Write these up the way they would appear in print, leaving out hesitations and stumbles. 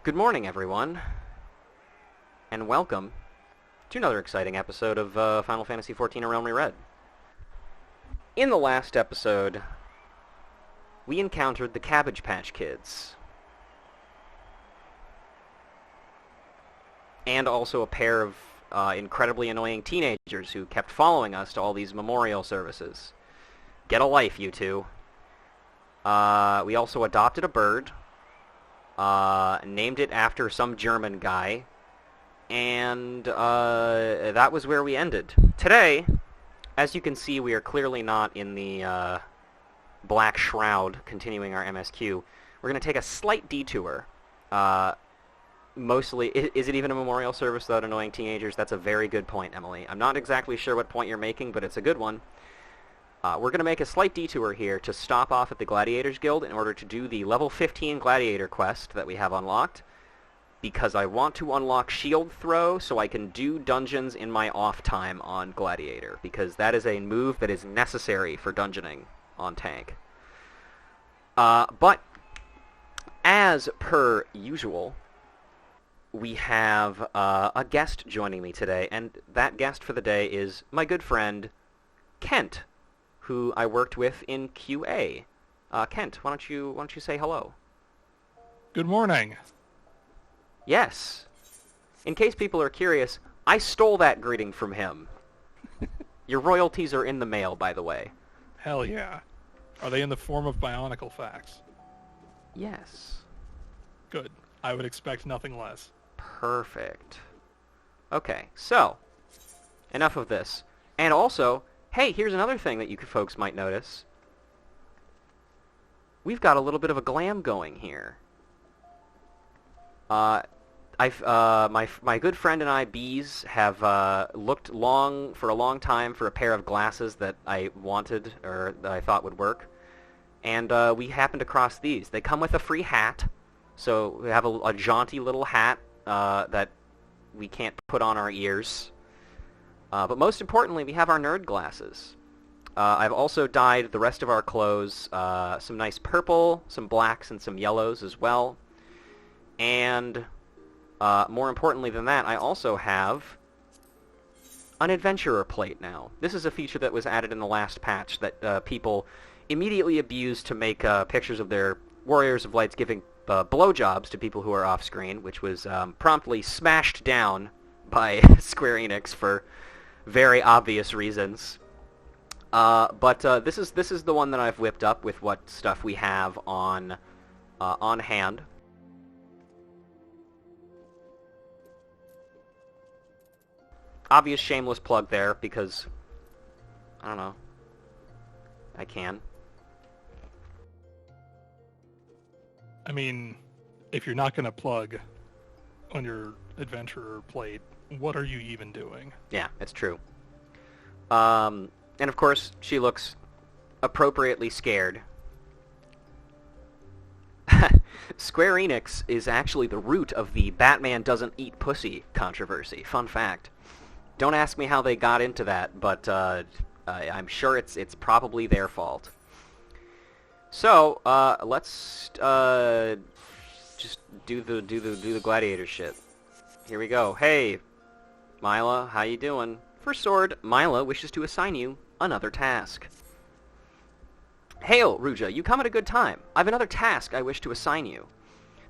Good morning, everyone, and welcome to another exciting episode of Final Fantasy XIV: A Realm Reread. In the last episode, we encountered the Cabbage Patch Kids, and also a pair of incredibly annoying teenagers who kept following us to all these memorial services. Get a life, you two. We also adopted a bird, named it after some German guy, and that was where we ended. Today, as you can see, we are clearly not in the Black Shroud continuing our MSQ. We're going to take a slight detour. Mostly, is it even a memorial service without annoying teenagers? That's a very good point, Emily. I'm not exactly sure what point you're making, but it's a good one. We're going to make a slight detour here to stop off at the Gladiators Guild in order to do the level 15 Gladiator quest that we have unlocked, because I want to unlock Shield Throw so I can do dungeons in my off time on Gladiator, because that is a move that is necessary for dungeoning on tank. But, as per usual, we have a guest joining me today, and that guest for the day is my good friend, Kent, who I worked with in QA. Kent, why don't you say hello? Good morning. Yes. In case people are curious, I stole that greeting from him. Your royalties are in the mail, by the way. Hell yeah. Are they in the form of Bionicle facts? Yes. Good. I would expect nothing less. Perfect. Okay, so, enough of this. And also, hey, here's another thing that you folks might notice. We've got a little bit of a glam going here. My good friend and I, Bees, have looked for a long time for a pair of glasses that I wanted, or that I thought would work. And we happened across these. They come with a free hat, so we have a jaunty little hat that we can't put on our ears. But most importantly, we have our nerd glasses. I've also dyed the rest of our clothes some nice purple, some blacks, and some yellows as well. And more importantly than that, I also have an adventurer plate now. This is a feature that was added in the last patch that people immediately abused to make pictures of their Warriors of Lights giving blowjobs to people who are off-screen, which was promptly smashed down by Square Enix for very obvious reasons. But this is the one that I've whipped up with what stuff we have on hand. Obvious shameless plug there, because, I don't know, I can. I mean, if you're not going to plug on your adventurer plate, what are you even doing? Yeah, it's true. And of course, she looks appropriately scared. Square Enix is actually the root of the Batman doesn't eat pussy controversy. Fun fact. Don't ask me how they got into that, but I'm sure it's probably their fault. So let's just do the gladiator shit. Here we go. Hey, Mila, how you doing? For Sword, Mila wishes to assign you another task. Hail, Ruja, you come at a good time. I've another task I wish to assign you.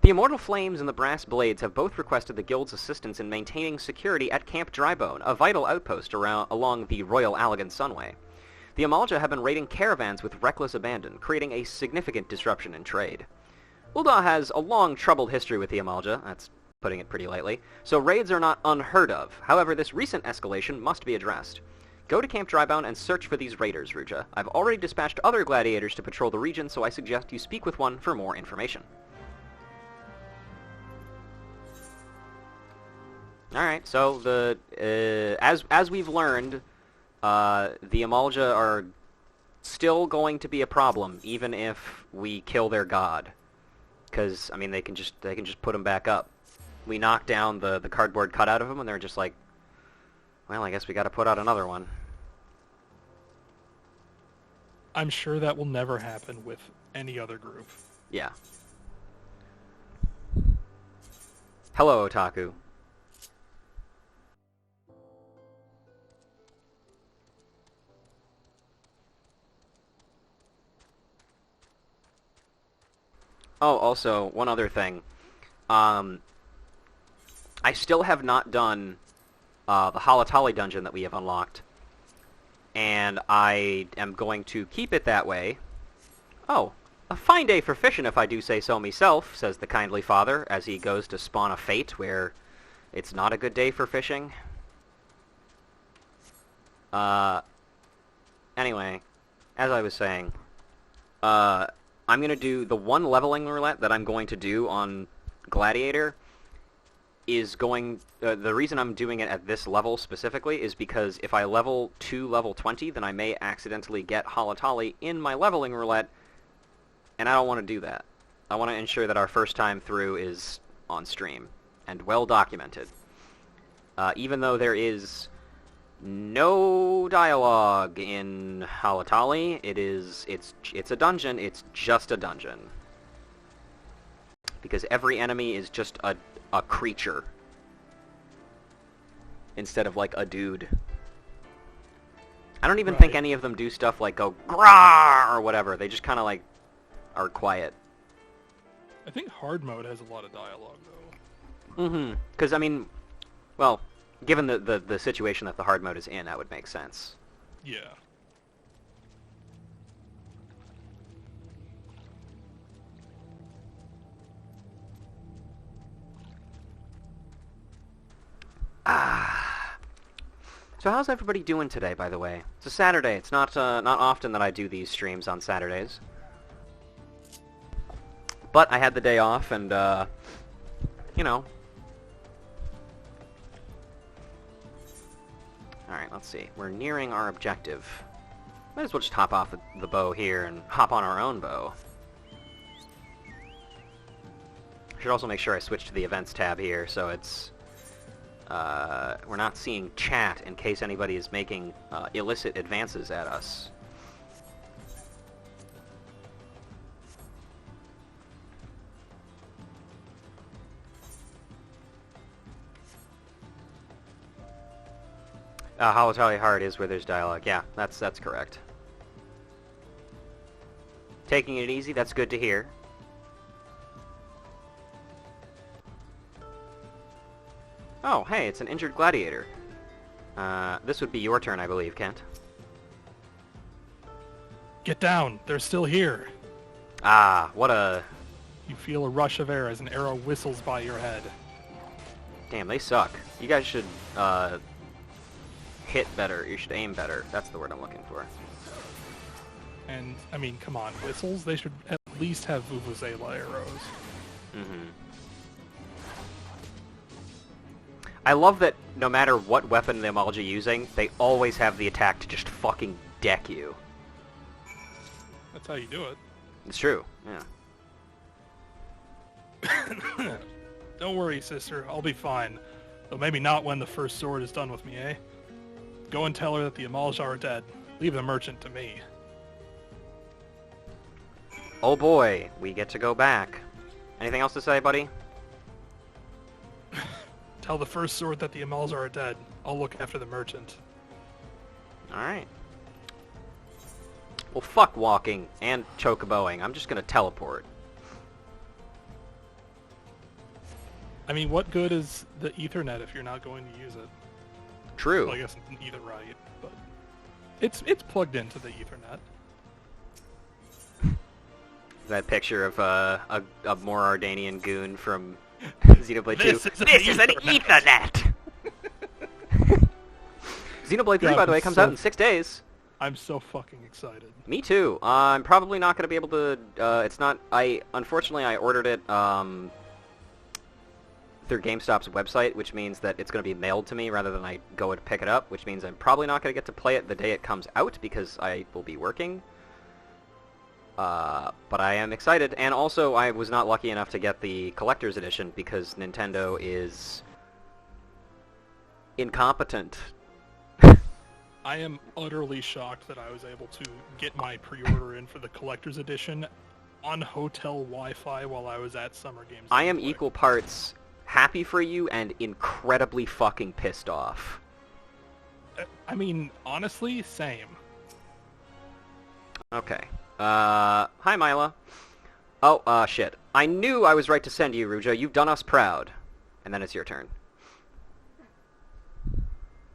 The Immortal Flames and the Brass Blades have both requested the Guild's assistance in maintaining security at Camp Drybone, a vital outpost along the Royal Allegan Sunway. The Amalja have been raiding caravans with reckless abandon, creating a significant disruption in trade. Ul'dah has a long troubled history with the Amalja, that's putting it pretty lightly, so raids are not unheard of. However, this recent escalation must be addressed. Go to Camp Drybone and search for these raiders, Ruja. I've already dispatched other gladiators to patrol the region, so I suggest you speak with one for more information. Alright, so as we've learned, the Amalja are still going to be a problem, even if we kill their god. Because, I mean, they can just put them back up. We knock down the cardboard cutout of them, and they're just like, well, I guess we gotta put out another one. I'm sure that will never happen with any other group. Yeah. Hello, Otaku. Oh, also, one other thing. I still have not done the Halatali dungeon that we have unlocked, and I am going to keep it that way. Oh, a fine day for fishing if I do say so myself, says the kindly father, as he goes to spawn a fate where it's not a good day for fishing. Anyway, as I was saying, I'm going to do the one leveling roulette that I'm going to do on Gladiator is going... the reason I'm doing it at this level specifically is because if I level to level 20, then I may accidentally get Halatali in my leveling roulette, and I don't want to do that. I want to ensure that our first time through is on stream and well documented. Even though there is no dialogue in Halatali, it's a dungeon. It's just a dungeon because every enemy is just a creature instead of like a dude. I don't even think any of them do stuff like go grah or whatever. They just kind of like are quiet. I think hard mode has a lot of dialogue though. Mm-hmm. Because I mean, well, given the situation that the hard mode is in, that would make sense. Yeah. So how's everybody doing today, by the way? It's a Saturday. It's not often that I do these streams on Saturdays. But I had the day off, and, you know. Alright, let's see. We're nearing our objective. Might as well just hop off the bow here and hop on our own bow. I should also make sure I switch to the events tab here, so it's... we're not seeing chat in case anybody is making illicit advances at us. Halatali Hard is where there's dialogue. Yeah, that's correct. Taking it easy, that's good to hear. Oh, hey, it's an injured gladiator. This would be your turn, I believe, Kent. Get down! They're still here! Ah, what a... You feel a rush of air as an arrow whistles by your head. Damn, they suck. You guys should, hit better. You should aim better. That's the word I'm looking for. And, I mean, come on, whistles? They should at least have Vuvuzela arrows. Mm-hmm. I love that no matter what weapon the Amalja are using, they always have the attack to just fucking deck you. That's how you do it. It's true, yeah. Don't worry, sister. I'll be fine. Though maybe not when the first sword is done with me, eh? Go and tell her that the Amalja are dead. Leave the merchant to me. Oh boy, we get to go back. Anything else to say, buddy? Tell the first sword that the Amalja are dead. I'll look after the merchant. Alright. Well, fuck walking and chocoboing. I'm just gonna teleport. I mean, what good is the Ethernet if you're not going to use it? True. Well, I guess either right, but it's plugged into the Ethernet. That picture of a more Ardanian goon from Xenoblade 2. This is an Ethernet! Xenoblade 3, by the way, comes out in 6 days. I'm so fucking excited. Me too. I'm probably not going to be able to... it's not... Unfortunately, I ordered it through GameStop's website, which means that it's going to be mailed to me rather than I go and pick it up, which means I'm probably not going to get to play it the day it comes out because I will be working. But I am excited, and also I was not lucky enough to get the collector's edition because Nintendo is incompetent. I am utterly shocked that I was able to get my pre-order in for the collector's edition on hotel Wi-Fi while I was at Summer Games. I am equal parts happy for you and incredibly fucking pissed off. I mean, honestly, same. Okay. Hi, Mila. Oh, shit. I knew I was right to send you, Ruja. You've done us proud. And then it's your turn.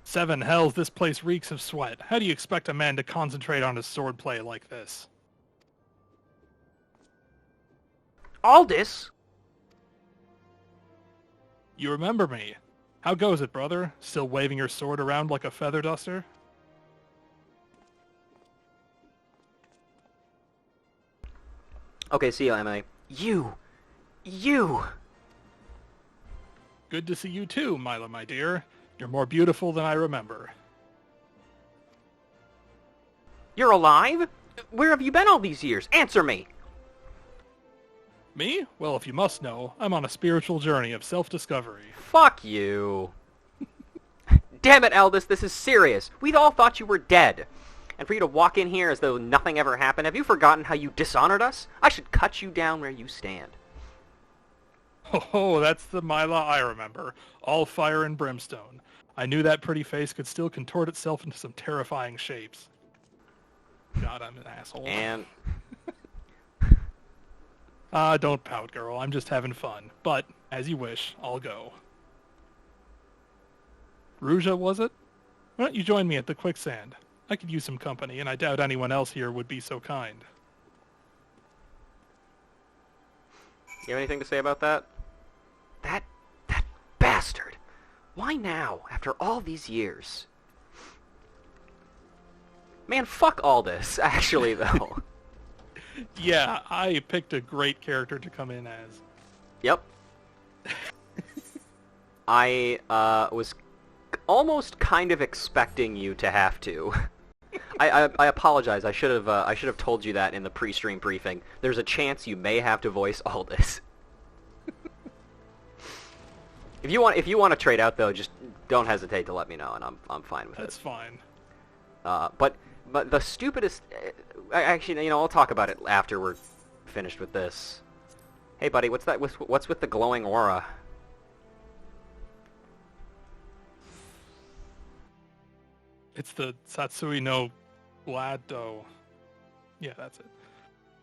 7 hells, this place reeks of sweat. How do you expect a man to concentrate on his swordplay like this? Aldous! You remember me. How goes it, brother? Still waving your sword around like a feather duster? Okay, see you, Emily. You! Good to see you too, Mila, my dear. You're more beautiful than I remember. You're alive? Where have you been all these years? Answer me! Me? Well, if you must know, I'm on a spiritual journey of self-discovery. Fuck you. Damn it, Aldous, this is serious. We all thought you were dead. And for you to walk in here as though nothing ever happened, have you forgotten how you dishonored us? I should cut you down where you stand. Oh, that's the Mila I remember. All fire and brimstone. I knew that pretty face could still contort itself into some terrifying shapes. God, I'm an asshole. And... Don't pout, girl. I'm just having fun. But, as you wish, I'll go. Ruja, was it? Why don't you join me at the quicksand? I could use some company, and I doubt anyone else here would be so kind. You have anything to say about that? That bastard! Why now, after all these years? Man, fuck all this, actually, though. Yeah, I picked a great character to come in as. Yep. I was almost kind of expecting you to have to. I apologize. I should have told you that in the pre-stream briefing. There's a chance you may have to voice Aldous. If you want to trade out though, just don't hesitate to let me know, and I'm fine with it. That's fine. But the stupidest. Actually, I'll talk about it after we're finished with this. Hey, buddy, what's that? What's with the glowing aura? It's the Satsui no Blado. Yeah, that's it.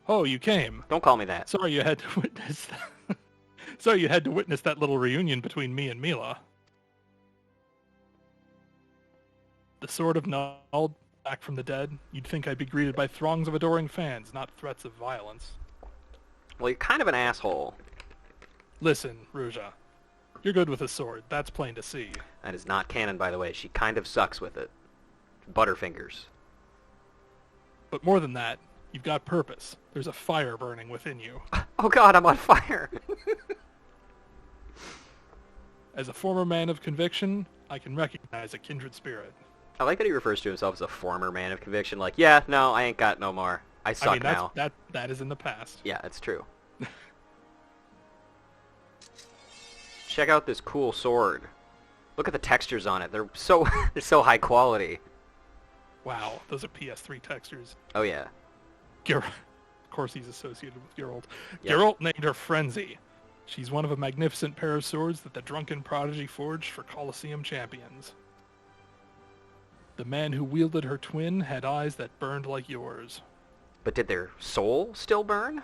Oh, you came. Don't call me that. Sorry you had to witness that. Sorry you had to witness that little reunion between me and Mila. The sword of Nald, back from the dead. You'd think I'd be greeted by throngs of adoring fans, not threats of violence. Well, you're kind of an asshole. Listen, Ruja. You're good with a sword. That's plain to see. That is not canon, by the way. She kind of sucks with it. Butterfingers. But more than that, you've got purpose. There's a fire burning within you. Oh god, I'm on fire! As a former man of conviction, I can recognize a kindred spirit. I like that he refers to himself as a former man of conviction. Like, yeah, no, I ain't got no more. I suck now. That is in the past. Yeah, it's true. Check out this cool sword. Look at the textures on it. They're so high quality. Wow, those are PS3 textures. Oh yeah. Of course he's associated with Geralt. Yep. Geralt named her Frenzy. She's one of a magnificent pair of swords that the drunken prodigy forged for Colosseum champions. The man who wielded her twin had eyes that burned like yours. But did their soul still burn?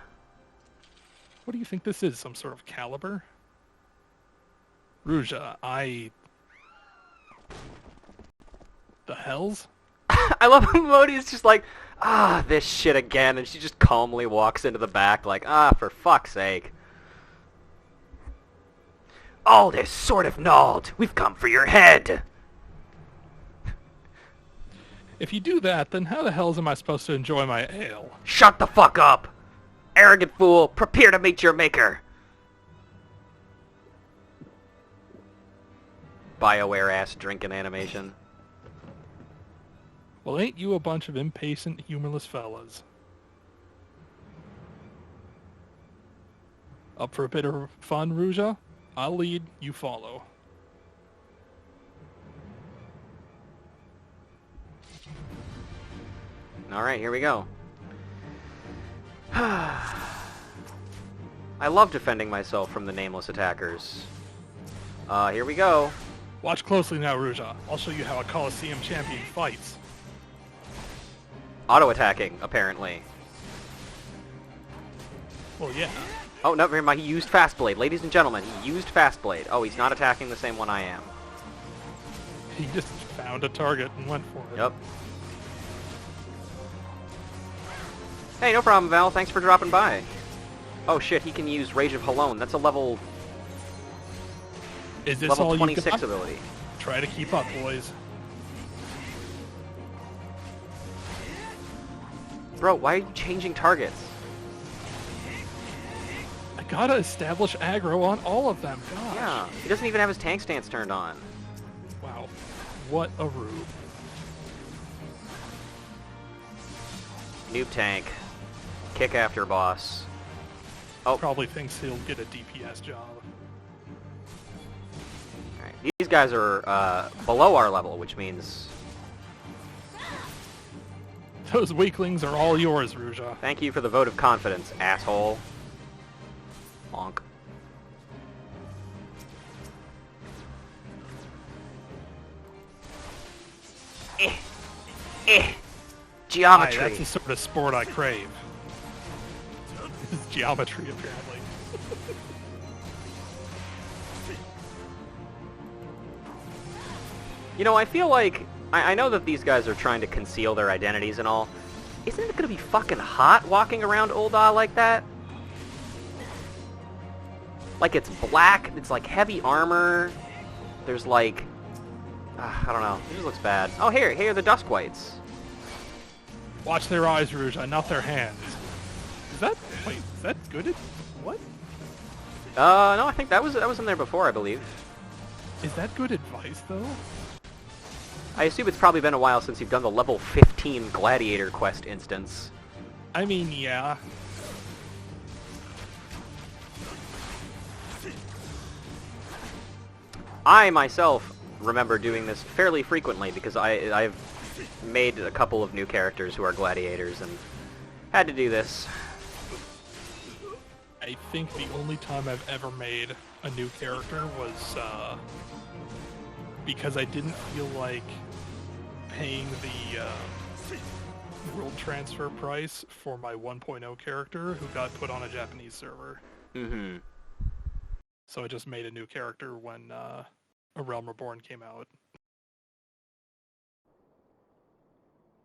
What do you think this is, some sort of caliber? Ruja, The hells? I love how Modi's just like, this shit again, and she just calmly walks into the back like, for fuck's sake. All this sort of Nald, we've come for your head! If you do that, then how the hells am I supposed to enjoy my ale? Shut the fuck up! Arrogant fool, prepare to meet your maker! BioWare-ass drinking animation. Well, ain't you a bunch of impatient, humorless fellas? Up for a bit of fun, Ruja? I'll lead, you follow. Alright, here we go. I love defending myself from the nameless attackers. Here we go. Watch closely now, Ruja. I'll show you how a Coliseum champion fights. Auto-attacking, apparently. Well, yeah. Oh, no, never mind. He used Fast Blade. Ladies and gentlemen, he used Fast Blade. Oh, he's not attacking the same one I am. He just found a target and went for it. Yep. Hey, no problem, Val. Thanks for dropping by. Oh, shit, he can use Rage of Halone. That's a level Is this all 26 you got? ability. Try to keep up, boys. Bro, why are you changing targets? I gotta establish aggro on all of them. Gosh. Yeah, he doesn't even have his tank stance turned on. Wow. What a rube. Noob tank. Kick after boss. Oh. Probably thinks he'll get a DPS job. Alright, these guys are below our level, which means... Those weaklings are all yours, Ruja. Thank you for the vote of confidence, asshole. Honk. Geometry. Aye, that's the sort of sport I crave. This is geometry, apparently. You know, I feel like... I know that these guys are trying to conceal their identities and all. Isn't it gonna be fucking hot walking around Ul'dah like that? Like, it's black, it's like heavy armor. There's like... I don't know. It just looks bad. Oh, here are the Dusk Whites. Watch their eyes, Ruja, not their hands. Is that... Wait, is that good? What? No, I think that was in there before, I believe. Is that good advice, though? I assume it's probably been a while since you've done the level 15 Gladiator quest instance. I mean, yeah. I, myself, remember doing this fairly frequently because I've made a couple of new characters who are gladiators and had to do this. I think the only time I've ever made a new character was because I didn't feel like paying the world transfer price for my 1.0 character who got put on a Japanese server. Mm-hmm. So I just made a new character when A Realm Reborn came out.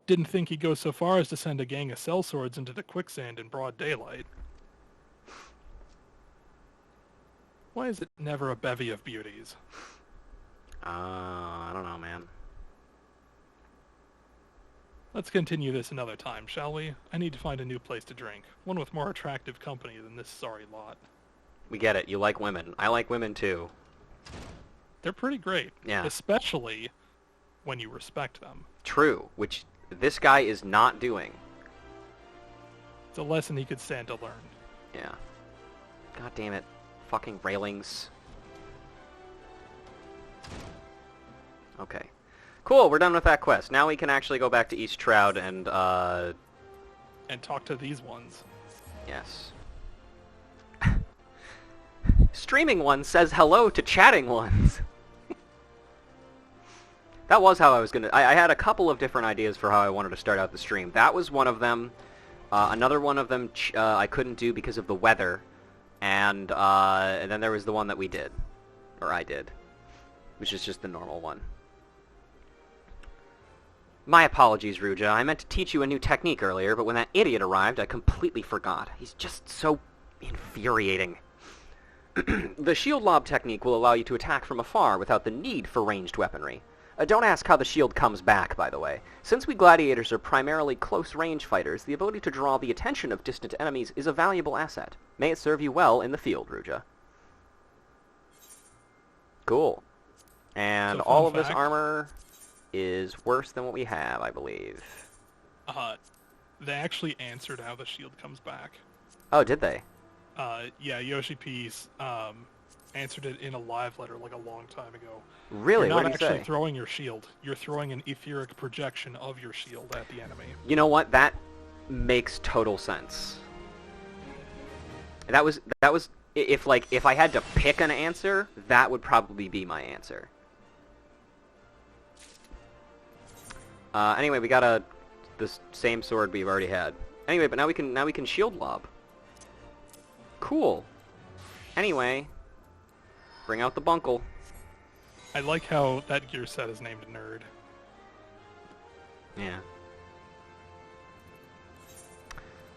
Didn't think he'd go so far as to send a gang of sellswords into the quicksand in broad daylight. Why is it never a bevy of beauties? I don't know, man. Let's continue this another time, shall we? I need to find a new place to drink. One with more attractive company than this sorry lot. We get it. You like women. I like women, too. They're pretty great. Yeah. Especially when you respect them. True, which this guy is not doing. It's a lesson he could stand to learn. Yeah. God damn it. Fucking railings. Okay. Cool, we're done with that quest. Now we can actually go back to East Shroud and, And talk to these ones. yes. Streaming one says hello to chatting ones. That was how I was gonna... I had a couple of different ideas for how I wanted to start out the stream. That was one of them. Another one of them I couldn't do because of the weather. And then there was the one that we did. Or I did. Which is just the normal one. My apologies, Ruja. I meant to teach you a new technique earlier, but when that idiot arrived, I completely forgot. He's just so infuriating. The shield lob technique will allow you to attack from afar without the need for ranged weaponry. Don't ask how the shield comes back, by the way. Since we gladiators are primarily close-range fighters, the ability to draw the attention of distant enemies is a valuable asset. May it serve you well in the field, Ruja. Cool. And So, all fun of this fact. armor is worse than what we have, I believe. They actually answered how the shield comes back. Oh, did they? Yeah, Yoshi P's answered it in a live letter like a long time ago. Really? You're What not did he actually say? throwing your shield. You're throwing an etheric projection of your shield at the enemy. You know what? That makes total sense. That was if I had to pick an answer, that would probably be my answer. Anyway, we got the same sword we've already had. Anyway, but now we can shield lob. Cool. Anyway, bring out the bunkle. I like how that gear set is named Nerd. Yeah.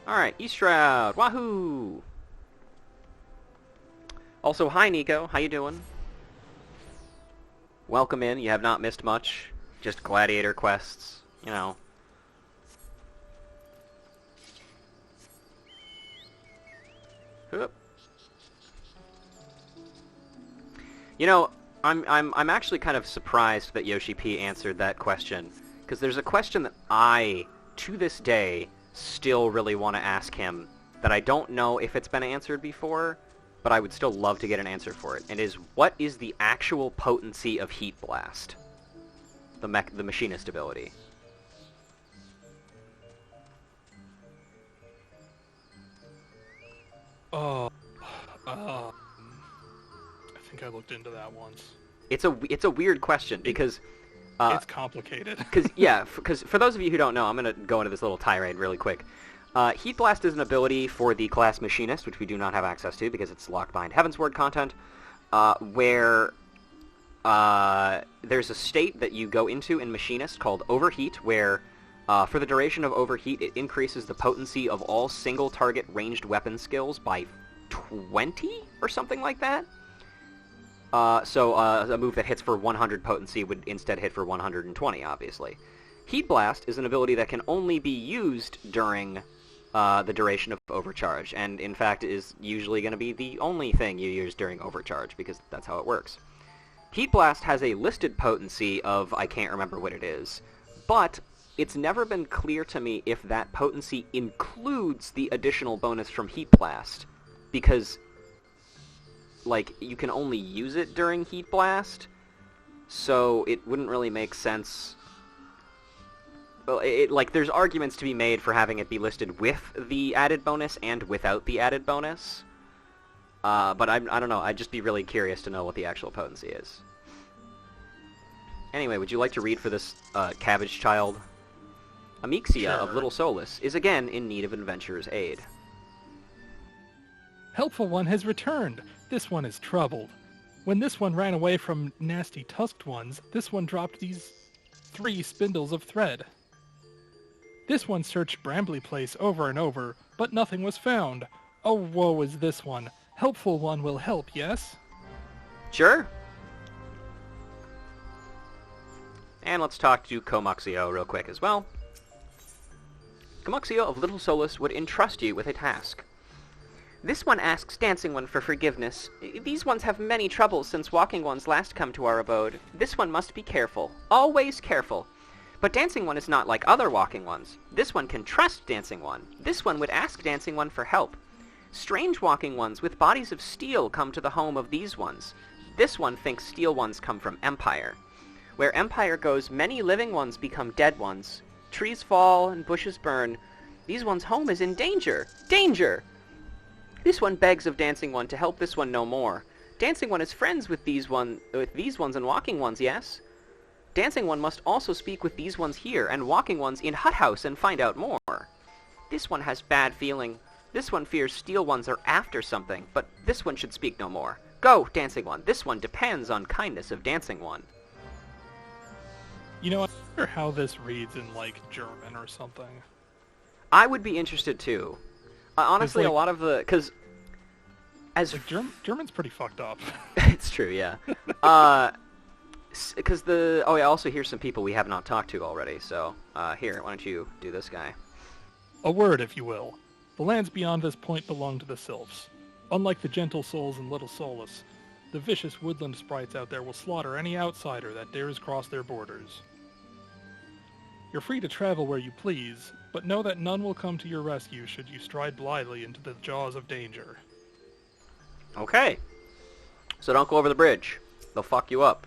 Alright, East Shroud. Wahoo! Also, hi Nico. How you doing? Welcome in. You have not missed much. Just gladiator quests. You know. Oop. You know, I'm actually kind of surprised that Yoshi P answered that question, because there's a question that I, to this day, still really want to ask him that I don't know if it's been answered before, but I would still love to get an answer for it. And is, what is the actual potency of Heat Blast? The machinist ability. I think I looked into that once. It's a weird question because it's complicated. Because for those of you who don't know, I'm gonna go into this little tirade really quick. Heat Blast is an ability for the class Machinist, which we do not have access to because it's locked behind Heavensward content, where there's a state that you go into in Machinist called Overheat, where for the duration of Overheat, it increases the potency of all single-target ranged weapon skills by 20 or something like that. So a move that hits for 100 potency would instead hit for 120, obviously. Heat Blast is an ability that can only be used during the duration of Overcharge, and in fact is usually going to be the only thing you use during Overcharge, because that's how it works. Heat Blast has a listed potency of, I can't remember what it is, but it's never been clear to me if that potency includes the additional bonus from Heat Blast, because, like, you can only use it during Heat Blast, so it wouldn't really make sense. Well, like, there's arguments to be made for having it be listed with the added bonus and without the added bonus. But I don't know, I'd just be really curious to know what the actual potency is. Anyway, would you like to read for this cabbage child? Amixia of Little Solus is again in need of an adventurer's aid. Helpful One has returned. This one is troubled. When this one ran away from nasty tusked ones, this one dropped these 3 spindles of thread. This one searched Brambly Place over and over, but nothing was found. Oh, woe is this one. Helpful One will help, yes? Sure. And let's talk to Comuxio real quick as well. Comuxio of Little Solus would entrust you with a task. This one asks Dancing One for forgiveness. These ones have many troubles since Walking Ones last come to our abode. This one must be careful. Always careful. But Dancing One is not like other Walking Ones. This one can trust Dancing One. This one would ask Dancing One for help. Strange Walking Ones with bodies of steel come to the home of these ones. This one thinks steel ones come from Empire. Where Empire goes, many living ones become dead ones. Trees fall and bushes burn. These ones' home is in danger. Danger! This one begs of Dancing One to help this one no more. Dancing One is friends with these ones and Walking Ones, yes? Dancing One must also speak with these ones here and Walking Ones in Hut House and find out more. This one has bad feeling. This one fears Steel Ones are after something, but this one should speak no more. Go, Dancing One. This one depends on kindness of Dancing One. You know, I wonder how this reads in, like, German or something. I would be interested, too. Honestly, like, a lot of the... Because... as like, German's pretty fucked up. It's true, yeah. Because the... Oh, yeah, also here's some people we have not talked to already, so... here, why don't you do this guy? A word, if you will. The lands beyond this point belong to the Sylphs. Unlike the gentle souls in Little Solus, the vicious woodland sprites out there will slaughter any outsider that dares cross their borders. You're free to travel where you please, but know that none will come to your rescue should you stride blithely into the jaws of danger. Okay. So don't go over the bridge. They'll fuck you up.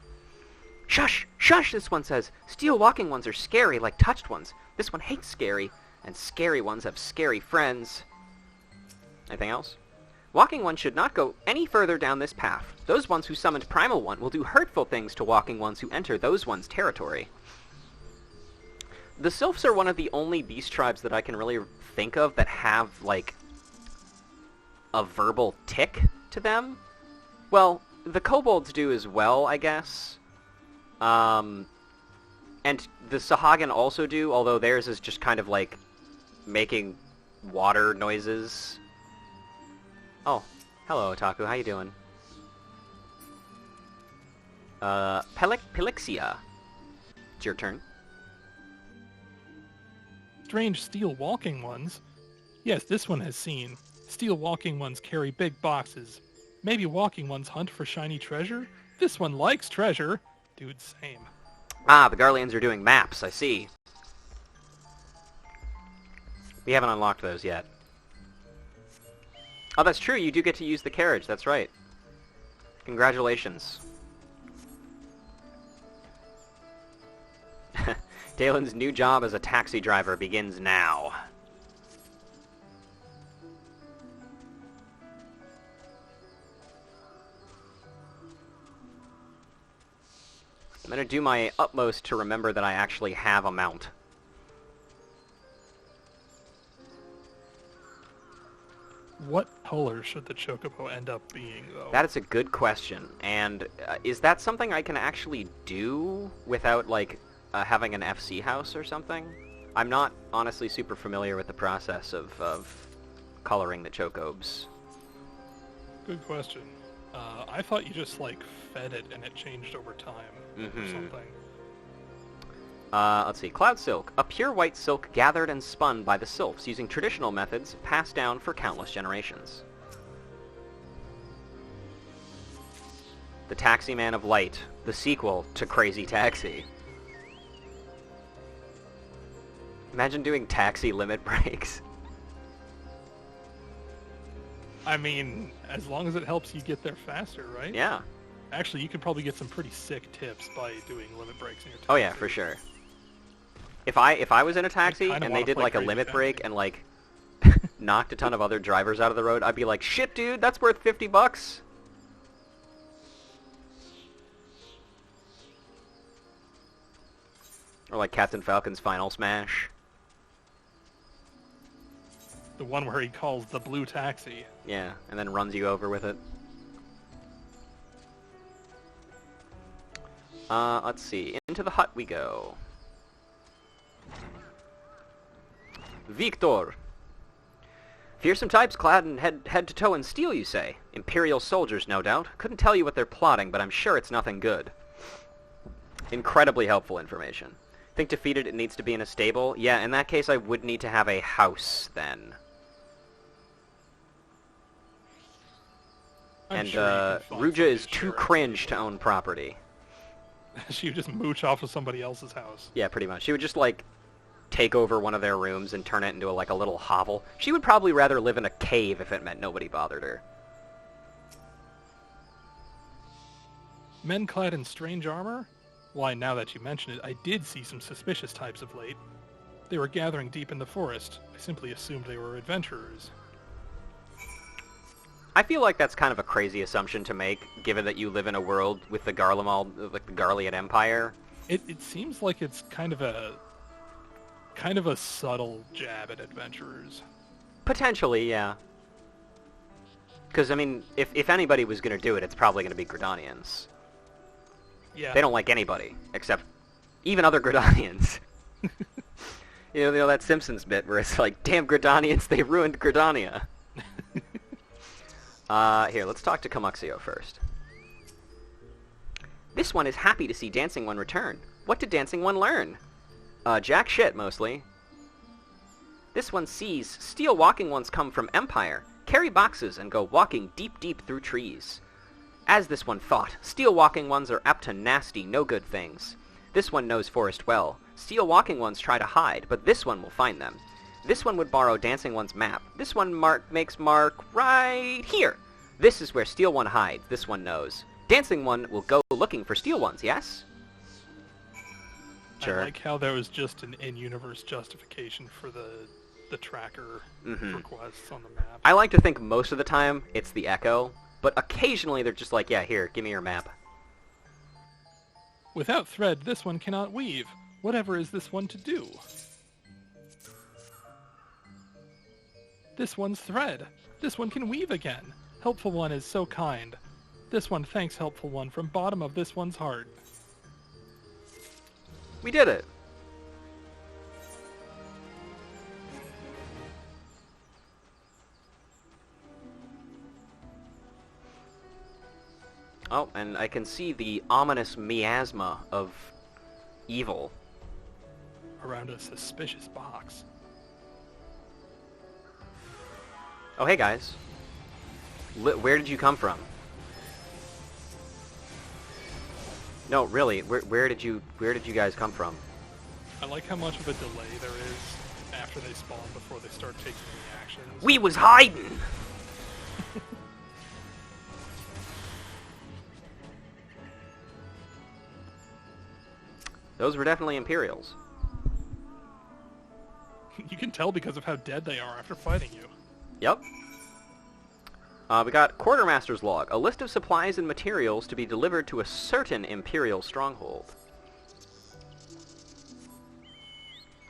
Shush! Shush, this one says. Steel Walking Ones are scary like touched ones. This one hates scary, and scary ones have scary friends. Anything else? Walking Ones should not go any further down this path. Those ones who summoned Primal One will do hurtful things to Walking Ones who enter those ones' territory. The Sylphs are one of the only beast tribes that I can really think of that have, like, a verbal tick to them. Well, the Kobolds do as well, I guess. And the Sahagin also do, although theirs is just kind of like making water noises. Oh, hello, Otaku. How you doing? Pelixia. It's your turn. Strange steel walking ones? Yes, this one has seen. Steel walking ones carry big boxes. Maybe walking ones hunt for shiny treasure? This one likes treasure. Dude, same. Ah, the Garleans are doing maps, I see. We haven't unlocked those yet. Oh, that's true, you do get to use the carriage, that's right. Congratulations. Dalen's new job as a taxi driver begins now. I'm going to do my utmost to remember that I actually have a mount. What color should the Chocobo end up being, though? That is a good question. And is that something I can actually do without, like, having an FC house or something? I'm not honestly super familiar with the process of coloring the Chocobes. Good question. I thought you just, like, fed it and it changed over time or something. Let's see. Cloud Silk. A pure white silk gathered and spun by the Sylphs using traditional methods passed down for countless generations. The Taxi Man of Light. The sequel to Crazy Taxi. Imagine doing taxi limit breaks. I mean, as long as it helps you get there faster, right? Yeah. Actually, you could probably get some pretty sick tips by doing limit breaks in your taxi. Oh yeah, for sure. If I was in a taxi and they did like a limit Taxi. break and like knocked a ton of other drivers out of the road, I'd be like, shit, dude, that's worth $50. Or like Captain Falcon's Final Smash. The one where he calls the blue taxi. Yeah, and then runs you over with it. Let's see. Into the hut we go. Victor. Fearsome types clad in head to toe in steel, you say? Imperial soldiers, no doubt. Couldn't tell you what they're plotting, but I'm sure it's nothing good. Incredibly helpful information. Think defeated it needs to be in a stable? Yeah, in that case I would need to have a house, then. I'm And, sure you can find Ruja is somebody too sure. cringe to own property. She would just mooch off of somebody else's house. Yeah, pretty much. She would just, like, take over one of their rooms and turn it into, like, a little hovel. She would probably rather live in a cave if it meant nobody bothered her. Men clad in strange armor? Why, now that you mention it, I did see some suspicious types of late. They were gathering deep in the forest. I simply assumed they were adventurers. I feel like that's kind of a crazy assumption to make, given that you live in a world with the like the Garlean Empire. It seems like it's kind of a subtle jab at adventurers. Potentially, yeah. Because, I mean, if anybody was going to do it, it's probably going to be Gridanians. Yeah. They don't like anybody, except even other Gridanians. You know that Simpsons bit where it's like, damn Gridanians, they ruined Gridania. Here, let's talk to Kamuxio first. This one is happy to see Dancing One return. What did Dancing One learn? Jack shit, mostly. This one sees steel walking ones come from Empire, carry boxes, and go walking deep, deep through trees. As this one thought, steel walking ones are apt to nasty, no good things. This one knows forest well. Steel walking ones try to hide, but this one will find them. This one would borrow Dancing One's map. This one makes mark right here. This is where Steel One hides, this one knows. Dancing One will go looking for Steel Ones, yes? Sure. I like how there was just an in-universe justification for the the tracker requests on the map. I like to think most of the time it's the Echo, but occasionally they're just like, yeah, here, give me your map. Without thread, this one cannot weave. Whatever is this one to do? This one's thread. This one can weave again. Helpful One is so kind. This one thanks Helpful One from bottom of this one's heart. We did it! Oh, and I can see the ominous miasma of evil. Around a suspicious box. Oh, hey guys. Where did you come from? No, really, where did you guys come from? I like how much of a delay there is after they spawn before they start taking any actions. We was hiding! Those were definitely Imperials. You can tell because of how dead they are after fighting you. Yep. We got Quartermaster's Log. A list of supplies and materials to be delivered to a certain Imperial stronghold.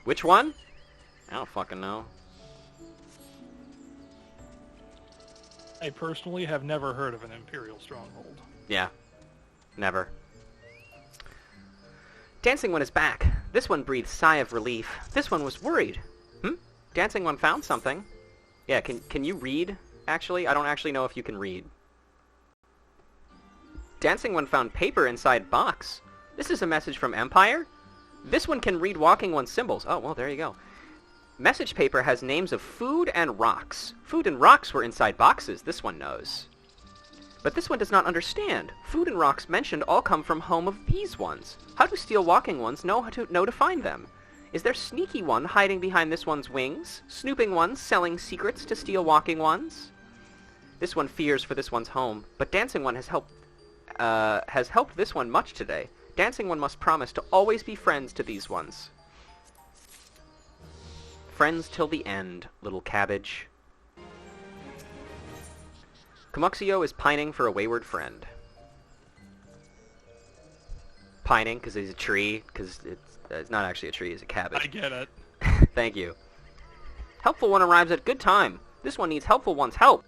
Which one? I don't fucking know. I personally have never heard of an Imperial stronghold. Yeah. Never. Dancing One is back. This one breathed sigh of relief. This one was worried. Dancing One found something. Yeah, can you read, actually? I don't actually know if you can read. Dancing One found paper inside box. This is a message from Empire? This one can read Walking One's symbols. Oh, well, there you go. Message paper has names of food and rocks. Food and rocks were inside boxes, this one knows. But this one does not understand. Food and rocks mentioned all come from home of these ones. How do Steel Walking Ones know to find them? Is there Sneaky One hiding behind this one's wings? Snooping Ones selling secrets to Steel Walking Ones? This one fears for this one's home, but Dancing One has helped this one much today. Dancing One must promise to always be friends to these ones. Friends till the end, little cabbage. Camuxio is pining for a wayward friend. Pining because he's a tree, because it's not actually a tree, it's a cabbage. I get it. Thank you. Helpful One arrives at good time. This one needs Helpful One's help.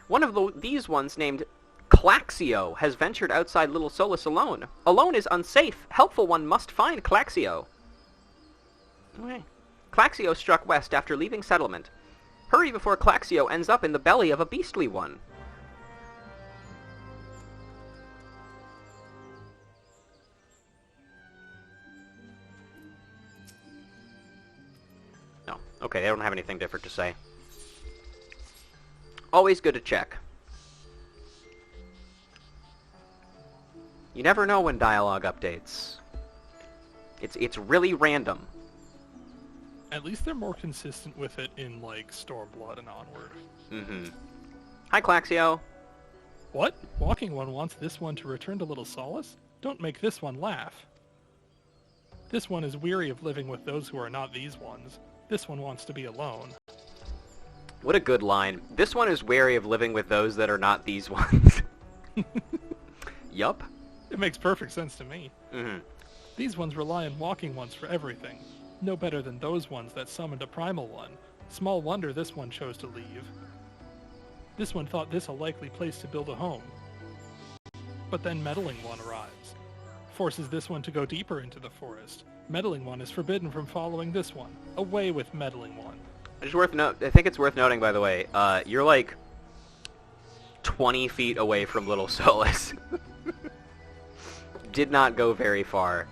One of these ones named Claxio has ventured outside Little Solus alone. Alone is unsafe. Helpful One must find Claxio. Okay. Claxio struck west after leaving settlement. Hurry before Claxio ends up in the belly of a beastly one. No. Okay, they don't have anything different to say. Always good to check. You never know when dialogue updates. It's really random. At least they're more consistent with it in, like, Stormblood and onward. Hi, Claxio. What? Walking One wants this one to return to Little Solace? Don't make this one laugh. This one is weary of living with those who are not these ones. This one wants to be alone. What a good line. This one is wary of living with those that are not these ones. Yup. It makes perfect sense to me. These ones rely on Walking Ones for everything. No better than those ones that summoned a Primal One. Small wonder this one chose to leave. This one thought this a likely place to build a home. But then Meddling One arrives. Forces this one to go deeper into the forest. Meddling One is forbidden from following this one. Away with Meddling One. I think it's worth noting, by the way, you're like 20 feet away from Little Solus. Did not go very far.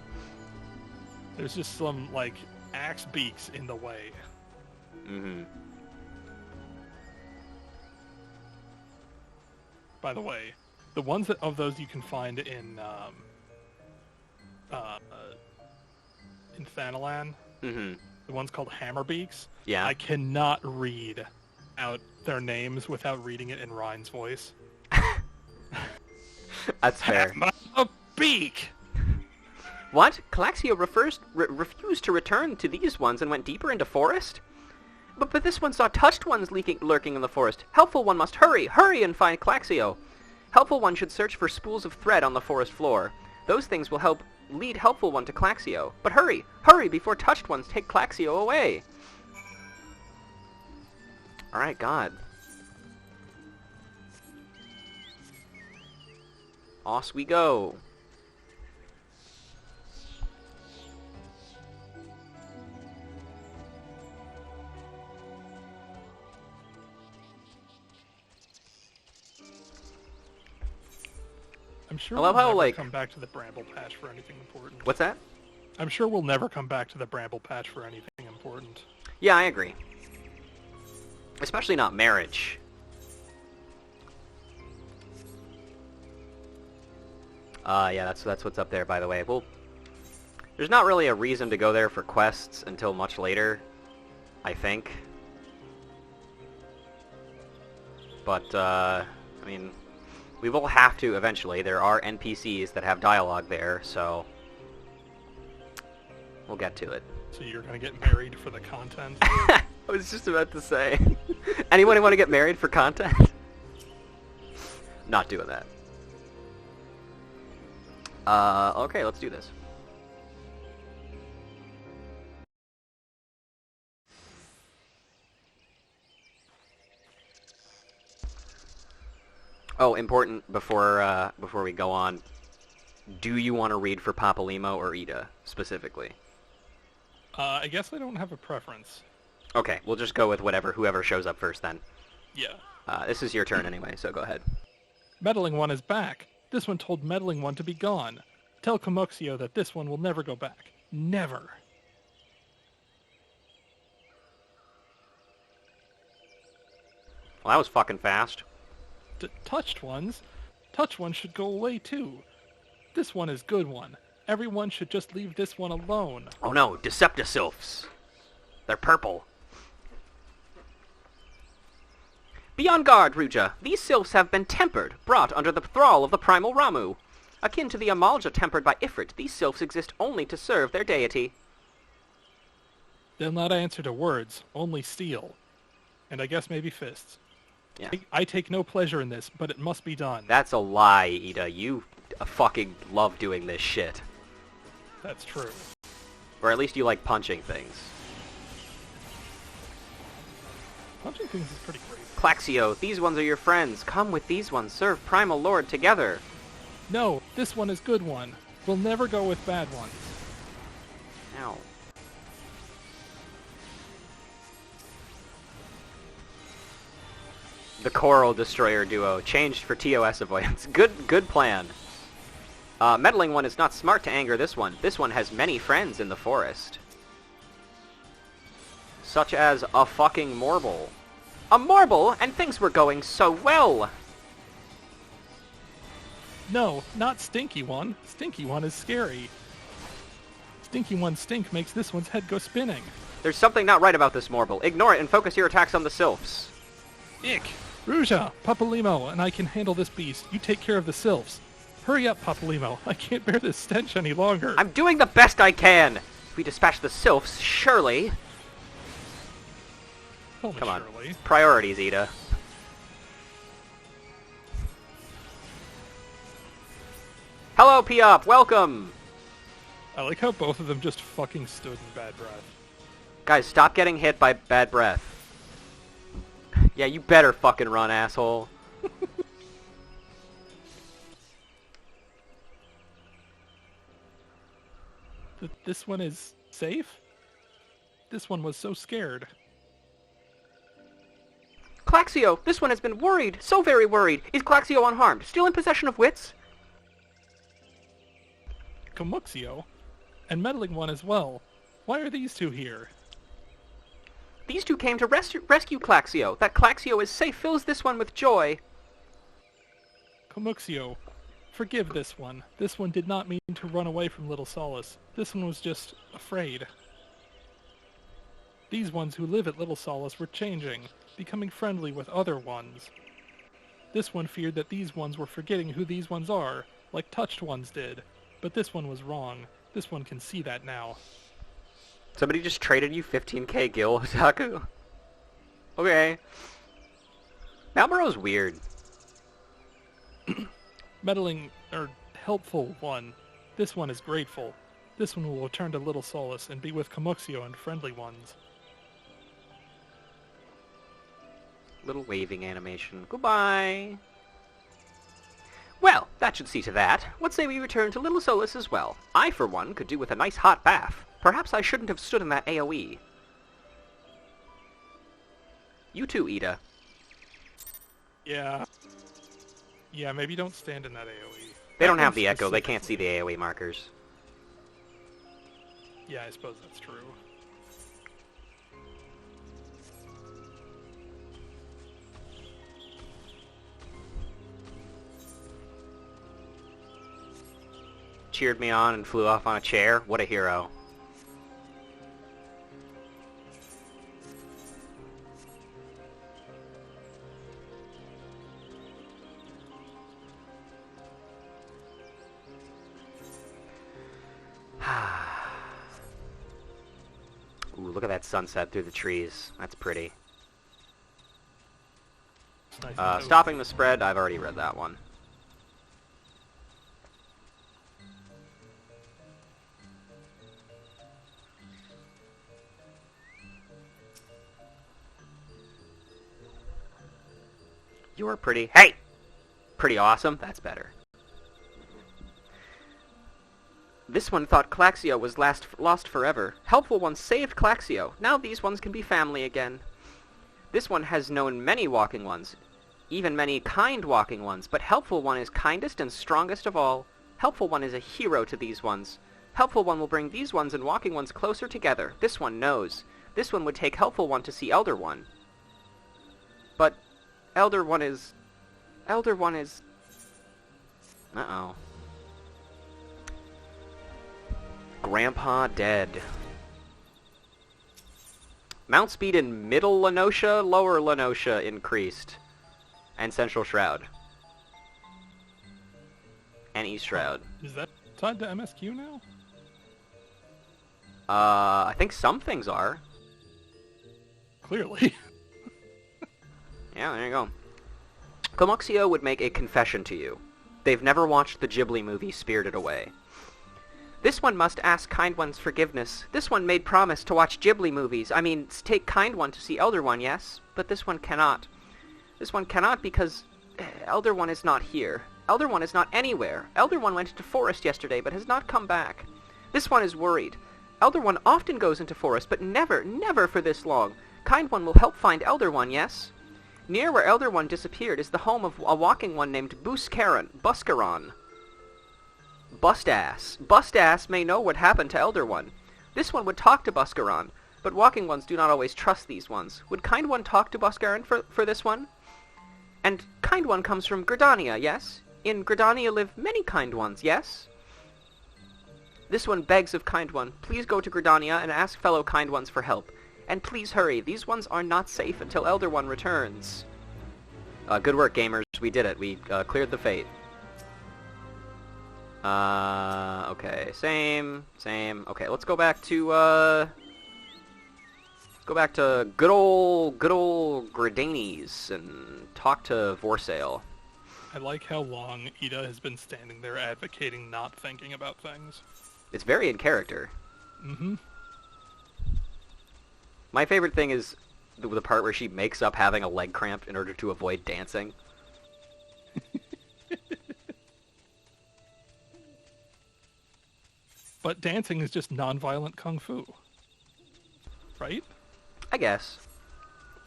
There's just some, like, axe beaks in the way. By the way, the ones of those you can find in Thanalan, the ones called Hammerbeaks, yeah. I cannot read out their names without reading it in Ryan's voice. That's fair. A beak! What? Calaxio refused to return to these ones and went deeper into forest? But this one saw touched ones lurking in the forest. Helpful one must hurry! Hurry and find Calaxio! Helpful one should search for spools of thread on the forest floor. Those things will help lead Helpful one to Calaxio. But hurry! Hurry before touched ones take Calaxio away! Alright, God. Off we go. I'm sure I love we'll how, never like... come back to the Bramble Patch for anything important. What's that? I'm sure we'll never come back to the Bramble Patch for anything important. Yeah, I agree. Especially not marriage. Yeah, that's what's up there, by the way. Well, there's not really a reason to go there for quests until much later, I think. But, I mean, we will have to eventually. There are NPCs that have dialogue there, so we'll get to it. So you're gonna get married for the content? I was just about to say. Anyone want to get married for content? Not doing that. Okay, let's do this. Oh, important before we go on. Do you want to read for Papalimo or Ida specifically? I guess I don't have a preference. Okay, we'll just go with whoever shows up first then. Yeah. This is your turn anyway, so go ahead. Meddling One is back. This one told Meddling One to be gone. Tell Comuxio that this one will never go back. Never. Well, that was fucking fast. Touched ones? Touched ones should go away too. This one is good one. Everyone should just leave this one alone. Oh no, Decepticilfs. They're purple. Be on guard, Ruja. These sylphs have been tempered, brought under the thrall of the primal Ramu. Akin to the Amalja tempered by Ifrit, these sylphs exist only to serve their deity. They'll not answer to words, only steel. And I guess maybe fists. Yeah. I take no pleasure in this, but it must be done. That's a lie, Ida. You fucking love doing this shit. That's true. Or at least you like punching things. Punching things is pretty great. Claxio, these ones are your friends. Come with these ones. Serve Primal Lord together. No, this one is good one. We'll never go with bad ones. Ow. The Coral Destroyer duo, changed for TOS avoidance. Good plan. Meddling One is not smart to anger this one. This one has many friends in the forest. Such as a fucking Morble. A Morble, and things were going so well! No, not Stinky One. Stinky One is scary. Stinky One's stink makes this one's head go spinning. There's something not right about this Morble. Ignore it and focus your attacks on the Sylphs. Ick! Ruja, Papalimo, and I can handle this beast. You take care of the Sylphs. Hurry up, Papalimo. I can't bear this stench any longer. I'm doing the best I can! If we dispatch the Sylphs, surely... Come on. Surely. Priorities, Ida. Hello, Piop! Welcome! I like how both of them just fucking stood in bad breath. Guys, stop getting hit by bad breath. Yeah, you better fucking run, asshole. This one is safe? This one was so scared. Claxio, this one has been worried, so very worried. Is Claxio unharmed? Still in possession of wits? Comuxio? And Meddling One as well. Why are these two here? These two came to rescue Claxio. That Claxio is safe fills this one with joy. Comuxio, forgive this one. This one did not mean to run away from Little Solace. This one was just afraid. These ones who live at Little Solace were changing, becoming friendly with other ones. This one feared that these ones were forgetting who these ones are, like Touched Ones did. But this one was wrong. This one can see that now. Somebody just traded you 15k gil, Otaku? Okay. Malboro's weird. Meddling, helpful one. This one is grateful. This one will return to Little Solace and be with Comuxio and friendly ones. Little waving animation. Goodbye. Well, that should see to that. What say we return to Little Solace as well? I, for one, could do with a nice hot bath. Perhaps I shouldn't have stood in that AoE. You too, Ida. Yeah. Yeah, maybe don't stand in that AoE. They don't have the echo. They can't see the AoE markers. Yeah, I suppose that's true. Cheered me on and flew off on a chair. What a hero. Ooh, look at that sunset through the trees. That's pretty. Nice. Stopping the spread, I've already read that one. You're pretty... Hey! Pretty awesome. That's better. This one thought Claxio was lost forever. Helpful ones saved Claxio. Now these ones can be family again. This one has known many walking ones. Even many kind walking ones. But Helpful one is kindest and strongest of all. Helpful one is a hero to these ones. Helpful one will bring these ones and walking ones closer together. This one knows. This one would take Helpful one to see Elder one. But... Elder one is... Uh-oh. Grandpa dead. Mount speed in Middle Lenosha, Lower Lenosha increased. And Central Shroud. And East Shroud. Is that tied to MSQ now? I think some things are. Clearly. Yeah, there you go. Comuxio would make a confession to you. They've never watched the Ghibli movie Spirited Away. This one must ask Kind One's forgiveness. This one made promise to watch Ghibli movies. I mean, take Kind One to see Elder One, yes? But this one cannot. This one cannot because Elder One is not here. Elder One is not anywhere. Elder One went into forest yesterday but has not come back. This one is worried. Elder One often goes into forest, but never, never for this long. Kind One will help find Elder One, yes? Near where Elder One disappeared is the home of a walking one named Buskaran. Bustass. Bustass may know what happened to Elder One. This one would talk to Buskaran, but walking ones do not always trust these ones. Would Kind One talk to Buskaran for this one? And Kind One comes from Gridania, yes? In Gridania live many Kind Ones, yes? This one begs of Kind One, please go to Gridania and ask fellow Kind Ones for help. And please hurry, these ones are not safe until Elder One returns. Good work, gamers. We did it. We cleared the fate. Okay, same. Okay, let's go back to, good old Gridanies and talk to Vorsail. I like how long Ida has been standing there advocating not thinking about things. It's very in character. Mm-hmm. My favorite thing is the part where she makes up having a leg cramp in order to avoid dancing. But dancing is just non-violent kung fu. Right? I guess.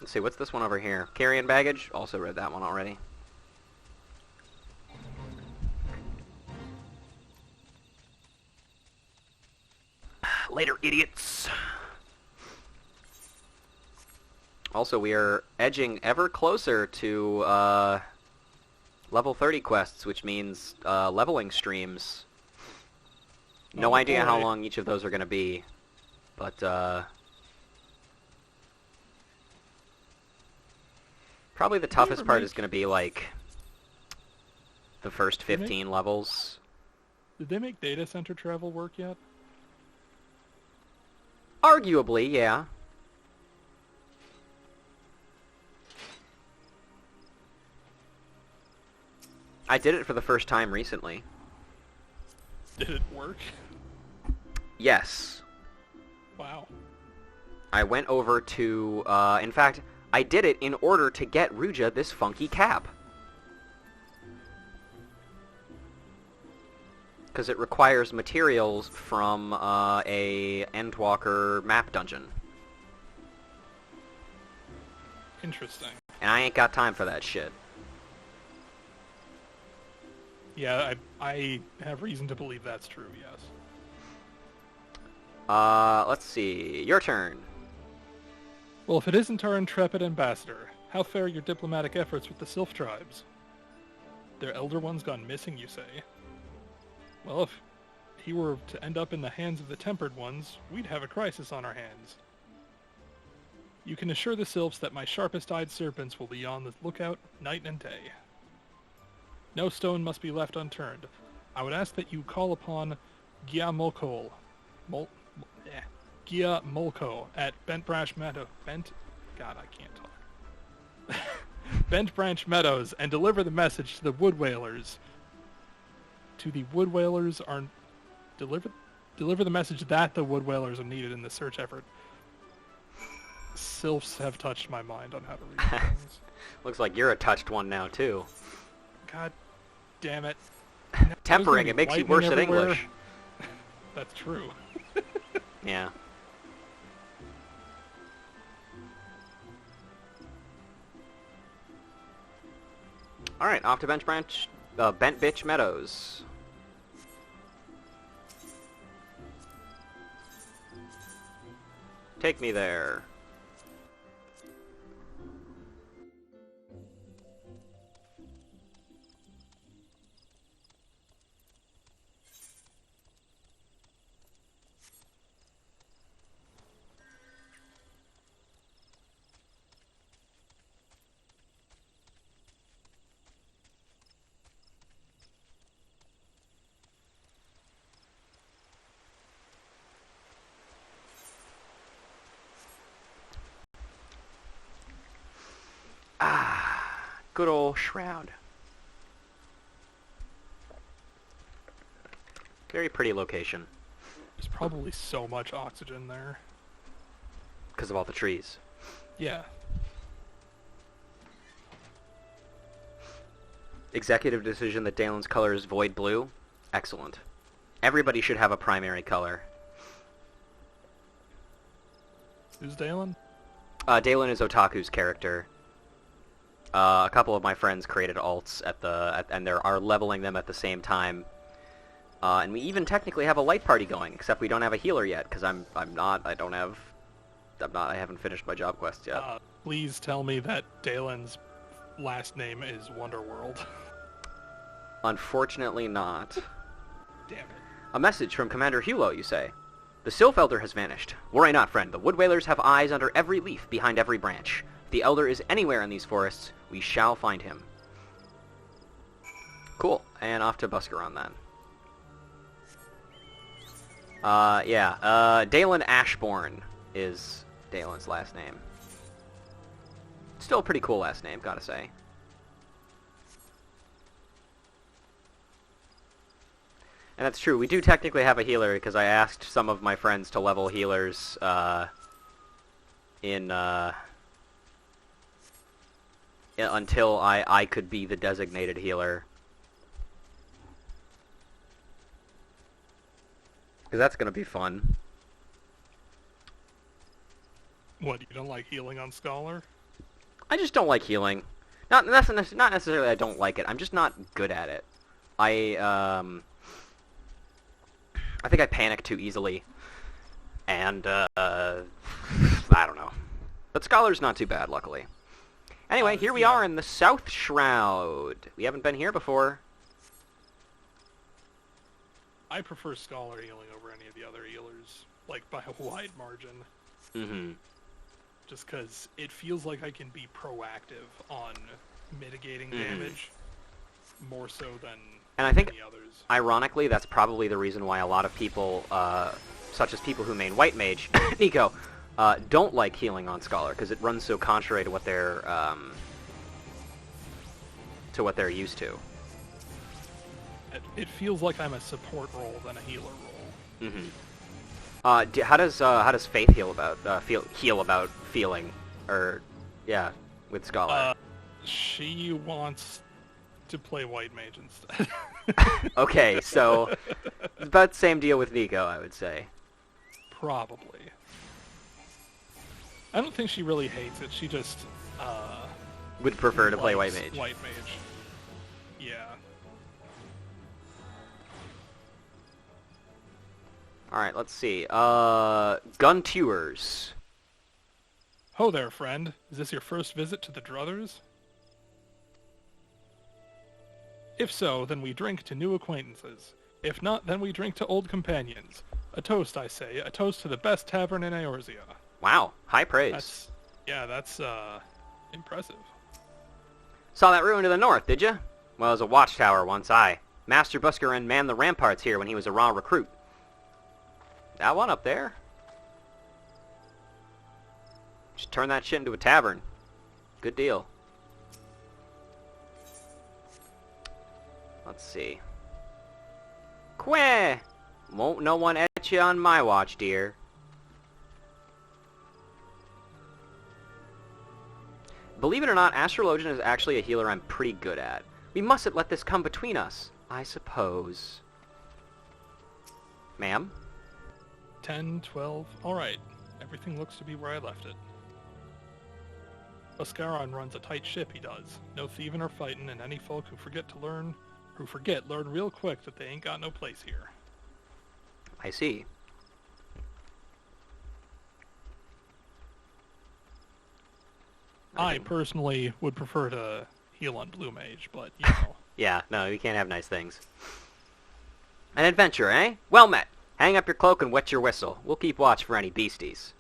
Let's see, what's this one over here? Carrying baggage? Also read that one already. Later, idiots! Also, we are edging ever closer to level 30 quests, which means leveling streams. No idea how long each of those are going to be, but probably the toughest part is going to be like the first 15 levels. Did they make data center travel work yet? Arguably, yeah. I did it for the first time recently. Did it work? Yes. Wow. I went over to, in fact, I did it in order to get Ruja this funky cap. Because it requires materials from a Endwalker map dungeon. Interesting. And I ain't got time for that shit. Yeah, I have reason to believe that's true, yes. Let's see. Your turn. Well, if it isn't our intrepid ambassador, how fare your diplomatic efforts with the Sylph tribes? Their elder one's gone missing, you say? Well, if he were to end up in the hands of the tempered ones, we'd have a crisis on our hands. You can assure the Sylphs that my sharpest-eyed serpents will be on the lookout night and day. No stone must be left unturned. I would ask that you call upon Gia Molko at Bent Branch Meadow. God, I can't talk. Bent Branch Meadows, and deliver the message to the Wood Whalers. Deliver the message that the Wood Whalers are needed in the search effort. Sylphs have touched my mind on how to read things. Looks like you're a touched one now, too. God damn it. Tempering, it makes you worse at everywhere. English. That's true. Yeah. Alright, off to Bent Bitch Meadows. Take me there. Good old Shroud. Very pretty location. There's probably so much oxygen there. Because of all the trees. Yeah. Executive decision that Dalen's color is void blue. Excellent. Everybody should have a primary color. Who's Dalen? Dalen is Otaku's character. A couple of my friends created alts and they are leveling them at the same time. And we even technically have a light party going, except we don't have a healer yet, because I haven't finished my job quest yet. Please tell me that Dalen's last name is Wonderworld. Unfortunately not. Damn it. A message from Commander Hulo, you say? The Sylph Elder has vanished. Worry not, friend. The Wood Whalers have eyes under every leaf, behind every branch. If the Elder is anywhere in these forests, we shall find him. Cool. And off to Buscaron then. Dalen Ashbourne is Dalen's last name. Still a pretty cool last name, gotta say. And that's true, we do technically have a healer, because I asked some of my friends to level healers, until I could be the designated healer. Because that's going to be fun. What, you don't like healing on Scholar? I just don't like healing. Not necessarily I don't like it, I'm just not good at it. I think I panic too easily. And, I don't know. But Scholar's not too bad, luckily. Anyway, here we are in the South Shroud. We haven't been here before. I prefer Scholar healing over any of the other healers, like, by a wide margin. Mm-hmm. Just because it feels like I can be proactive on mitigating damage. more so than And I think, any others. ironically, that's probably the reason why a lot of people, such as people who main White Mage, Nico, don't like healing on Scholar, because it runs so contrary to what they're used to. It feels like I'm a support role than a healer role. Mm-hmm. How does Faith heal about feeling, or yeah, with Scholar? She wants to play White Mage instead. Okay, so it's about the same deal with Nico, I would say. Probably. I don't think she really hates it. She just Would prefer to play White Mage. White Mage. Yeah. Alright, let's see. Gun Tours. Ho there, friend. Is this your first visit to the Druthers? If so, then we drink to new acquaintances. If not, then we drink to old companions. A toast, I say. A toast to the best tavern in Eorzea. Wow, high praise. That's impressive. Saw that ruin to the north, did you? Well, it was a watchtower once. Master Buscarin manned the ramparts here when he was a raw recruit. That one up there? Just turn that shit into a tavern. Good deal. Let's see. Queh! Won't no one etch you on my watch, dear. Believe it or not, Astrologian is actually a healer I'm pretty good at. We mustn't let this come between us, I suppose. Ma'am? 10, 12... Alright. Everything looks to be where I left it. Buscaron runs a tight ship, he does. No thieving or fighting, and any folk who forget learn real quick that they ain't got no place here. I see. I personally would prefer to heal on Blue Mage, but, you know. Yeah, no, you can't have nice things. An adventure, eh? Well met. Hang up your cloak and wet your whistle. We'll keep watch for any beasties.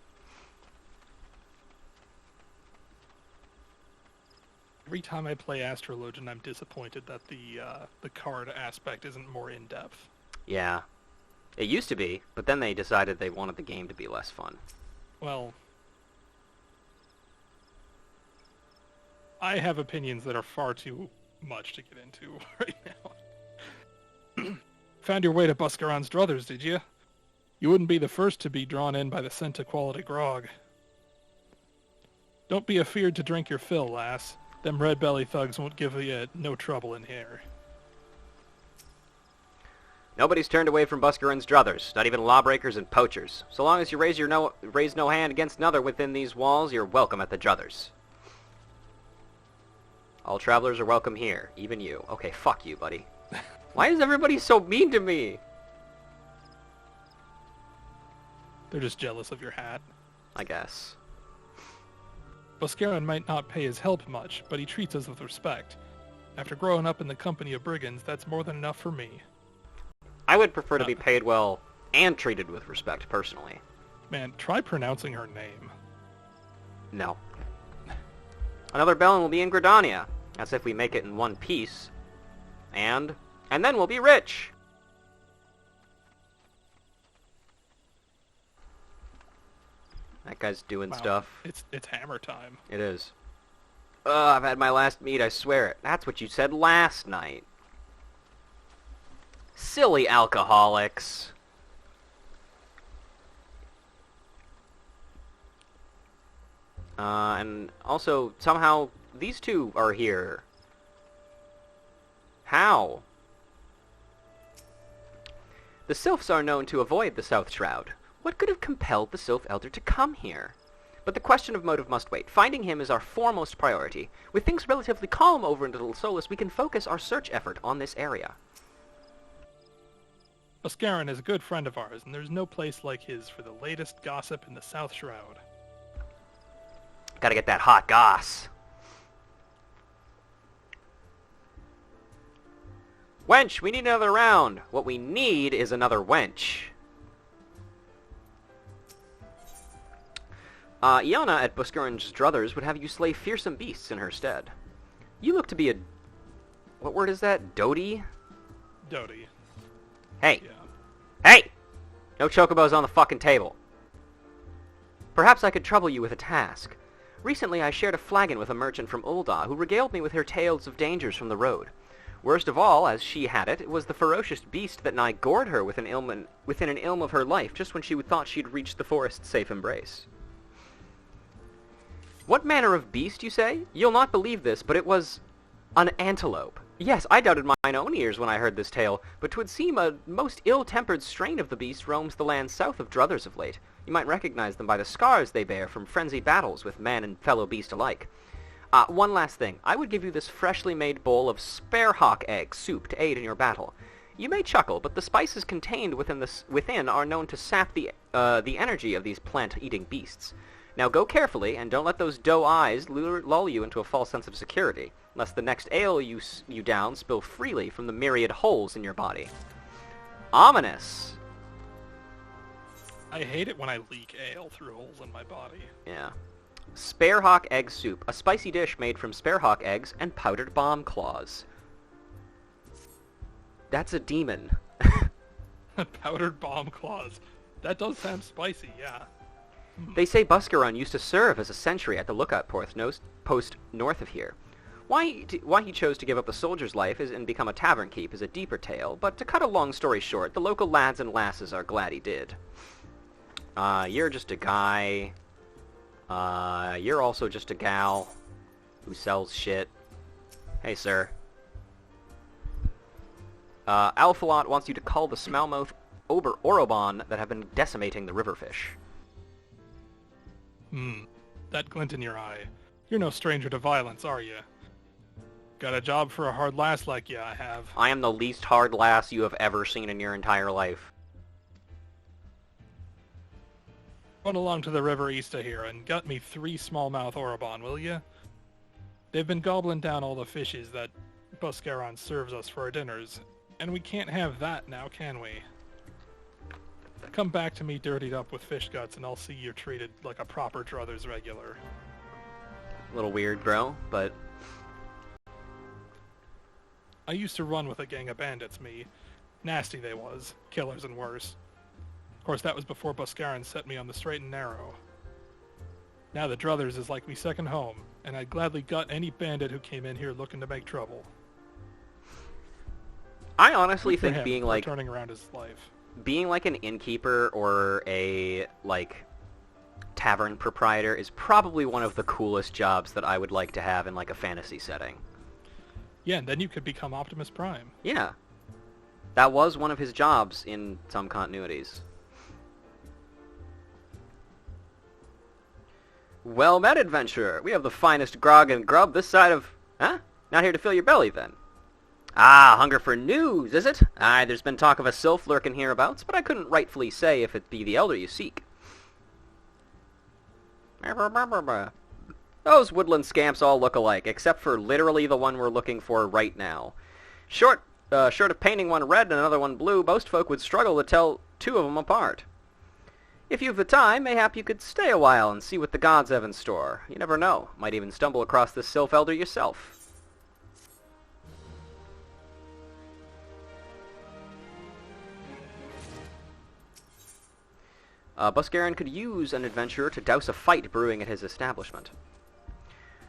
Every time I play Astrologian, I'm disappointed that the card aspect isn't more in-depth. Yeah. It used to be, but then they decided they wanted the game to be less fun. Well, I have opinions that are far too much to get into right now. Found your way to Buscaron's Druthers, did you? You wouldn't be the first to be drawn in by the scent of quality grog. Don't be afeard to drink your fill, lass. Them red-belly thugs won't give you no trouble in here. Nobody's turned away from Buscarin's druthers, not even lawbreakers and poachers. So long as you raise no hand against another within these walls, you're welcome at the druthers. All travelers are welcome here, even you. Okay, fuck you, buddy. Why is everybody so mean to me? They're just jealous of your hat. I guess. Buscaron might not pay his help much, but he treats us with respect. After growing up in the company of brigands, that's more than enough for me. I would prefer to be paid well and treated with respect, personally. Man, try pronouncing her name. No. Another Bellin will be in Gridania. That's if we make it in one piece. And then we'll be rich! That guy's doing stuff. It's hammer time. It is. I've had my last meat, I swear it. That's what you said last night. Silly alcoholics. And also, somehow, these two are here. How? The Sylphs are known to avoid the South Shroud. What could have compelled the Sylph Elder to come here? But the question of motive must wait. Finding him is our foremost priority. With things relatively calm over in Little Solus, we can focus our search effort on this area. Buscaron is a good friend of ours, and there's no place like his for the latest gossip in the South Shroud. Gotta get that hot goss. Wench, we need another round. What we need is another wench. Iana at Buscarin's druthers would have you slay fearsome beasts in her stead. You look to be What word is that? Dodie? Dodie. Hey! Yeah. Hey! No chocobos on the fucking table. Perhaps I could trouble you with a task. Recently I shared a flagon with a merchant from Ul'dah who regaled me with her tales of dangers from the road. Worst of all, as she had it, was the ferocious beast that nigh gored her within an ilm of her life just when she thought she'd reached the forest's safe embrace. What manner of beast, you say? You'll not believe this, but it was an antelope. Yes, I doubted mine own ears when I heard this tale, but 'twould seem a most ill-tempered strain of the beast roams the land south of Druthers of late. You might recognize them by the scars they bear from frenzied battles with man and fellow beast alike. One last thing. I would give you this freshly made bowl of sparehawk egg soup to aid in your battle. You may chuckle, but the spices contained within are known to sap the energy of these plant-eating beasts. Now go carefully, and don't let those doe eyes lull you into a false sense of security, lest the next ale you down spill freely from the myriad holes in your body. Ominous! I hate it when I leak ale through holes in my body. Yeah. Sparehawk egg soup, a spicy dish made from sparehawk eggs and powdered bomb claws. That's a demon. Powdered bomb claws. That does sound spicy, yeah. They say Buscaron used to serve as a sentry at the lookout post north of here. Why he chose to give up a soldier's life and become a tavern keep is a deeper tale, but to cut a long story short, the local lads and lasses are glad he did. You're just a guy. You're also just a gal who sells shit. Hey, sir. Alphalot wants you to cull the smellmouth Orobon that have been decimating the riverfish. That glint in your eye. You're no stranger to violence, are you? Got a job for a hard lass like you, I have. I am the least hard lass you have ever seen in your entire life. Run along to the river east of here and gut me 3 smallmouth Orobon, will you? They've been gobbling down all the fishes that Buscaron serves us for our dinners, and we can't have that now, can we? Come back to me dirtied up with fish guts and I'll see you're treated like a proper Druthers regular. A little weird, bro, but... I used to run with a gang of bandits, me. Nasty they was. Killers and worse. Of course, that was before Buscaron set me on the straight and narrow. Now the Druthers is like me second home, and I'd gladly gut any bandit who came in here looking to make trouble. I honestly Good for think him being for like... turning around his life. Being like an innkeeper or a, like, tavern proprietor is probably one of the coolest jobs that I would like to have in, like, a fantasy setting. Yeah, and then you could become Optimus Prime. Yeah. That was one of his jobs in some continuities. Well met, adventurer. We have the finest grog and grub this side of... Huh? Not here to fill your belly, then. Ah, hunger for news, is it? Aye, there's been talk of a sylph lurking hereabouts, but I couldn't rightfully say if it be the elder you seek. Those woodland scamps all look alike, except for literally the one we're looking for right now. Short of painting one red and another one blue, most folk would struggle to tell 2 of them apart. If you've the time, mayhap you could stay a while and see what the gods have in store. You never know. Might even stumble across this sylph elder yourself. Buscaron could use an adventurer to douse a fight brewing at his establishment.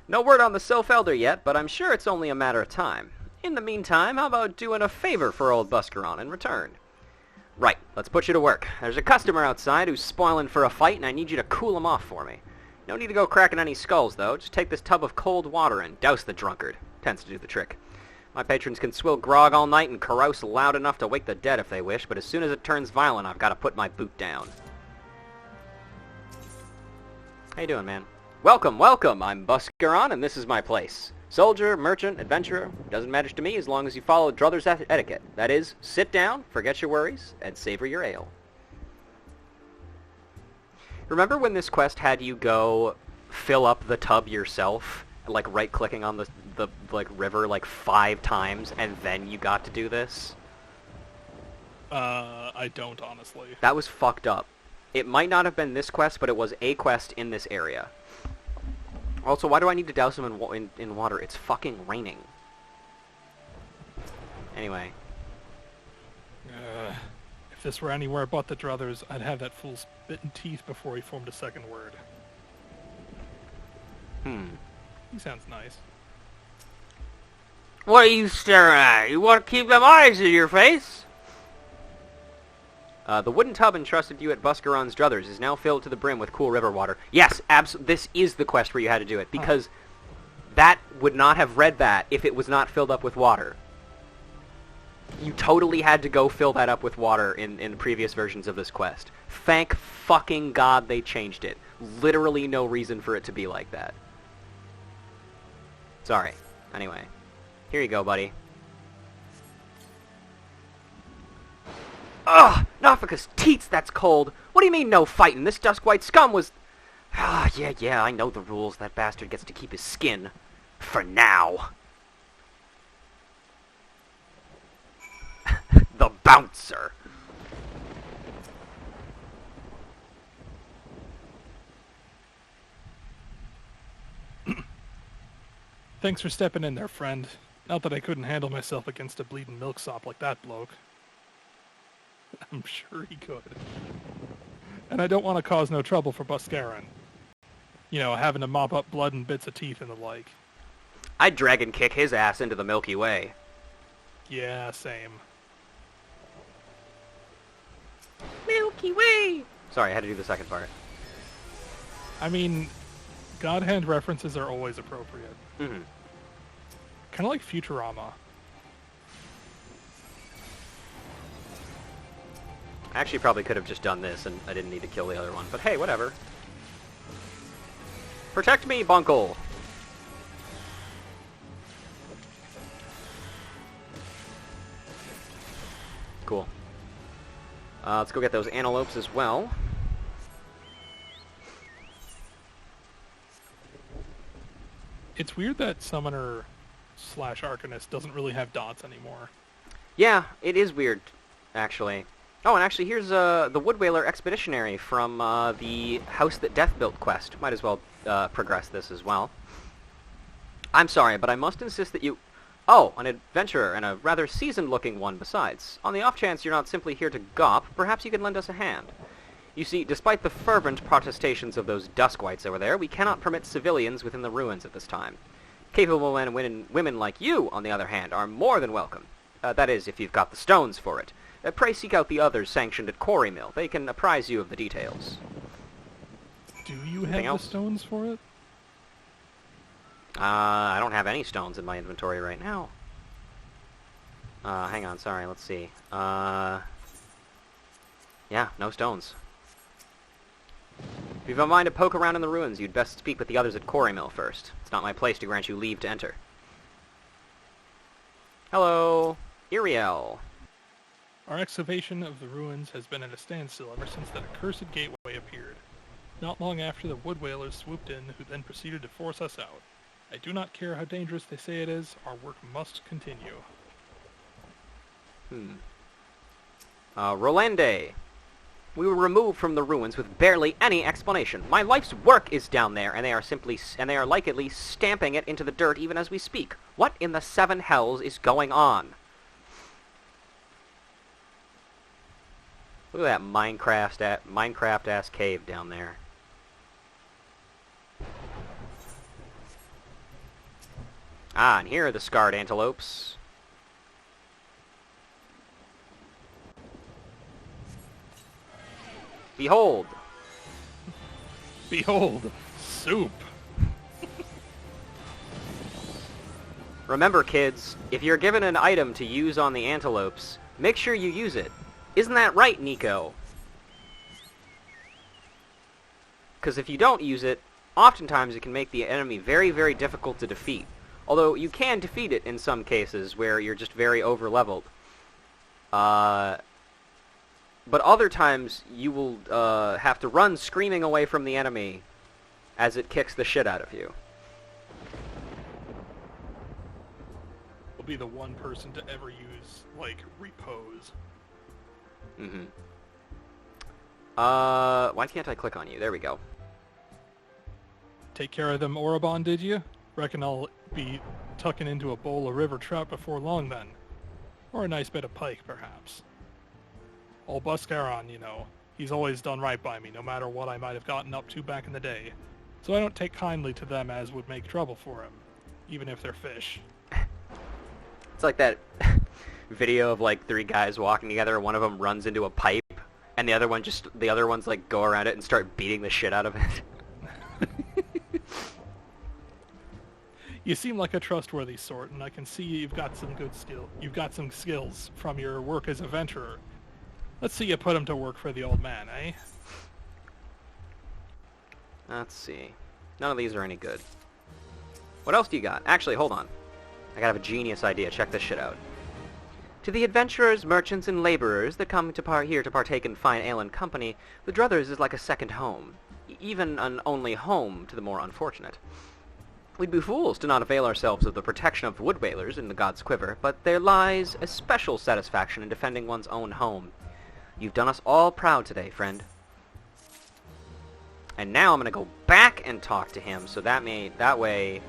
No word on the sylph elder yet, but I'm sure it's only a matter of time. In the meantime, how about doing a favor for old Buscaron in return? Right, let's put you to work. There's a customer outside who's spoiling for a fight, and I need you to cool him off for me. No need to go cracking any skulls, though. Just take this tub of cold water and douse the drunkard. Tends to do the trick. My patrons can swill grog all night and carouse loud enough to wake the dead if they wish, but as soon as it turns violent, I've got to put my boot down. How you doing, man? Welcome, welcome! I'm Buscaron, and this is my place. Soldier, merchant, adventurer, doesn't matter to me as long as you follow Druthers etiquette. That is, sit down, forget your worries, and savor your ale. Remember when this quest had you go fill up the tub yourself, like right-clicking on the like river like 5 times, and then you got to do this? I don't, honestly. That was fucked up. It might not have been this quest, but it was a quest in this area. Also, why do I need to douse him in water? It's fucking raining. Anyway. If this were anywhere but the Druthers, I'd have that fool spitting teeth before he formed a second word. He sounds nice. What are you staring at? You want to keep them eyes in your face? The wooden tub entrusted to you at Buscaron's Druthers is now filled to the brim with cool river water. Yes, this is the quest where you had to do it, because that would not have read that if it was not filled up with water. You totally had to go fill that up with water in previous versions of this quest. Thank fucking God they changed it. Literally no reason for it to be like that. Sorry. Anyway. Here you go, buddy. Ugh! Nofficus teats, that's cold! What do you mean, no fighting? This Duskwhite scum was... Ah, yeah, I know the rules. That bastard gets to keep his skin. For now. The bouncer! Thanks for stepping in there, friend. Not that I couldn't handle myself against a bleeding milksop like that bloke. I'm sure he could. And I don't want to cause no trouble for Buscaron. You know, having to mop up blood and bits of teeth and the like. I'd dragon kick his ass into the Milky Way. Yeah, same. Milky Way! Sorry, I had to do the second part. I mean, God Hand references are always appropriate. Mm-hmm. Kind of like Futurama. I actually probably could have just done this, and I didn't need to kill the other one. But hey, whatever. Protect me, Bunkle! Cool. Let's go get those antelopes as well. It's weird that Summoner / Arcanist doesn't really have dots anymore. Yeah, it is weird, actually. Oh, and actually, here's the Woodwhaler Expeditionary from the House That Death Built quest. Might as well progress this as well. I'm sorry, but I must insist that you... Oh, an adventurer, and a rather seasoned-looking one besides. On the off chance you're not simply here to gawp, perhaps you can lend us a hand. You see, despite the fervent protestations of those Duskwights over there, we cannot permit civilians within the ruins at this time. Capable men and women like you, on the other hand, are more than welcome. That is, if you've got the stones for it. Pray seek out the others sanctioned at Quarry Mill. They can apprise you of the details. Do you have the stones for it? I don't have any stones in my inventory right now. Hang on, sorry, let's see. Yeah, no stones. If you've a mind to poke around in the ruins, you'd best speak with the others at Quarry Mill first. It's not my place to grant you leave to enter. Hello, Iriel. Our excavation of the ruins has been at a standstill ever since that accursed gateway appeared. Not long after, the Woodwhalers swooped in, who then proceeded to force us out. I do not care how dangerous they say it is, our work must continue. Rolande. We were removed from the ruins with barely any explanation. My life's work is down there, and they are likely stamping it into the dirt even as we speak. What in the seven hells is going on? Look at that Minecraft-ass cave down there. Ah, and here are the scarred antelopes. Behold! Behold! Soup! Remember, kids, if you're given an item to use on the antelopes, make sure you use it. Isn't that right, Nico? Because if you don't use it, oftentimes it can make the enemy very, very difficult to defeat. Although you can defeat it in some cases where you're just very over-leveled. But other times you will have to run screaming away from the enemy as it kicks the shit out of you. Will be the one person to ever use, like, repose. Mm-hmm. Why can't I click on you? There we go. Take care of them Orobon, did you? Reckon I'll be tucking into a bowl of river trout before long then. Or a nice bit of pike, perhaps. Old Buscaron, he's always done right by me, no matter what I might have gotten up to back in the day. So I don't take kindly to them as would make trouble for him, even if they're fish. It's like that video of like three guys walking together. One of them runs into a pipe, and the other ones like go around it and start beating the shit out of it. You seem like a trustworthy sort, and I can see you've got some good skill. You've got some skills from your work as a venturer. Let's see you put them to work for the old man, eh? Let's see. None of these are any good. What else do you got? Actually, hold on. I gotta have a genius idea. Check this shit out. To the adventurers, merchants, and laborers that come here to partake in fine ale and company, the Druthers is like a second home. Even an only home to the more unfortunate. We'd be fools to not avail ourselves of the protection of wood whalers in the God's Quiver, but there lies a special satisfaction in defending one's own home. You've done us all proud today, friend. And now I'm going to go back and talk to him, so that way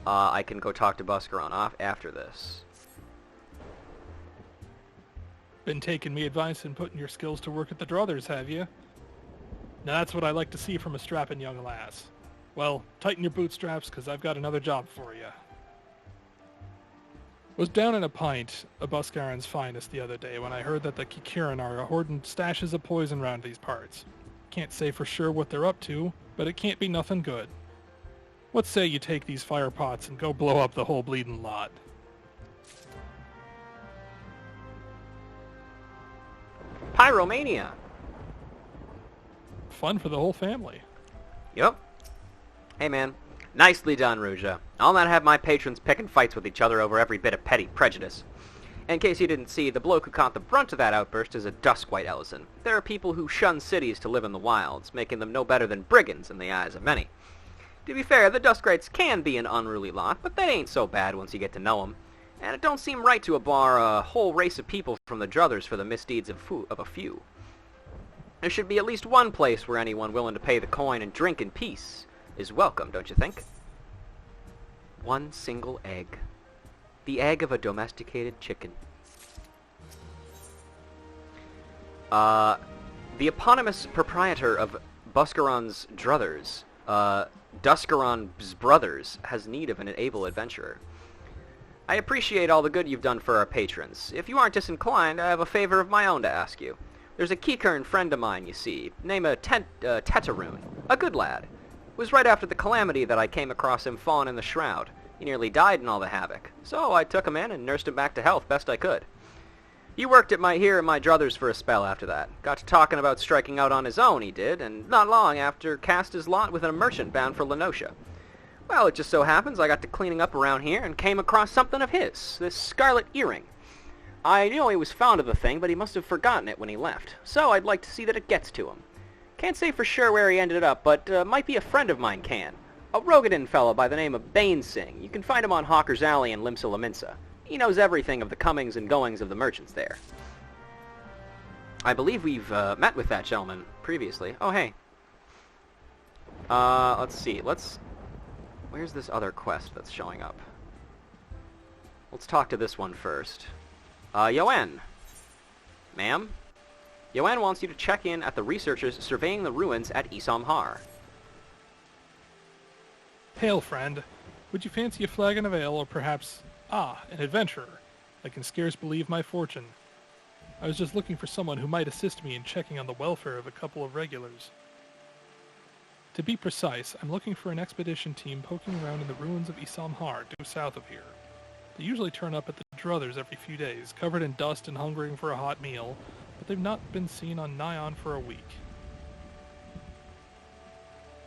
I can go talk to Buscaron off after this. Been taking me advice and putting your skills to work at the Druthers, have you? Now that's what I like to see from a strapping young lass. Well, tighten your bootstraps, because I've got another job for you. Was down in a pint of Buscaron's finest the other day when I heard that the Kikirin are hoarding stashes of poison round these parts. Can't say for sure what they're up to, but it can't be nothing good. What say you take these fire pots and go blow up the whole bleeding lot? Pyromania! Fun for the whole family. Yep. Hey man, nicely done, Ruja. I'll not have my patrons picking fights with each other over every bit of petty prejudice. In case you didn't see, the bloke who caught the brunt of that outburst is a Duskwhite Ellison. There are people who shun cities to live in the wilds, making them no better than brigands in the eyes of many. To be fair, the Duskrites can be an unruly lot, but they ain't so bad once you get to know them. And it don't seem right to bar a whole race of people from the Druthers for the misdeeds of a few. There should be at least one place where anyone willing to pay the coin and drink in peace is welcome, don't you think? One single egg. The egg of a domesticated chicken. The eponymous proprietor of Buscaron's Druthers, Duscaron's Brothers, has need of an able adventurer. I appreciate all the good you've done for our patrons. If you aren't disinclined, I have a favor of my own to ask you. There's a Kikern friend of mine, you see, named Tetaroon, a good lad. It was right after the calamity that I came across him fallen in the shroud. He nearly died in all the havoc, so I took him in and nursed him back to health best I could. He worked at my Druthers for a spell after that. Got to talking about striking out on his own, he did, and not long after cast his lot with a merchant bound for Lenosha. Well, it just so happens I got to cleaning up around here and came across something of his, this scarlet earring. I knew he was fond of the thing, but he must have forgotten it when he left, so I'd like to see that it gets to him. Can't say for sure where he ended up, but might be a friend of mine can. A Rogadin fellow by the name of Banesing. You can find him on Hawker's Alley in Limsa. He knows everything of the comings and goings of the merchants there. I believe we've met with that gentleman previously. Oh, hey. Let's see. Where's this other quest that's showing up? Let's talk to this one first. Yoann. Ma'am? Yoann wants you to check in at the researchers surveying the ruins at Isamhar. Hail, friend. Would you fancy a flagon of ale, or perhaps, an adventurer? I can scarce believe my fortune. I was just looking for someone who might assist me in checking on the welfare of a couple of regulars. To be precise, I'm looking for an expedition team poking around in the ruins of Isamhar, due south of here. They usually turn up at the Druthers every few days, covered in dust and hungering for a hot meal, but they've not been seen on Nyon for a week.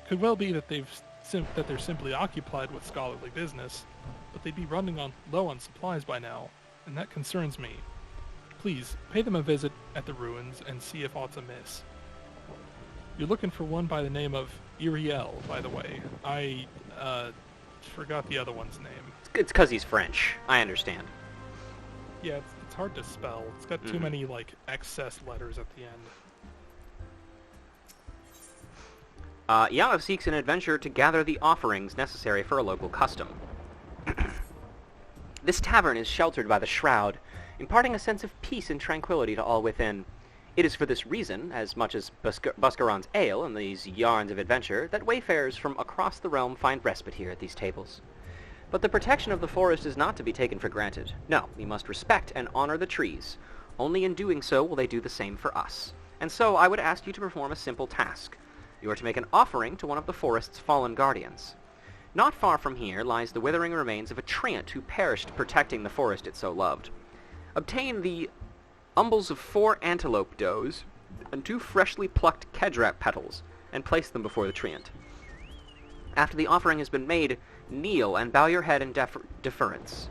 Could well be that they're simply occupied with scholarly business, but they'd be running low on supplies by now, and that concerns me. Please, pay them a visit at the ruins and see if aught's amiss. You're looking for one by the name of Iriel, by the way. I forgot the other one's name. It's because he's French. I understand. Yeah, it's hard to spell. It's got too many, excess letters at the end. Yamav seeks an adventurer to gather the offerings necessary for a local custom. This tavern is sheltered by the shroud, imparting a sense of peace and tranquility to all within. It is for this reason, as much as Buscaron's ale and these yarns of adventure, that wayfarers from across the realm find respite here at these tables. But the protection of the forest is not to be taken for granted. No, we must respect and honor the trees. Only in doing so will they do the same for us. And so I would ask you to perform a simple task. You are to make an offering to one of the forest's fallen guardians. Not far from here lies the withering remains of a treant who perished protecting the forest it so loved. Obtain the umbels of 4 antelope does and 2 freshly plucked kedrap petals, and place them before the treant. After the offering has been made, kneel and bow your head in deference.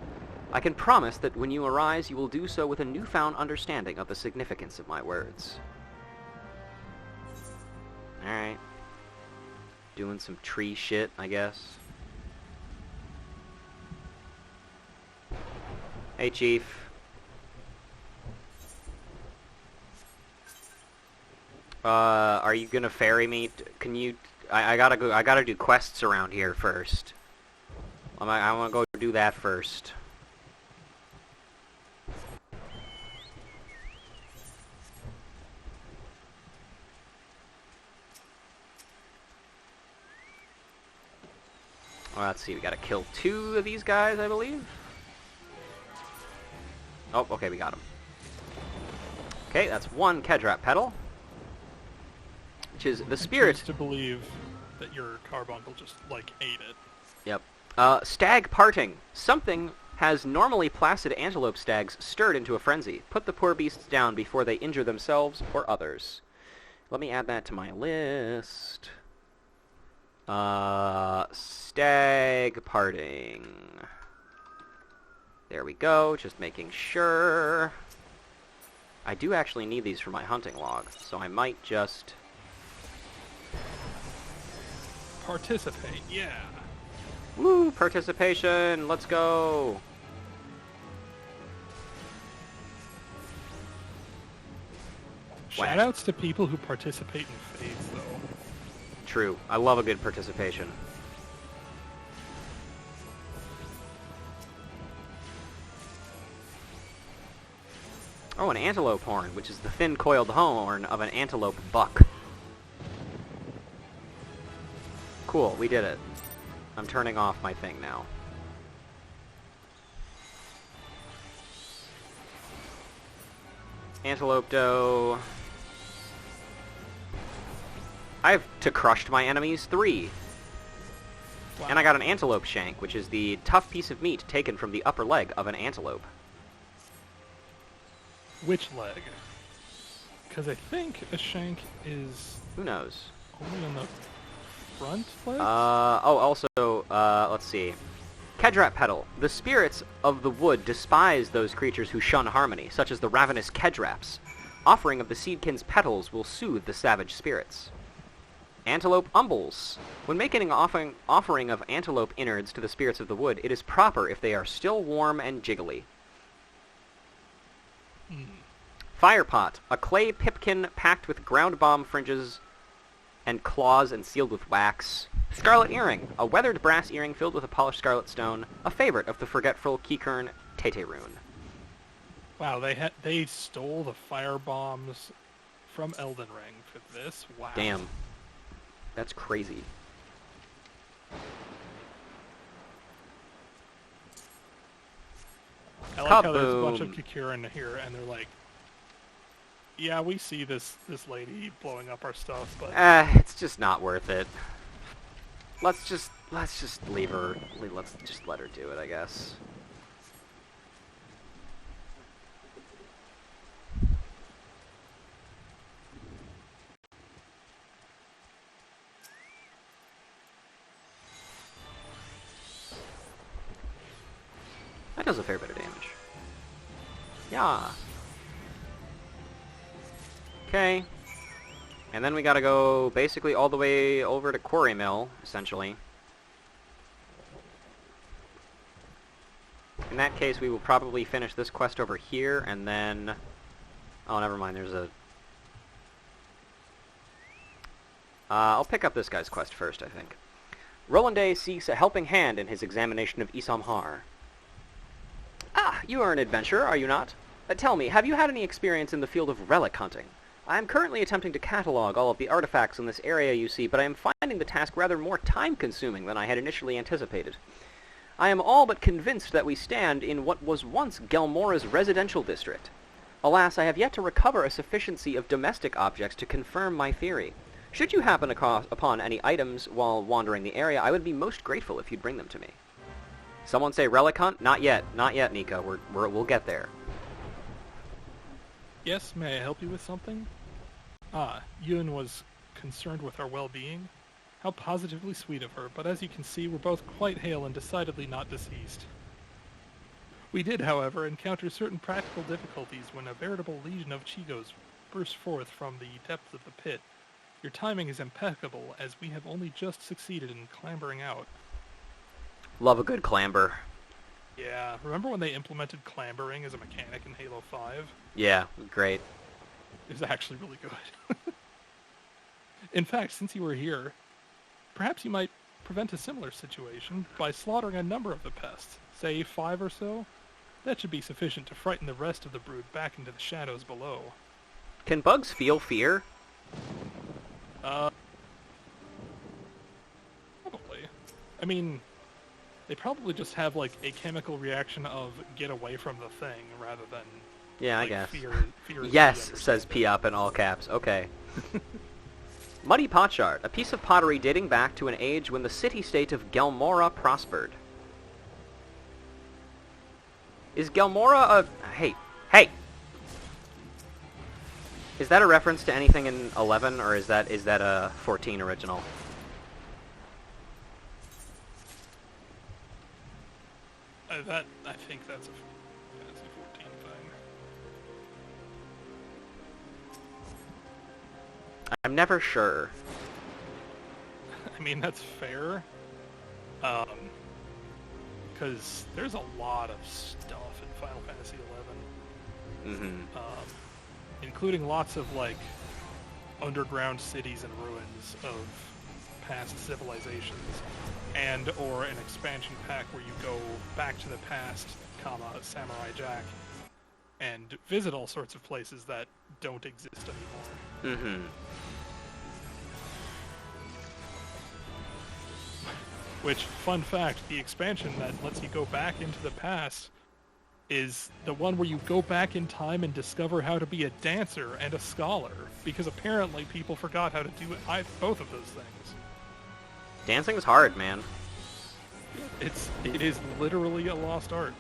I can promise that when you arise, you will do so with a newfound understanding of the significance of my words. Alright. Doing some tree shit, I guess. Hey, Chief. Are you gonna ferry me? Can you? I gotta go. I gotta do quests around here first. I wanna go do that first. Well, let's see. We gotta kill 2 of these guys, I believe. Oh, okay, we got him. Okay, that's 1 kedrap petal. Which is the spirit. I choose to believe that your carbuncle just, like, ate it. Yep. Stag parting. Something has normally placid antelope stags stirred into a frenzy. Put the poor beasts down before they injure themselves or others. Let me add that to my list. Stag parting. There we go, just making sure. I do actually need these for my hunting log, so I might just... Participate, yeah. Woo, participation, let's go. Shoutouts to people who participate in fades, though. True, I love a good participation. Oh, an antelope horn, which is the thin coiled horn of an antelope buck. Cool, we did it. I'm turning off my thing now. Antelope doe. I've to crushed my enemies 3. Wow. And I got an antelope shank, which is the tough piece of meat taken from the upper leg of an antelope. Which leg? Because I think a shank is... Who knows? Only on the front leg? Let's see. Kedrap petal. The spirits of the wood despise those creatures who shun harmony, such as the ravenous kedraps. Offering of the seedkin's petals will soothe the savage spirits. Antelope umbels. When making an offering of antelope innards to the spirits of the wood, it is proper if they are still warm and jiggly. Firepot. A clay pipkin packed with ground bomb fringes and claws and sealed with wax. Scarlet earring. A weathered brass earring filled with a polished scarlet stone, a favorite of the forgetful Kikern Teterun. Wow, they stole the fire bombs from Elden Ring for this? Wow. Damn. That's crazy. I like how there's a bunch of Kikurin here, and they're like, yeah, we see this lady blowing up our stuff, but... it's just not worth it. Let's just leave her. Let's just let her do it, I guess. That does a fair bit of damage. Yeah. Okay. And then we gotta go basically all the way over to Quarry Mill, essentially. In that case, we will probably finish this quest over here, and then... Oh, never mind, there's a... I'll pick up this guy's quest first, I think. Rolanday seeks a helping hand in his examination of Isamhar. Ah, you are an adventurer, are you not? Tell me, have you had any experience in the field of relic hunting? I am currently attempting to catalog all of the artifacts in this area you see, but I am finding the task rather more time-consuming than I had initially anticipated. I am all but convinced that we stand in what was once Gelmora's residential district. Alas, I have yet to recover a sufficiency of domestic objects to confirm my theory. Should you happen upon any items while wandering the area, I would be most grateful if you'd bring them to me. Someone say relic hunt? Not yet, Nico. We'll get there. Yes, may I help you with something? Yun was concerned with our well-being. How positively sweet of her, but as you can see, we're both quite hale and decidedly not deceased. We did, however, encounter certain practical difficulties when a veritable legion of Chigos burst forth from the depths of the pit. Your timing is impeccable, as we have only just succeeded in clambering out. Love a good clamber. Yeah, remember when they implemented clambering as a mechanic in Halo 5? Yeah, great. It was actually really good. In fact, since you were here, perhaps you might prevent a similar situation by slaughtering a number of the pests, say 5 or so. That should be sufficient to frighten the rest of the brood back into the shadows below. Can bugs feel fear? Probably. I mean, they probably just have, like, a chemical reaction of get away from the thing rather than... Yeah, like, I guess. Fear Yes, says P-Up in all caps. Okay. Muddy potsherd, a piece of pottery dating back to an age when the city-state of Gelmora prospered. Is Gelmora a... Hey! Is that a reference to anything in 11, or is that a 14 original? I think that's a 14 thing. I'm never sure. I mean, that's fair. Because there's a lot of stuff in Final Fantasy XI. Mm-hmm. Including lots of, like, underground cities and ruins of past civilizations, and or an expansion pack where you go back to the past, Samurai Jack, and visit all sorts of places that don't exist anymore. Mm-hmm. Which, fun fact, the expansion that lets you go back into the past is the one where you go back in time and discover how to be a dancer and a scholar, because apparently people forgot how to do both of those things. Dancing's hard, man. It is literally a lost art.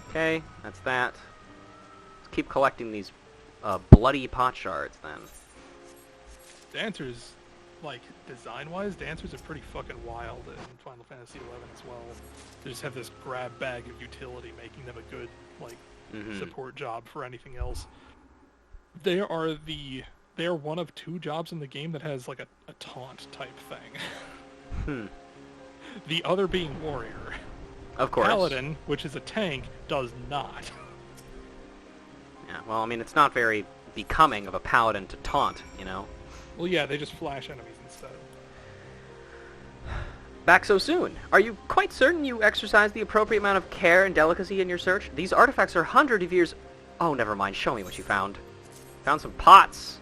Okay, that's that. Let's keep collecting these bloody potsherds, then. Dancers, like, design-wise, dancers are pretty fucking wild in Final Fantasy XI as well. They just have this grab bag of utility, making them a good, like, support job for anything else. They are one of 2 jobs in the game that has, like, a taunt type thing. The other being warrior. Of course. Paladin, which is a tank, does not. Yeah, well, I mean, it's not very becoming of a paladin to taunt, you know? Well, yeah, they just flash enemies instead. Back so soon. Are you quite certain you exercise the appropriate amount of care and delicacy in your search? These artifacts are hundreds of years... Oh, never mind. Show me what you found. Found some pots.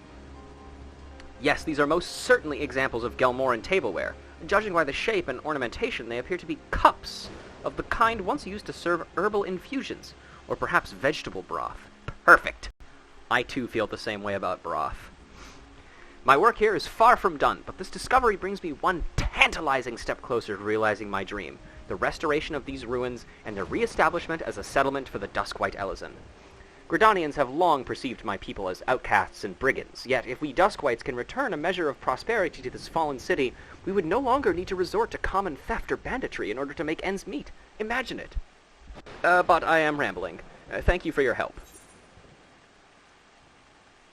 Yes, these are most certainly examples of Gelmoran tableware. Judging by the shape and ornamentation, they appear to be cups of the kind once used to serve herbal infusions, or perhaps vegetable broth. Perfect. I too feel the same way about broth. My work here is far from done, but this discovery brings me one tantalizing step closer to realizing my dream, the restoration of these ruins and their re-establishment as a settlement for the Duskwhite Elezen. Gridanians have long perceived my people as outcasts and brigands, yet if we Duskwights can return a measure of prosperity to this fallen city, we would no longer need to resort to common theft or banditry in order to make ends meet. Imagine it. But I am rambling. Thank you for your help.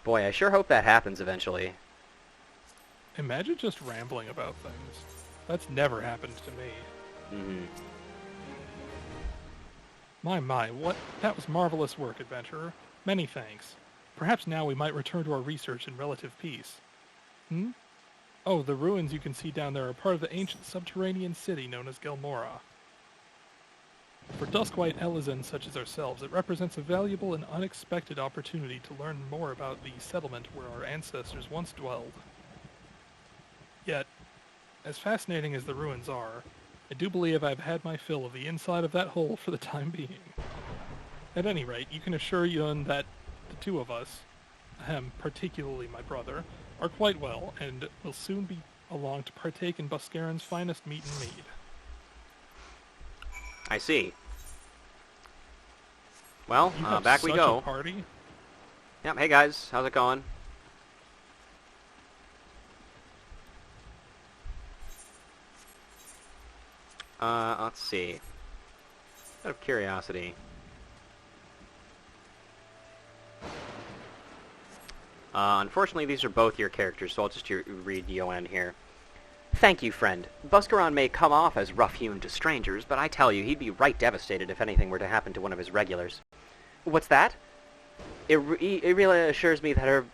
Boy, I sure hope that happens eventually. Imagine just rambling about things. That's never happened to me. Mm-hmm. My, that was marvelous work, adventurer. Many thanks. Perhaps now we might return to our research in relative peace. Oh, the ruins you can see down there are part of the ancient subterranean city known as Gelmora. For Duskwhite Elizans such as ourselves, it represents a valuable and unexpected opportunity to learn more about the settlement where our ancestors once dwelled. Yet, as fascinating as the ruins are, I do believe I've had my fill of the inside of that hole for the time being. At any rate, you can assure Yun that the two of us, particularly my brother, are quite well, and will soon be along to partake in Buscaron's finest meat and mead. I see. Well, back we such go. A party. Yep, hey guys, how's it going? Let's see. Out of curiosity. Unfortunately, these are both your characters, so I'll just read Yoann here. Thank you, friend. Buscaron may come off as rough-hewn to strangers, but I tell you, he'd be right devastated if anything were to happen to one of his regulars. What's that? It really assures me that her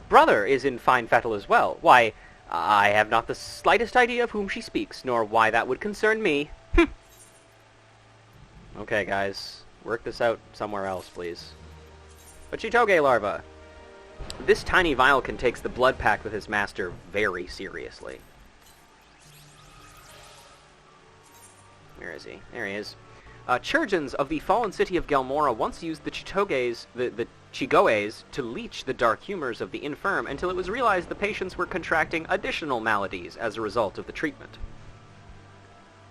brother is in fine fettle as well. Why, I have not the slightest idea of whom she speaks, nor why that would concern me. Okay, guys. Work this out somewhere else, please. A Chitoge larva. This tiny Vilekin takes the blood pact with his master very seriously. Where is he? There he is. Churgeons of the fallen city of Gelmora once used the Chigoes to leech the dark humors of the infirm until it was realized the patients were contracting additional maladies as a result of the treatment.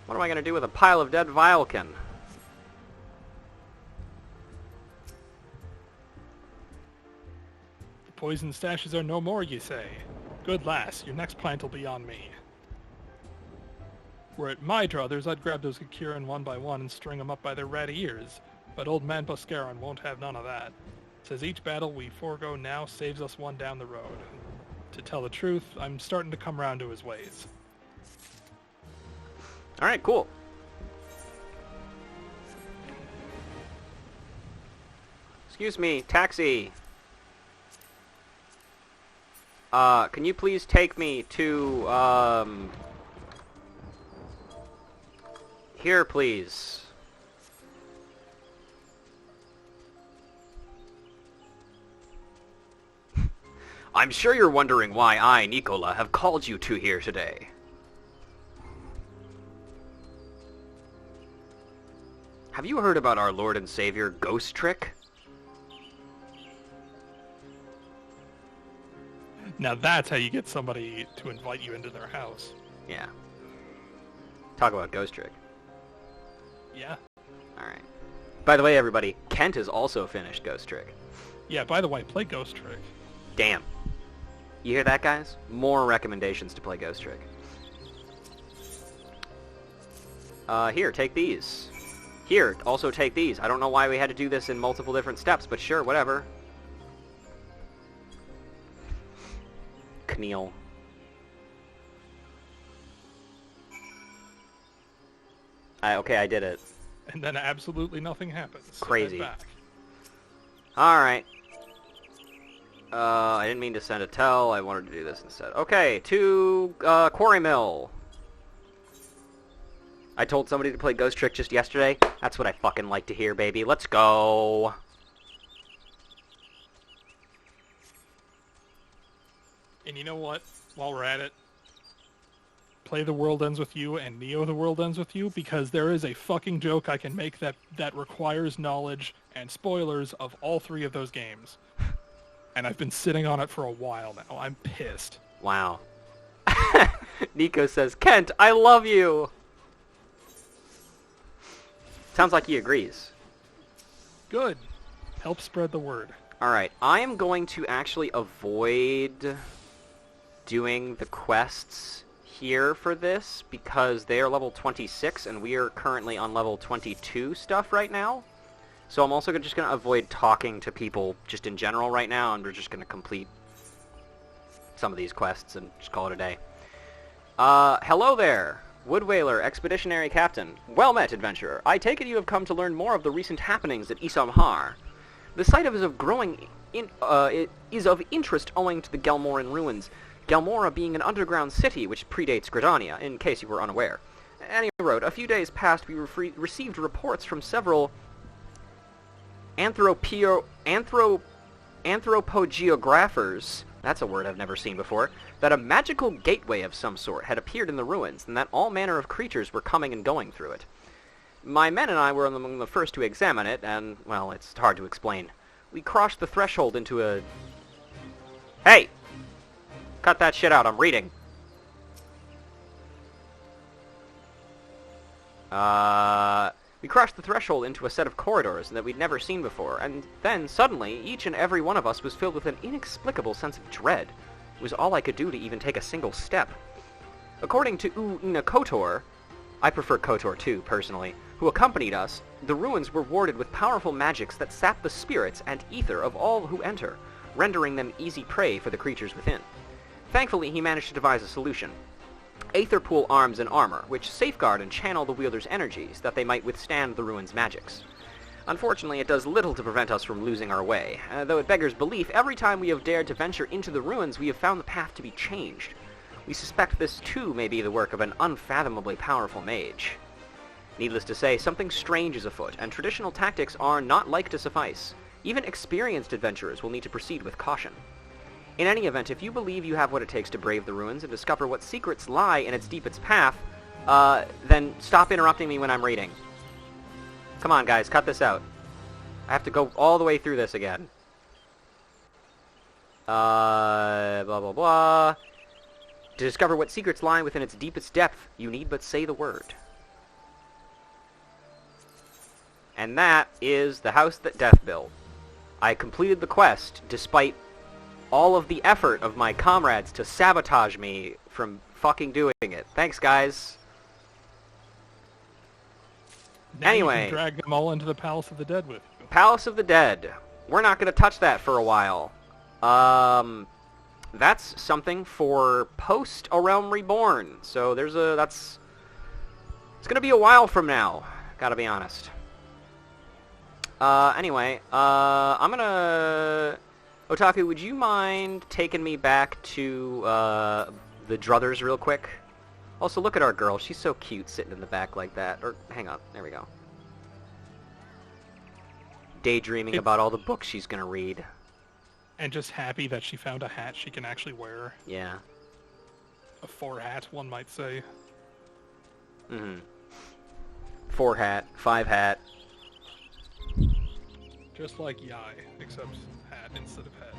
What am I going to do with a pile of dead Vilekin? The poison stashes are no more, you say? Good lass, your next plant will be on me. Were it my druthers, I'd grab those Kakirin one by one and string them up by their ratty ears, but old man Buscaron won't have none of that. Says each battle we forego now saves us one down the road. To tell the truth, I'm starting to come round to his ways. Alright, cool. Excuse me, taxi. Can you please take me to, here, please. I'm sure you're wondering why I, Nicola, have called you two here today. Have you heard about our Lord and Savior, Ghost Trick? Now that's how you get somebody to invite you into their house. Yeah. Talk about Ghost Trick. Yeah. Alright. By the way, everybody, Kent has also finished Ghost Trick. Yeah, by the way, play Ghost Trick. Damn. You hear that, guys? More recommendations to play Ghost Trick. Here, take these. Here, also take these. I don't know why we had to do this in multiple different steps, but sure, whatever. Kneal. Okay, I did it. And then absolutely nothing happens. So Crazy. head back. Alright. I didn't mean to send a tell. I wanted to do this instead. Okay, to Quarry Mill. I told somebody to play Ghost Trick just yesterday. That's what I fucking like to hear, baby. Let's go. And you know what? While we're at it, play The World Ends With You and Neo The World Ends With You, because there is a fucking joke I can make that requires knowledge and spoilers of all three of those games. And I've been sitting on it for a while now. I'm pissed. Wow. Nico says, Kent, I love you! Sounds like he agrees. Good. Help spread the word. Alright, I am going to actually avoid doing the quests here for this, because they are level 26, and we are currently on level 22 stuff right now. So I'm also just going to avoid talking to people just in general right now, and we're just going to complete some of these quests and just call it a day. Hello there, Wood Whaler, Expeditionary Captain. Well met, adventurer. I take it you have come to learn more of the recent happenings at Isamhar. The site is of interest owing to the Gelmoran ruins, Gelmora being an underground city which predates Gridania, in case you were unaware. And he wrote, a few days past we received reports from several anthropogeographers, that's a word I've never seen before, that a magical gateway of some sort had appeared in the ruins, and that all manner of creatures were coming and going through it. My men and I were among the first to examine it, and, well, it's hard to explain. We crossed the threshold into a... Hey! Cut that shit out, I'm reading. We crossed the threshold into a set of corridors that we'd never seen before, and then, suddenly, each and every one of us was filled with an inexplicable sense of dread. It was all I could do to even take a single step. According to Una Kotor, I prefer Kotor too, personally, who accompanied us, the ruins were warded with powerful magics that sap the spirits and ether of all who enter, rendering them easy prey for the creatures within. Thankfully, he managed to devise a solution. Aetherpool arms and armor, which safeguard and channel the wielder's energies, that they might withstand the ruins' magics. Unfortunately, it does little to prevent us from losing our way, though it beggars belief, every time we have dared to venture into the ruins, we have found the path to be changed. We suspect this, too, may be the work of an unfathomably powerful mage. Needless to say, something strange is afoot, and traditional tactics are not like to suffice. Even experienced adventurers will need to proceed with caution. In any event, if you believe you have what it takes to brave the ruins and discover what secrets lie in its deepest path, then stop interrupting me when I'm reading. Come on, guys, cut this out. I have to go all the way through this again. Blah, blah, blah. To discover what secrets lie within its deepest depth, you need but say the word. And that is the house that Death built. I completed the quest, despite all of the effort of my comrades to sabotage me from fucking doing it. Thanks, guys. Now anyway. You can drag them all into the Palace of the Dead with you. Palace of the Dead. We're not going to touch that for a while. That's something for post A Realm Reborn. So it's going to be a while from now. Gotta be honest. Anyway, I'm going to... Otaku, would you mind taking me back to, the Druthers real quick? Also, look at our girl. She's so cute sitting in the back like that. Or, hang on. There we go. Daydreaming about all the books she's gonna read. And just happy that she found a hat she can actually wear. Yeah. A 4 hat, one might say. Mm-hmm. 4 hat, 5 hat. Just like Yai, except hat instead of head.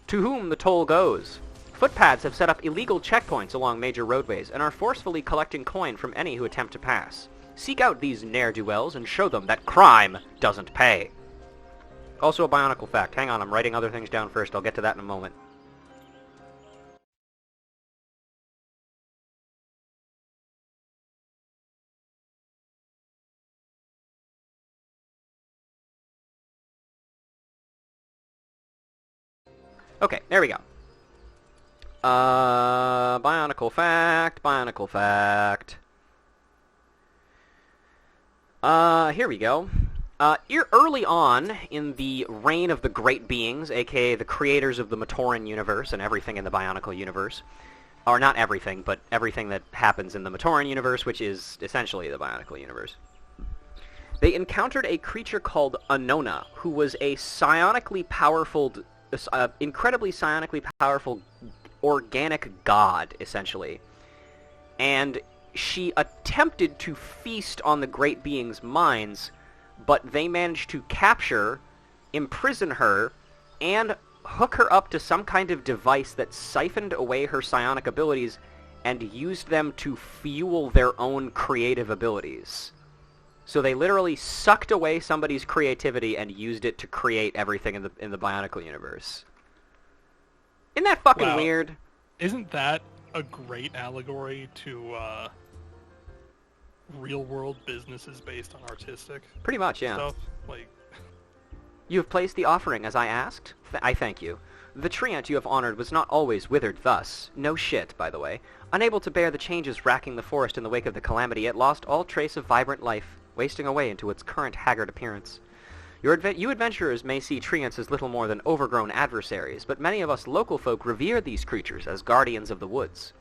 To whom the toll goes. Footpads have set up illegal checkpoints along major roadways and are forcefully collecting coin from any who attempt to pass. Seek out these ne'er-do-wells and show them that crime doesn't pay. Also a Bionicle fact. Hang on, I'm writing other things down first. I'll get to that in a moment. Okay, there we go. Bionicle fact, Bionicle fact. Here we go. Early on in the reign of the Great Beings, aka the creators of the Matoran universe and everything in the Bionicle universe, or not everything, but everything that happens in the Matoran universe, which is essentially the Bionicle universe, they encountered a creature called Anona, who was a incredibly psionically powerful organic god, essentially. And she attempted to feast on the Great Being's minds, but they managed to capture, imprison her, and hook her up to some kind of device that siphoned away her psionic abilities and used them to fuel their own creative abilities. So they literally sucked away somebody's creativity and used it to create everything in the Bionicle universe. Isn't that fucking weird? Isn't that a great allegory to real-world businesses based on artistic Pretty much, yeah. stuff? Like, You have placed the offering as I asked. I thank you. The treant you have honored was not always withered thus. No shit, by the way. Unable to bear the changes racking the forest in the wake of the calamity, it lost all trace of vibrant life, wasting away into its current haggard appearance. You adventurers may see treants as little more than overgrown adversaries, but many of us local folk revere these creatures as guardians of the woods.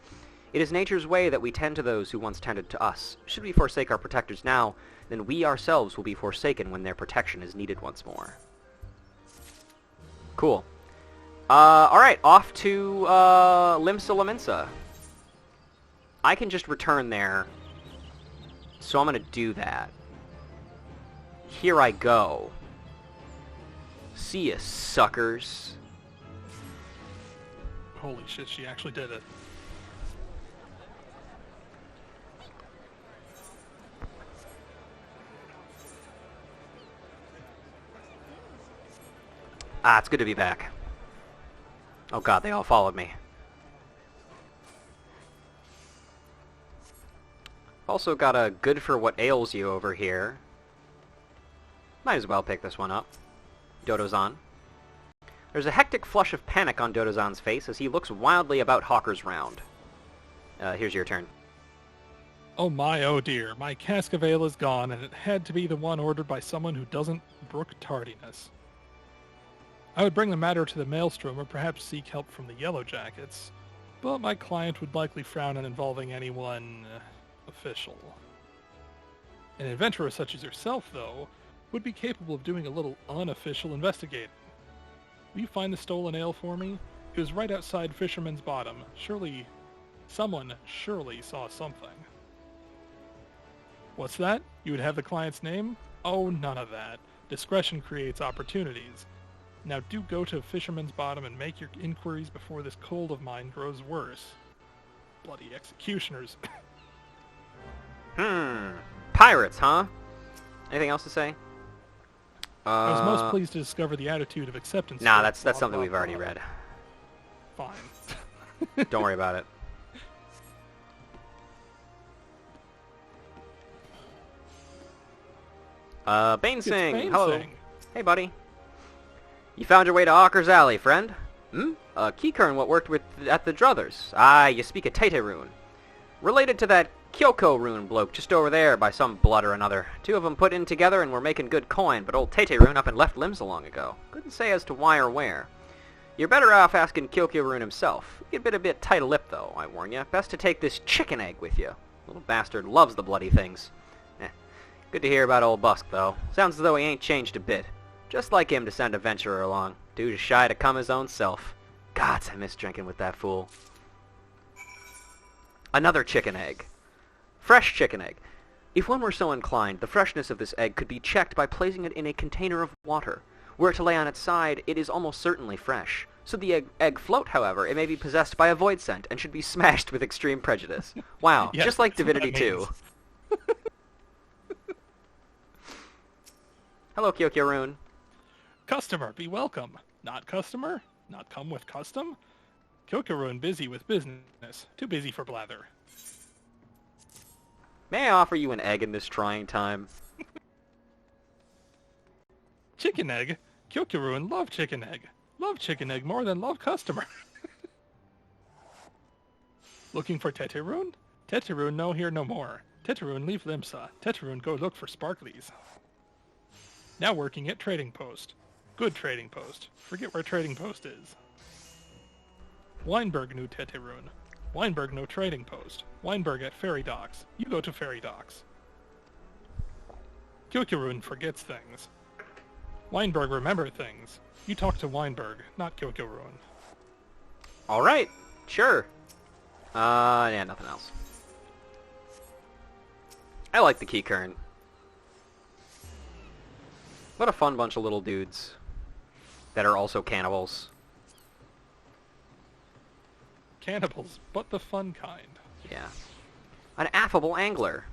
It is nature's way that we tend to those who once tended to us. Should we forsake our protectors now, then we ourselves will be forsaken when their protection is needed once more. Cool. Alright, off to Limsa Laminsa. I can just return there, so I'm going to do that. Here I go. See ya, suckers. Holy shit, she actually did it. Ah, it's good to be back. Oh god, they all followed me. Also got a good for what ails you over here. Might as well pick this one up. Dodozan. There's a hectic flush of panic on Dodozan's face as he looks wildly about Hawker's round. Here's your turn. Oh my, oh dear. My cask of ale is gone, and it had to be the one ordered by someone who doesn't brook tardiness. I would bring the matter to the Maelstrom or perhaps seek help from the Yellow Jackets, but my client would likely frown on involving anyone official. An adventurer such as yourself, though, would be capable of doing a little unofficial investigating. Will you find the stolen ale for me? It was right outside Fisherman's Bottom. Someone surely saw something. What's that? You would have the client's name? Oh, none of that. Discretion creates opportunities. Now do go to Fisherman's Bottom and make your inquiries before this cold of mine grows worse. Bloody executioners. Pirates, huh? Anything else to say? I was most pleased to discover the attitude of acceptance. Nah, that's something we've already read. Fine. Don't worry about it. Bainsing, hello. Hey, buddy. You found your way to Hawker's Alley, friend? Keekern what worked at the Druthers. Ah, you speak a Tete rune. Related to that Kyoko rune bloke just over there by some blood or another. Two of them put in together and were making good coin, but old Tete rune up and left limbs long ago. Couldn't say as to why or where. You're better off asking Kyoko rune himself. You get a bit tight-lipped, though, I warn you. Best to take this chicken egg with you. Little bastard loves the bloody things. Good to hear about old Busk, though. Sounds as though he ain't changed a bit. Just like him to send a venturer along. Dude is shy to come his own self. Gods, I miss drinking with that fool. Another chicken egg. Fresh chicken egg. If one were so inclined, the freshness of this egg could be checked by placing it in a container of water. Were it to lay on its side, it is almost certainly fresh. Should the egg float, however, it may be possessed by a void scent and should be smashed with extreme prejudice. Wow, Yes, just like that's what Divinity that 2. means. Hello, Kyokyo Rune. Customer, be welcome. Not customer? Not come with custom? Kyokurun busy with business. Too busy for blather. May I offer you an egg in this trying time? Chicken egg? Kyokurun love chicken egg. Love chicken egg more than love customer. Looking for Teterun? Teterun no here no more. Teterun leave Limsa. Teterun go look for Sparklies. Now working at Trading Post. Good Trading Post. Forget where Trading Post is. Weinberg knew Teterun. Weinberg no Trading Post. Weinberg at Ferry Docks. You go to Ferry Docks. Kyokurun forgets things. Weinberg remember things. You talk to Weinberg, not Kyokurun. Alright, sure. Yeah, nothing else. I like the Keekern. What a fun bunch of little dudes that are also cannibals. Cannibals, but the fun kind. Yeah. An affable angler.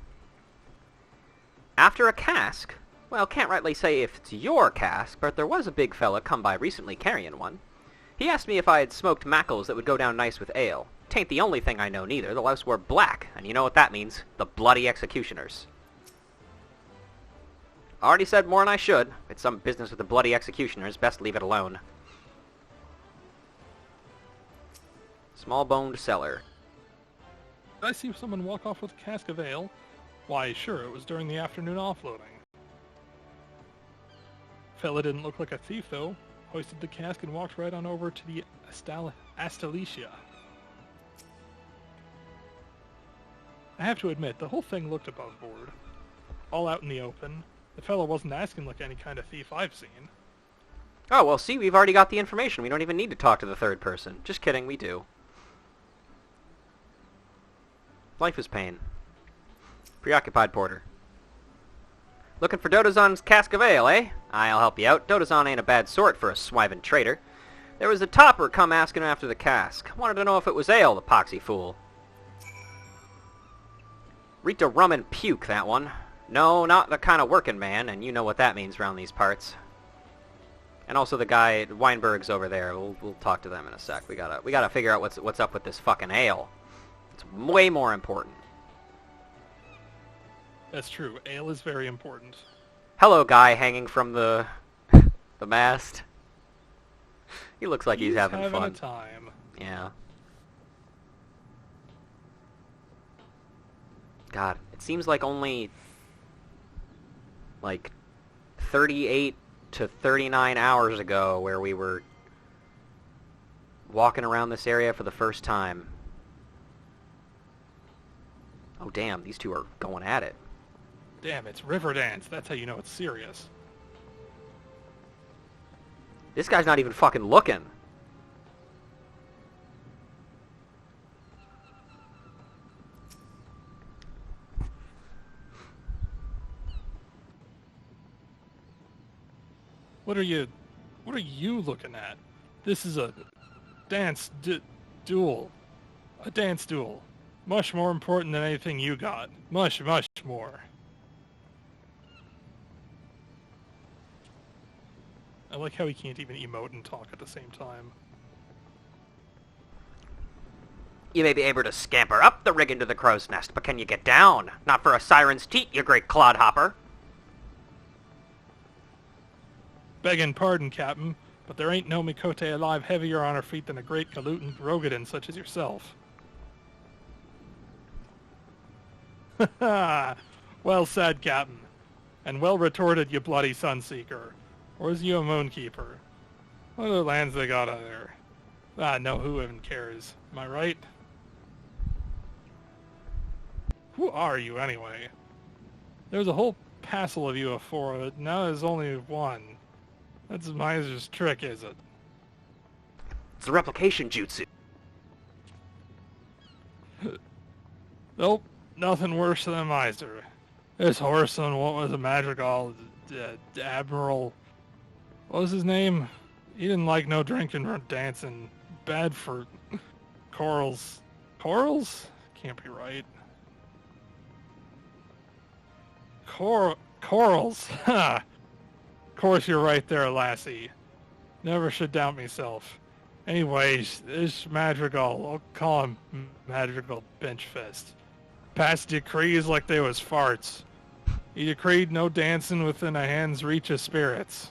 After a cask? Well, can't rightly say if it's your cask, but there was a big fella come by recently carrying one. He asked me if I had smoked mackles that would go down nice with ale. Tain't the only thing I know neither. The louse were black, and you know what that means. The bloody executioners. Already said more than I should. If it's some business with the bloody executioners, best leave it alone. Small-boned cellar. Did I see someone walk off with a cask of ale? Why, sure, it was during the afternoon offloading. Fella didn't look like a thief, though. Hoisted the cask and walked right on over to the Astalicia. I have to admit, the whole thing looked above board. All out in the open. The fellow wasn't asking like any kind of thief I've seen. Oh, well, see, we've already got the information. We don't even need to talk to the third person. Just kidding, we do. Life is pain. Preoccupied porter. Looking for Dodozon's cask of ale, eh? I'll help you out. Dodozon ain't a bad sort for a swiving traitor. There was a topper come asking after the cask. Wanted to know if it was ale, the poxy fool. Rita rum and puke, that one. No, not the kind of working man, and you know what that means round these parts. And also the guy, Weinberg's over there. We'll talk to them in a sec. We gotta figure out what's up with this fucking ale. It's way more important. That's true. Ale is very important. Hello, guy hanging from the the mast. He looks like he's having fun. A time. Yeah. God, it seems like only like 38 to 39 hours ago where we were walking around this area for the first time. Oh damn, these two are going at it. Damn, it's river dance. That's how you know it's serious. This guy's not even fucking looking. What are you looking at? This is a dance duel. A dance duel. Much more important than anything you got. Much more. I like how he can't even emote and talk at the same time. You may be able to scamper up the rigging to the crow's nest, but can you get down? Not for a siren's teat, you great clodhopper. Beggin' pardon, Captain, but there ain't no Mikote alive heavier on her feet than a great Galutin Rogadin such as yourself. Well said, Captain. And well retorted, you bloody Sunseeker. Or is you a Moonkeeper? What other lands they got out there? Ah, no, who even cares? Am I right? Who are you, anyway? There's a whole passel of you afore, but now there's only one. That's Miser's trick, is it? It's the replication jutsu. Nope, nothing worse than a Miser. This horse on what was a madrigal, Admiral... What was his name? He didn't like no drinking or dancing. Bad for corals. Corals? Can't be right. Corals. Ha! Of course you're right there, lassie. Never should doubt myself. Anyways, this Madrigal, I'll call him Madrigal Benchfist, passed decrees like they was farts. He decreed no dancing within a hand's reach of spirits.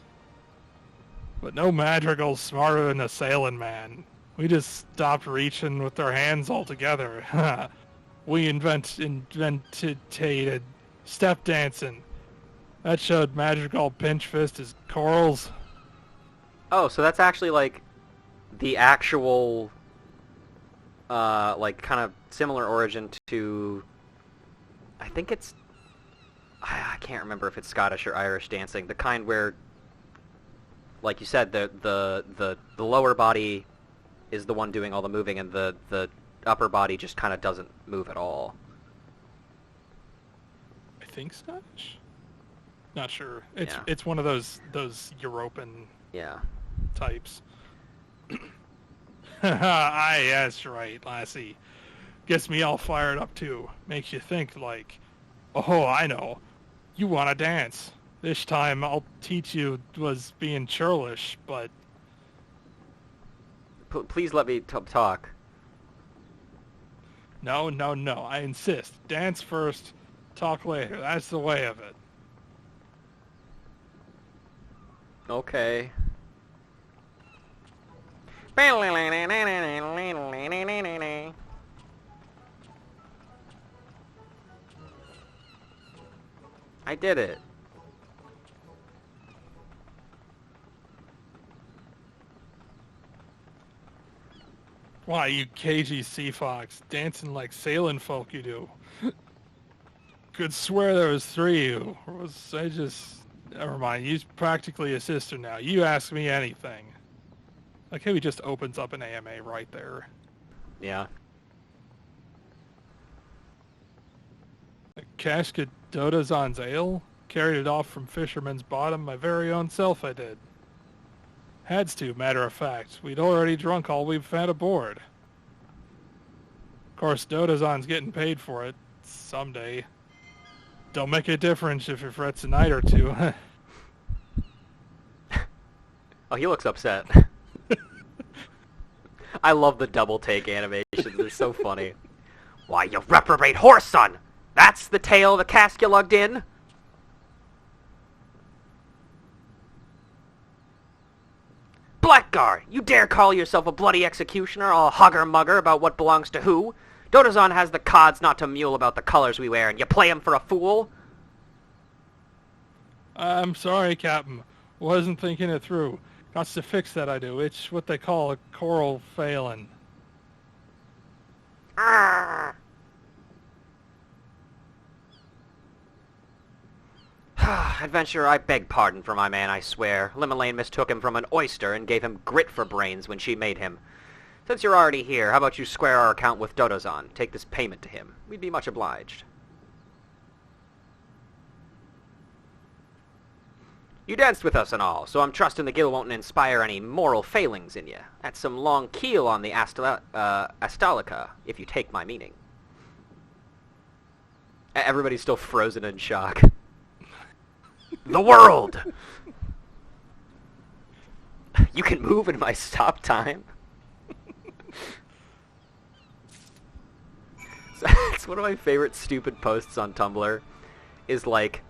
But no Madrigal's smarter than a sailing man. We just stopped reaching with our hands altogether. We invented step dancing. That showed Madrigal Pinchfist as corals. Oh, so that's actually like the actual, like kind of similar origin to, I think it's, I can't remember if it's Scottish or Irish dancing. The kind where, like you said, the lower body is the one doing all the moving, and the upper body just kind of doesn't move at all. I think Scottish. Not sure. It's one of those European types. Aye, that's right, lassie. Gets me all fired up too. Makes you think like, oh, I know. You want to dance. This time I'll teach you was being churlish, but... Please let me talk. No, I insist. Dance first, talk later. That's the way of it. Okay. I did it. Why, you cagey sea fox, dancing like sailing folk you do. Could swear there was 3 of you. Or was I just... Never mind, you're practically a sister now. You ask me anything. Like how he just opens up an AMA right there. Yeah. A casket Dodazon's ale? Carried it off from Fisherman's Bottom my very own self, I did. Had's to, matter of fact. We'd already drunk all we've had aboard. Of course, Dodazon's getting paid for it. Someday. Don't make a difference if it frets a night or 2. Oh, he looks upset. I love the double take animations. They're so funny. Why, you reprobate horse son! That's the tale of the cask you lugged in? Blackguard! You dare call yourself a bloody executioner, all hugger-mugger about what belongs to who? Dodazon has the cods not to mule about the colors we wear, and you play him for a fool? I'm sorry, Captain. Wasn't thinking it through. Got to fix that, I do. It's what they call a choral failing. Adventurer, I beg pardon for my man, I swear. Limelane mistook him from an oyster and gave him grit for brains when she made him. Since you're already here, how about you square our account with Dodazon? Take this payment to him. We'd be much obliged. You danced with us and all, so I'm trusting the guild won't inspire any moral failings in you. That's some long keel on the Astalica, if you take my meaning. Everybody's still frozen in shock. The world! You can move in my stop time? It's one of my favorite stupid posts on Tumblr. Is like...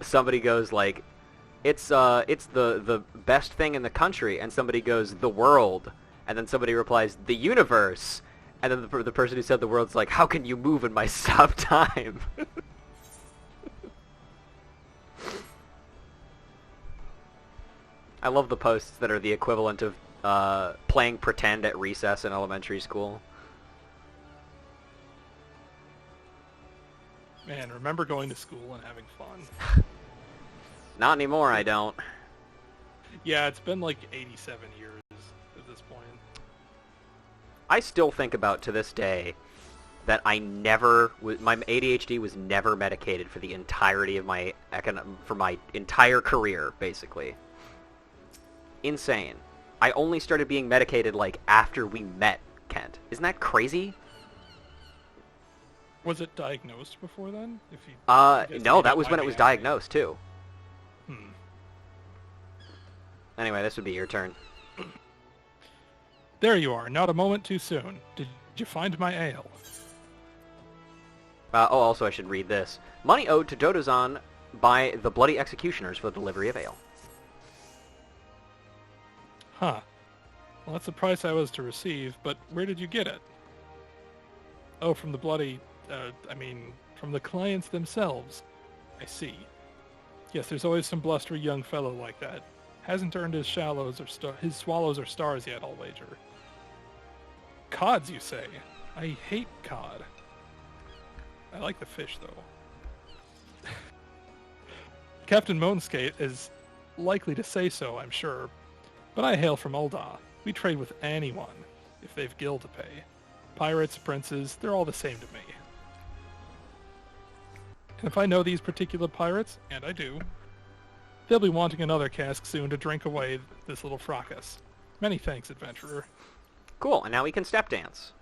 Somebody goes like, it's the best thing in the country, and somebody goes, the world, and then somebody replies, the universe, and then the person who said the world's like, how can you move in my stop time? I love the posts that are the equivalent of playing pretend at recess in elementary school. Man, remember going to school and having fun. Not anymore, I don't. Yeah, it's been like 87 years at this point. I still think about to this day that I never... My ADHD was never medicated for the entirety of my... for my entire career, basically. Insane. I only started being medicated, like, after we met, Kent. Isn't that crazy? Was it diagnosed before then? No, that was when it was diagnosed, too. Anyway, this would be your turn. There you are, not a moment too soon. Did you find my ale? Also I should read this. Money owed to Dodazon by the Bloody Executioners for the delivery of ale. Huh. Well, that's the price I was to receive, but where did you get it? Oh, from the bloody... from the clients themselves. I see. Yes, there's always some blustery young fellow like that. Hasn't earned his his swallows or stars yet, I'll wager. Cods, you say? I hate cod. I like the fish, though. Captain Moonskate is likely to say so, I'm sure. But I hail from Ul'dah. We trade with anyone, if they've gil to pay. Pirates, princes, they're all the same to me. And if I know these particular pirates, and I do, they'll be wanting another cask soon to drink away this little fracas. Many thanks, adventurer. Cool, and now we can step dance.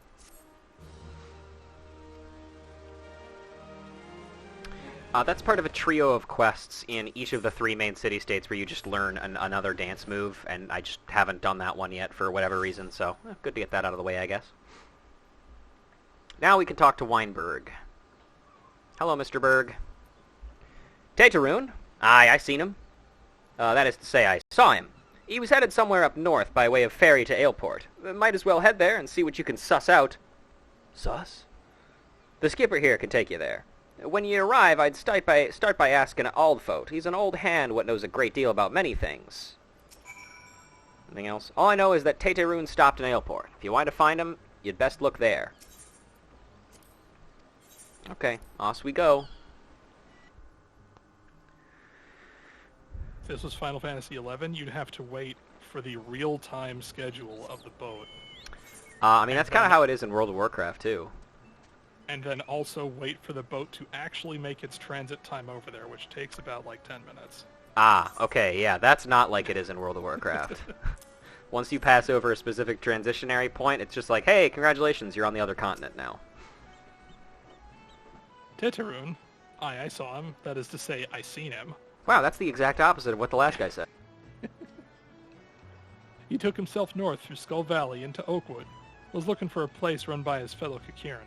That's part of a trio of quests in each of the 3 main city-states where you just learn another dance move, and I just haven't done that one yet for whatever reason, so good to get that out of the way, I guess. Now we can talk to Weinberg. Hello, Mr. Berg. Tateroon? Aye, I seen him. That is to say, I saw him. He was headed somewhere up north by way of ferry to Aleport. Might as well head there and see what you can suss out. Suss? The skipper here can take you there. When you arrive, I'd start by asking Aldfote. He's an old hand what knows a great deal about many things. Anything else? All I know is that Teterun stopped in Ailport. If you want to find him, you'd best look there. Okay, off we go. If this was Final Fantasy XI, you'd have to wait for the real-time schedule of the boat. I mean, that's kind of how it is in World of Warcraft, too. And then also wait for the boat to actually make its transit time over there, which takes about, like, 10 minutes. Ah, okay, yeah, that's not like it is in World of Warcraft. Once you pass over a specific transitionary point, it's just like, hey, congratulations, you're on the other continent now. Teterun? I saw him. That is to say, I seen him. Wow, that's the exact opposite of what the last guy said. He took himself north through Skull Valley into Oakwood. Was looking for a place run by his fellow Kakiran.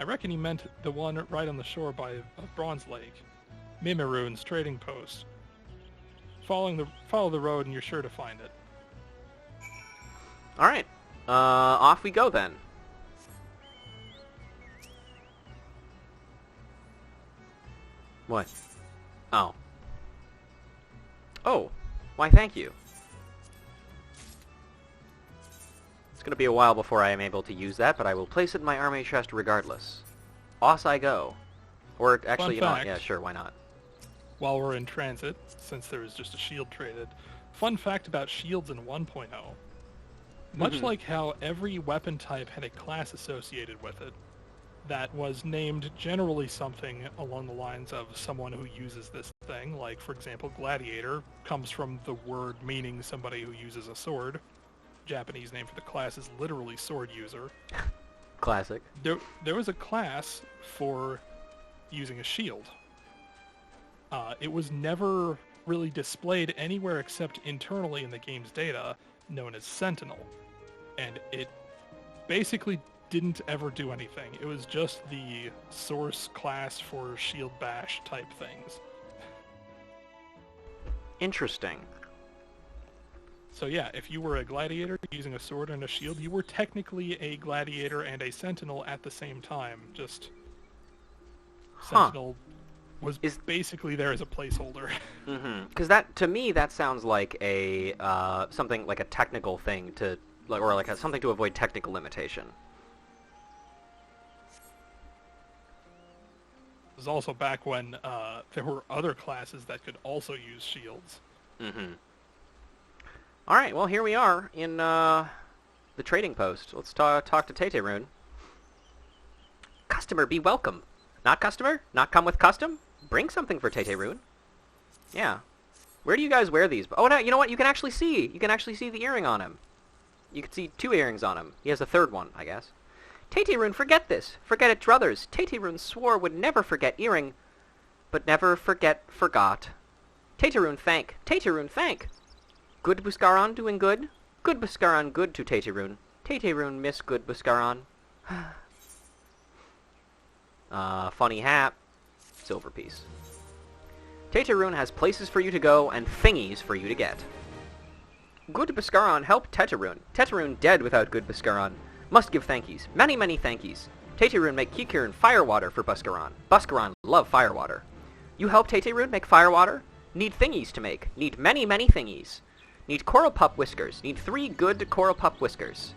I reckon he meant the one right on the shore by Bronze Lake. Mimirun's trading post. Follow the road and you're sure to find it. Alright, off we go then. What? Oh. Oh, why thank you. It's going to be a while before I am able to use that, but I will place it in my army chest regardless. Off I go. Or actually, you know, yeah, sure, why not? While we're in transit, since there is just a shield traded, fun fact about shields in 1.0. Much like how every weapon type had a class associated with it, that was named generally something along the lines of someone who uses this thing, like, for example, gladiator comes from the word meaning somebody who uses a sword. Japanese name for the class is literally sword user. Classic. There was a class for using a shield. It was never really displayed anywhere except internally in the game's data, known as Sentinel. And it basically didn't ever do anything. It was just the source class for shield bash type things. Interesting. So yeah, if you were a gladiator using a sword and a shield, you were technically a gladiator and a sentinel at the same time. Just Sentinel was basically there as a placeholder. Because that, to me, that sounds like a something like a technical thing to, or like something to avoid technical limitation. It was also back when there were other classes that could also use shields. All right, well, here we are in the trading post. Let's talk to Teterun. Customer, be welcome. Not customer? Not come with custom? Bring something for Teterun. Yeah. Where do you guys wear these? Oh, no, you know what? You can actually see. You can actually see the earring on him. You can see 2 earrings on him. He has a 3rd one, I guess. Teterun, forget this. Forget it, druthers. Teterun swore would never forget earring, but never forgot. Teterun, thank. Teterun, thank. Good Buscaron doing good? Good Buscaron good to Teterun. Teterun miss good Buscaron. Funny hat. Silver piece. Teterun has places for you to go and thingies for you to get. Good Buscaron help Teterun. Teterun dead without good Buscaron. Must give thankies. Many, many thankies. Teterun make Kikirin firewater for Buscaron. Buscaron love firewater. You help Teterun make firewater? Need thingies to make. Need many, many thingies. Need coral pup whiskers. Need 3 good coral pup whiskers.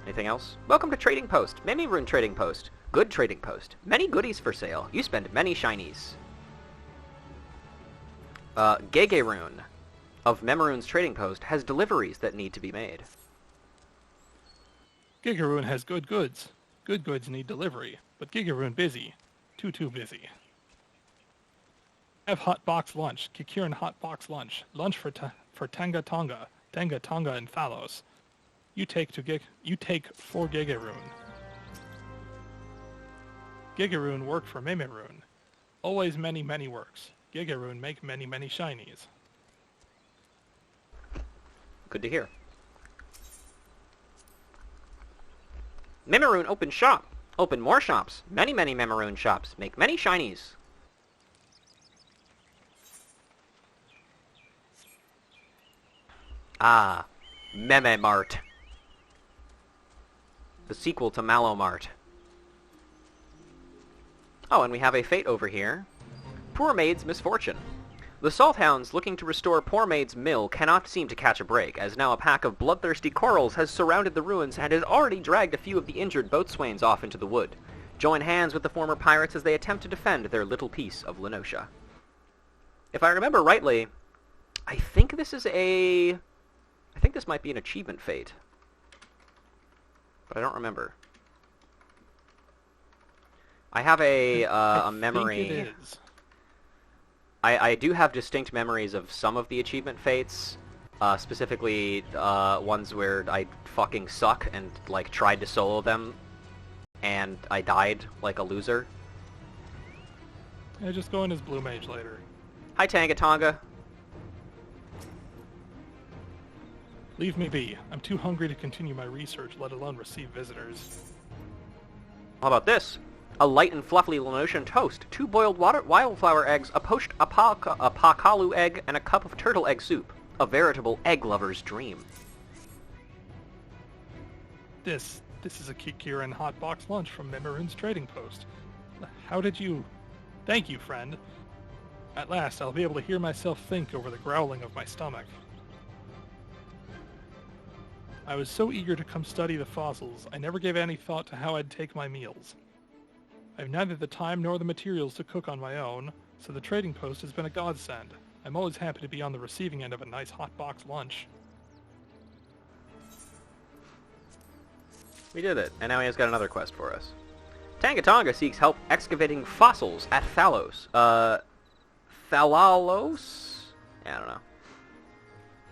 Anything else? Welcome to Trading Post. Mimirun Trading Post. Good Trading Post. Many goodies for sale. You spend many shinies. Gegerun of Mimirun's Trading Post has deliveries that need to be made. Gigaroon has good goods. Good goods need delivery, but Gigaroon busy. Too busy. Have hot box lunch. Kikirin hot box lunch. Lunch for Tanga Tonga. Tanga Tonga and Thalos. You take 4 Gigaroon. Gigaroon work for Mimirun. Always many, many works. Gigaroon make many, many shinies. Good to hear. Mimirun open shop. Open more shops. Many, many Mimirun shops. Make many shinies. Ah, Meme Mart. The sequel to Mallow Mart. Oh, and we have a fate over here. Poor maid's misfortune. The Salthounds, looking to restore Poor Maid's mill, cannot seem to catch a break, as now a pack of bloodthirsty corals has surrounded the ruins and has already dragged a few of the injured boatswains off into the wood. Join hands with the former pirates as they attempt to defend their little piece of Lenosha. If I remember rightly, I think this might be an achievement fate. But I don't remember. I have a memory. Think it is. I do have distinct memories of some of the achievement fates, specifically ones where I fucking suck and like tried to solo them, and I died like a loser. Yeah, just go in as Blue Mage later. Hi, Tangatonga. Leave me be. I'm too hungry to continue my research, let alone receive visitors. How about this? A light and fluffy Lenosian toast, 2 boiled wildflower eggs, a poached apakalu egg, and a cup of turtle egg soup. A veritable egg lover's dream. This is a Kikiran hot box lunch from Mimiroon's trading post. How did you... Thank you, friend. At last, I'll be able to hear myself think over the growling of my stomach. I was so eager to come study the fossils, I never gave any thought to how I'd take my meals. I have neither the time nor the materials to cook on my own, so the trading post has been a godsend. I'm always happy to be on the receiving end of a nice hot box lunch. We did it, and now he has got another quest for us. Tangatonga seeks help excavating fossils at Thalos. Thalalos? I don't know.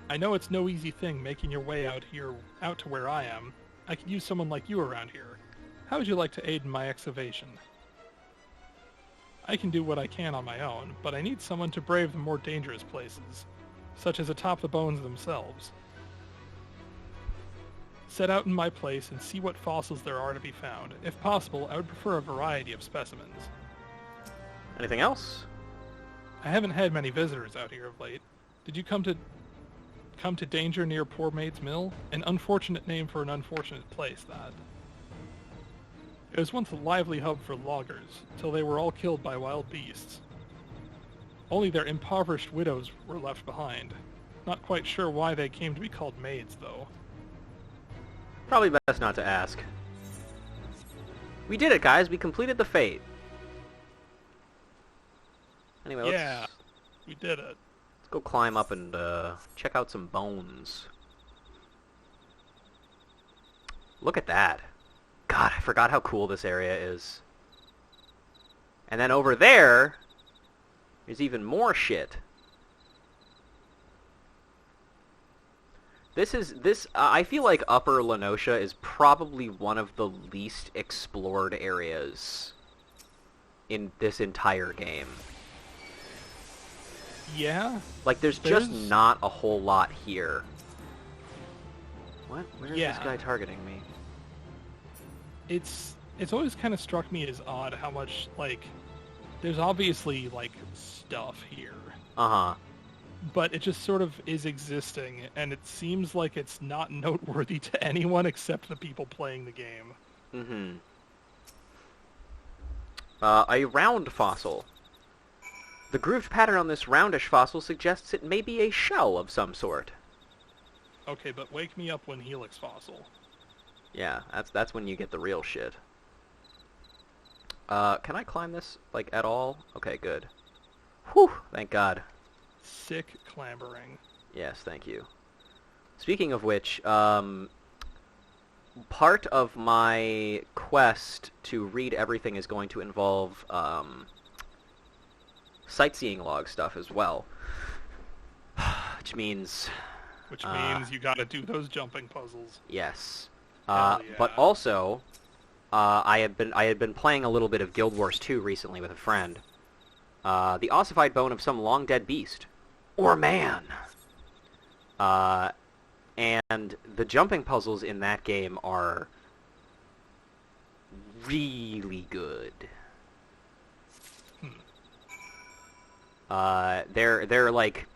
I know it's no easy thing making your way out to where I am. I could use someone like you around here. How would you like to aid in my excavation? I can do what I can on my own, but I need someone to brave the more dangerous places, such as atop the bones themselves. Set out in my place and see what fossils there are to be found. If possible, I would prefer a variety of specimens. Anything else? I haven't had many visitors out here of late. Did you come to danger near Poor Maid's Mill? An unfortunate name for an unfortunate place, that. It was once a lively hub for loggers, till they were all killed by wild beasts. Only their impoverished widows were left behind. Not quite sure why they came to be called maids, though. Probably best not to ask. We did it, guys. We completed the fate. Anyway, yeah, we did it. Let's go climb up and check out some bones. Look at that. God, I forgot how cool this area is. And then over there, there's even more shit. I feel like Upper Lenosha is probably one of the least explored areas in this entire game. Yeah? Like, there's just not a whole lot here. What? Where is Yeah. this guy targeting me? It's always kind of struck me as odd how much, like, there's obviously, like, stuff here. Uh-huh. But it just sort of is existing, and it seems like it's not noteworthy to anyone except the people playing the game. Mm-hmm. A round fossil. The grooved pattern on this roundish fossil suggests it may be a shell of some sort. Okay, but wake me up when Helix fossil. Yeah, that's when you get the real shit. Can I climb this, like, at all? Okay, good. Whew, thank God. Sick clambering. Yes, thank you. Speaking of which, part of my quest to read everything is going to involve, sightseeing log stuff as well. Which means... you gotta do those jumping puzzles. Yes. Hell yeah. But also, I had been playing a little bit of Guild Wars 2 recently with a friend. The ossified bone of some long-dead beast. Or man. And the jumping puzzles in that game are really good. They're like,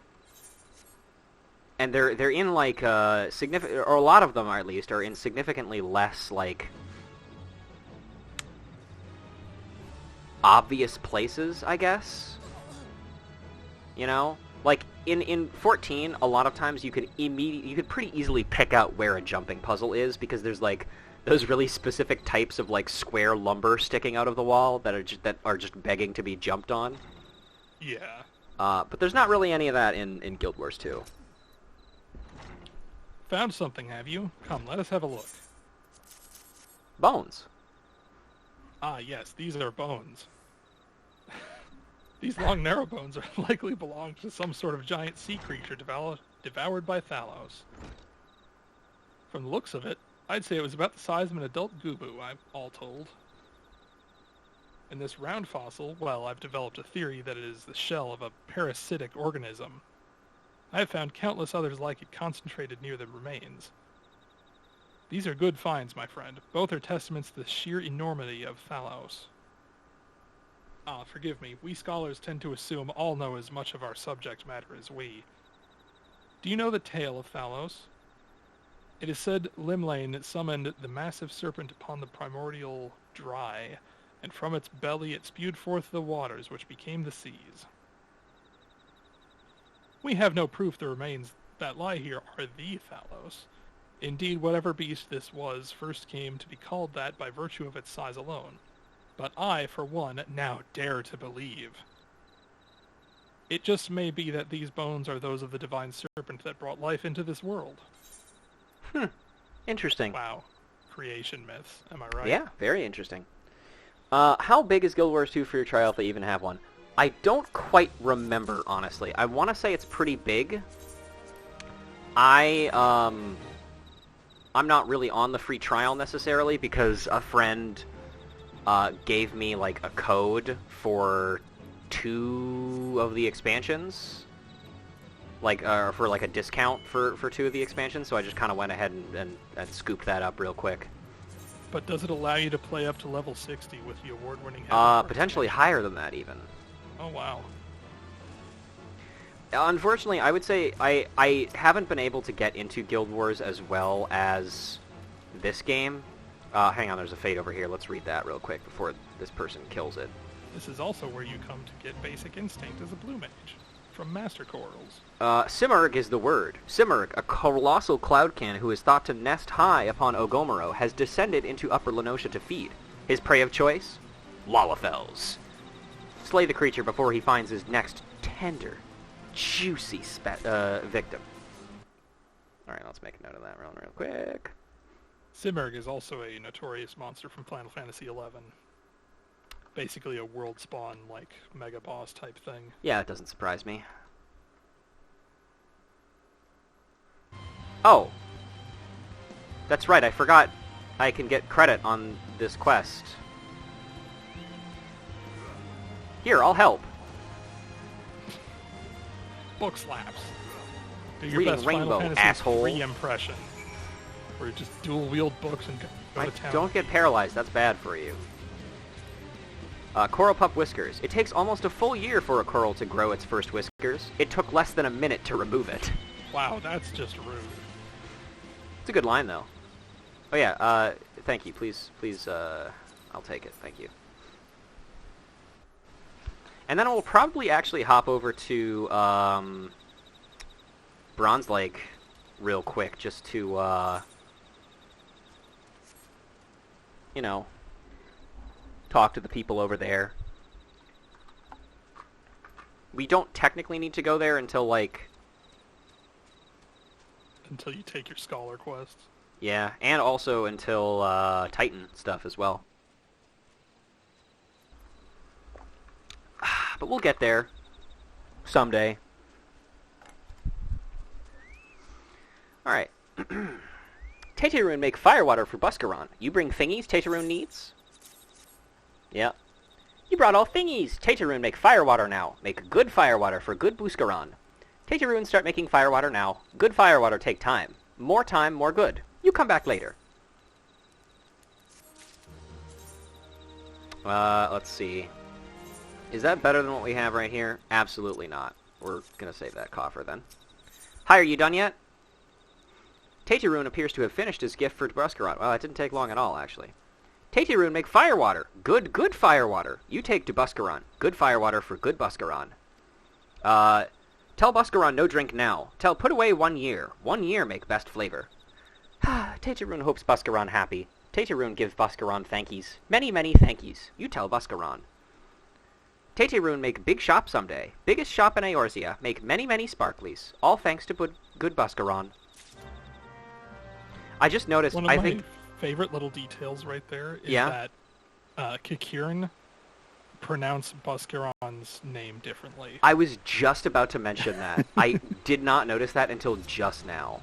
and they're in like significant, or a lot of them are, at least, are in significantly less like obvious places, I guess. you know? Like, in 14, a lot of times you could pretty easily pick out where a jumping puzzle is, because there's, like, those really specific types of, like, square lumber sticking out of the wall that are just begging to be jumped on. Yeah. But there's not really any of that in Guild Wars 2. Found something, have you? Come, let us have a look. Bones. Ah, yes, these are bones. These long, narrow bones are likely belong to some sort of giant sea creature devoured by Thalos. From the looks of it, I'd say it was about the size of an adult Gubu, I'm all told. And this round fossil, well, I've developed a theory that it is the shell of a parasitic organism. I have found countless others like it concentrated near the remains. These are good finds, my friend. Both are testaments to the sheer enormity of Thalos. Ah, forgive me. We scholars tend to assume all know as much of our subject matter as we. Do you know the tale of Thalos? It is said Limlane summoned the massive serpent upon the primordial dry, and from its belly it spewed forth the waters which became the seas. We have no proof the remains that lie here are the Thalos. Indeed, whatever beast this was first came to be called that by virtue of its size alone. But I, for one, now dare to believe. It just may be that these bones are those of the divine serpent that brought life into this world. Interesting. Wow. Creation myths, am I right? Yeah, very interesting. How big is Guild Wars 2 for your trial if they even have one? I don't quite remember, honestly. I want to say it's pretty big. I'm not really on the free trial necessarily because a friend gave me like a code for 2 of the expansions, like for like a discount for 2 of the expansions. So I just kind of went ahead and scooped that up real quick. But does it allow you to play up to level 60 with the award-winning? Potentially higher than that even. Oh wow. Unfortunately, I would say I haven't been able to get into Guild Wars as well as this game. Hang on, there's a fate over here. Let's read that real quick before this person kills it. This is also where you come to get basic instinct as a blue mage, from Master Corals. Simurg is the word. Simurg, a colossal cloudkin who is thought to nest high upon Ogomoro, has descended into Upper Lenosha to feed. His prey of choice? Lalafels. Slay the creature before he finds his next tender, juicy victim. Alright, let's make a note of that real quick. Simurg is also a notorious monster from Final Fantasy XI. Basically a world spawn, like, mega boss type thing. Yeah, it doesn't surprise me. Oh! That's right, I forgot I can get credit on this quest. Here, I'll help. Book slaps. Do your Reading best Rainbow, Final Fantasy asshole. 3 impression. Where you just dual-wield books and go to town. Don't get paralyzed, that's bad for you. Coral Pup Whiskers. It takes almost a full year for a coral to grow its first whiskers. It took less than a minute to remove it. Wow, that's just rude. It's a good line, though. Oh yeah, thank you. Please, I'll take it. Thank you. And then we'll probably actually hop over to Bronze Lake real quick, just to, you know, talk to the people over there. We don't technically need to go there until, like... Until you take your scholar quests. Yeah, and also until Titan stuff as well. But we'll get there. Someday. Alright. Teteroon make firewater for Buscaron. You bring thingies Teteroon needs? Yeah. You brought all thingies! Teteroon make firewater now. Make good firewater for good Buscaron. Teteroon start making firewater now. Good firewater take time. More time, more good. You come back later. Let's see. Is that better than what we have right here? Absolutely not. We're gonna save that coffer then. Hi, are you done yet? Teteroon appears to have finished his gift for Buscaron. Well, it didn't take long at all, actually. Teteroon make firewater. Good firewater. You take to Buscaron. Good firewater for good Buscaron. Tell Buscaron no drink now. Tell put away 1 year. 1 year make best flavor. Taterun hopes Buscaron happy. Taterun give Buscaron thankies. Many, many thankies. You tell Buscaron. Taterun make big shop someday. Biggest shop in Eorzea. Make many, many sparklies. All thanks to good Buscaron. I just noticed, One of my favorite little details right there is that Kikirin pronounced Buscaron's name differently. I was just about to mention that. I did not notice that until just now.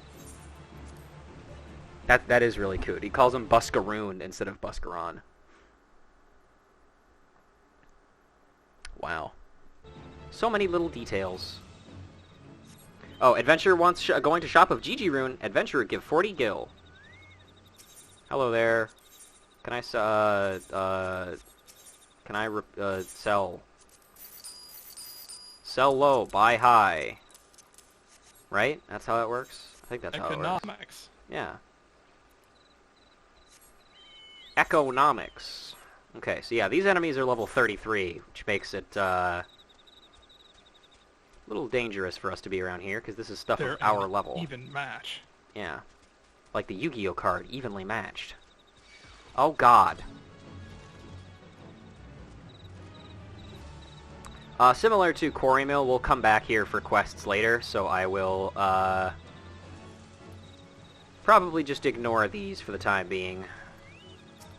That is really cute. He calls him Buscaroon instead of Buscaron. Wow. So many little details. Oh, Adventurer wants going to shop of Gigi-Rune. Adventurer give 40 gil. Hello there. Can I sell? Sell low, buy high. Right? That's how it works? I think that's how it works. Economics. Yeah. Economics. Okay, so yeah, these enemies are level 33, which makes it a little dangerous for us to be around here, because this is stuff of our level. Even match. Yeah. Like the Yu-Gi-Oh card, evenly matched. Oh god. Similar to Quarry Mill, we'll come back here for quests later, so I will probably just ignore these for the time being.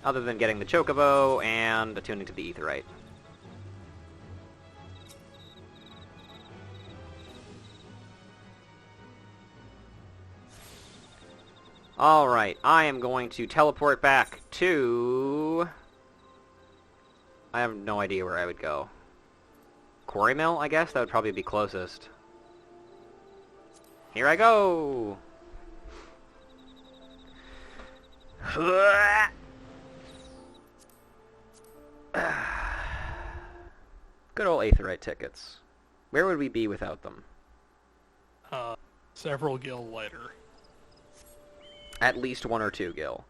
Other than getting the Chocobo and attuning to the Aetheryte. Alright, I am going to teleport back to... I have no idea where I would go. Quarry Mill, I guess? That would probably be closest. Here I go! Good old Aetheryte tickets. Where would we be without them? Several gil later. At least 1 or 2 gil.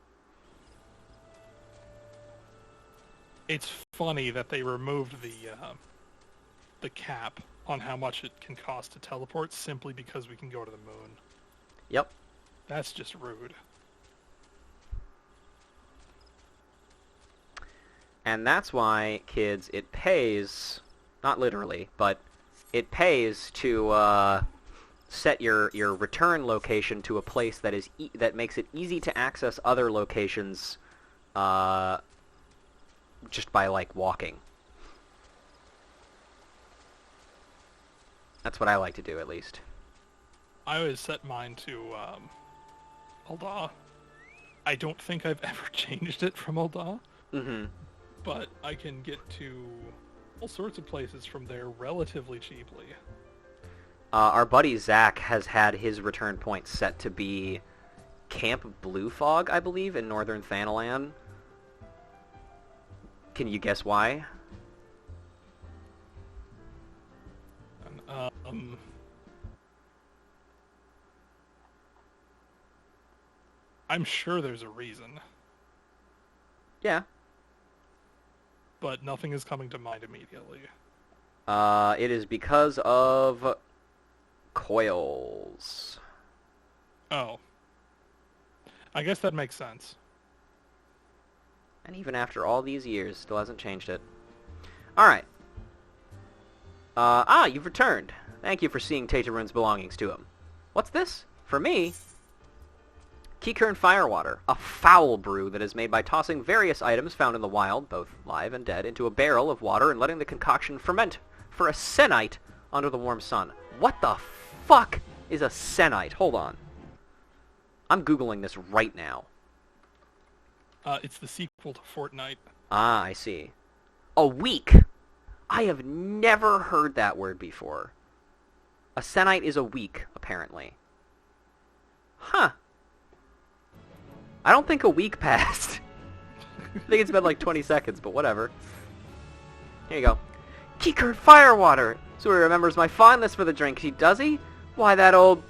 It's funny that they removed the cap on how much it can cost to teleport simply because we can go to the moon. Yep. That's just rude. And that's why, kids, it pays, not literally, but it pays to set your return location to a place that is that makes it easy to access other locations just by, like, walking. That's what I like to do, at least. I always set mine to Ul'dah. I don't think I've ever changed it from Ul'dah. Mm-hmm. But I can get to all sorts of places from there relatively cheaply. Our buddy Zach has had his return point set to be Camp Blue Fog, I believe, in northern Thanalan. Can you guess why? I'm sure there's a reason. Yeah. But nothing is coming to mind immediately. It is because of coils. Oh. I guess that makes sense. And even after all these years, still hasn't changed it. Alright. You've returned. Thank you for seeing Taterun's belongings to him. What's this? For me? Kikern Firewater, a foul brew that is made by tossing various items found in the wild, both live and dead, into a barrel of water and letting the concoction ferment for a senite under the warm sun. What the fuck is a senite? Hold on. I'm Googling this right now. It's the sequel to Fortnite. Ah, I see. A week? I have never heard that word before. A senite is a week, apparently. Huh. I don't think a week passed. I think it's been like 20 seconds, but whatever. Here you go. Kikern Firewater! So he remembers my fondness for the drink, does he? Why, that old...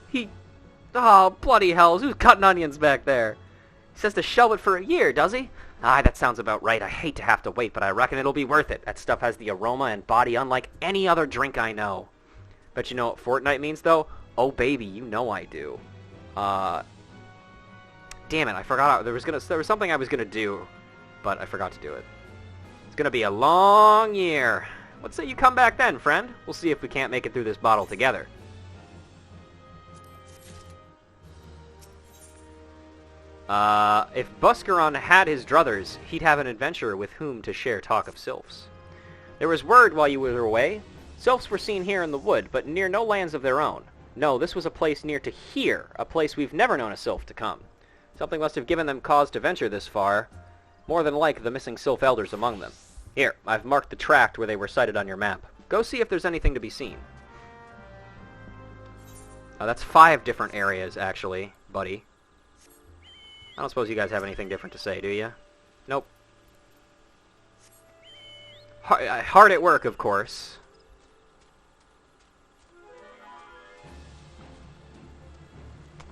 Oh, bloody hell, who's cutting onions back there? He says to shelve it for a year, does he? Ah, that sounds about right. I hate to have to wait, but I reckon it'll be worth it. That stuff has the aroma and body unlike any other drink I know. Bet you know what Fortnite means, though? Oh, baby, you know I do. Damn it, I forgot. There was something I was gonna do, but I forgot to do it. It's gonna be a long year. Let's say you come back then, friend. We'll see if we can't make it through this bottle together. If Buscaron had his druthers, he'd have an adventurer with whom to share talk of sylphs. There was word while you were away. Sylphs were seen here in the wood, but near no lands of their own. No, this was a place near to here, a place we've never known a sylph to come. Something must have given them cause to venture this far. More than like the missing sylph elders among them. Here, I've marked the tract where they were sighted on your map. Go see if there's anything to be seen. That's 5 different areas, actually, buddy. I don't suppose you guys have anything different to say, do you? Nope. Hard at work, of course.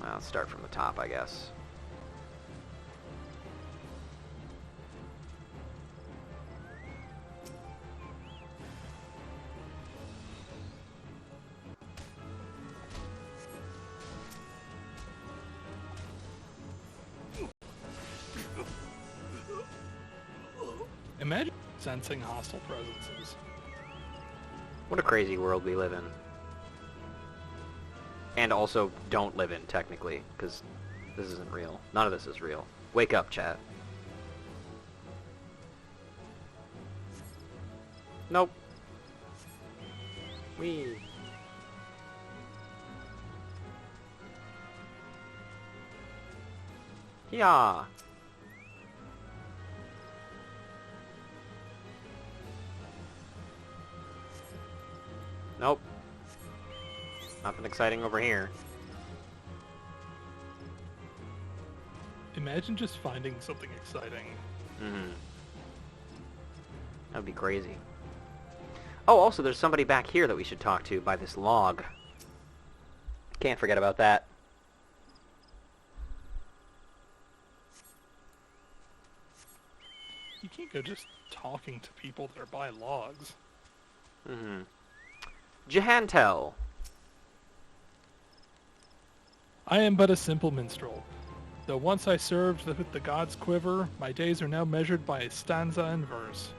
Well, let's start from the top, I guess. Imagine sensing hostile presences. What a crazy world we live in. And also don't live in, technically, because this isn't real. None of this is real. Wake up, chat. Nope. Whee. Yeah. Nope. Nothing exciting over here. Imagine just finding something exciting. Mm-hmm. That would be crazy. Oh, also, there's somebody back here that we should talk to by this log. Can't forget about that. You can't go just talking to people that are by logs. Mm-hmm. Jahantel. I am but a simple minstrel. Though once I served with the god's quiver, my days are now measured by a stanza and verse.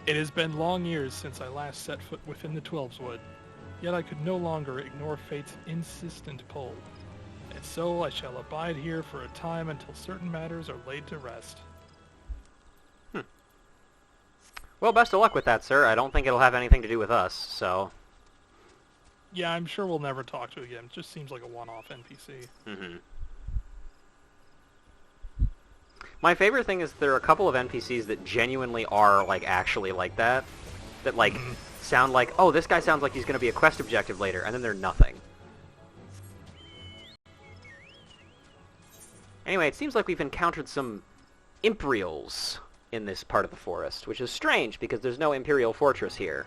It has been long years since I last set foot within the Twelveswood, yet I could no longer ignore fate's insistent pull, and so I shall abide here for a time until certain matters are laid to rest. Well, best of luck with that, sir. I don't think it'll have anything to do with us, so... Yeah, I'm sure we'll never talk to again. It just seems like a one-off NPC. Mm-hmm. My favorite thing is there are a couple of NPCs that genuinely are, like, actually like that. That, like, sound like, oh, this guy sounds like he's going to be a quest objective later, and then they're nothing. Anyway, it seems like we've encountered some Imperials in this part of the forest, which is strange because there's no Imperial fortress here.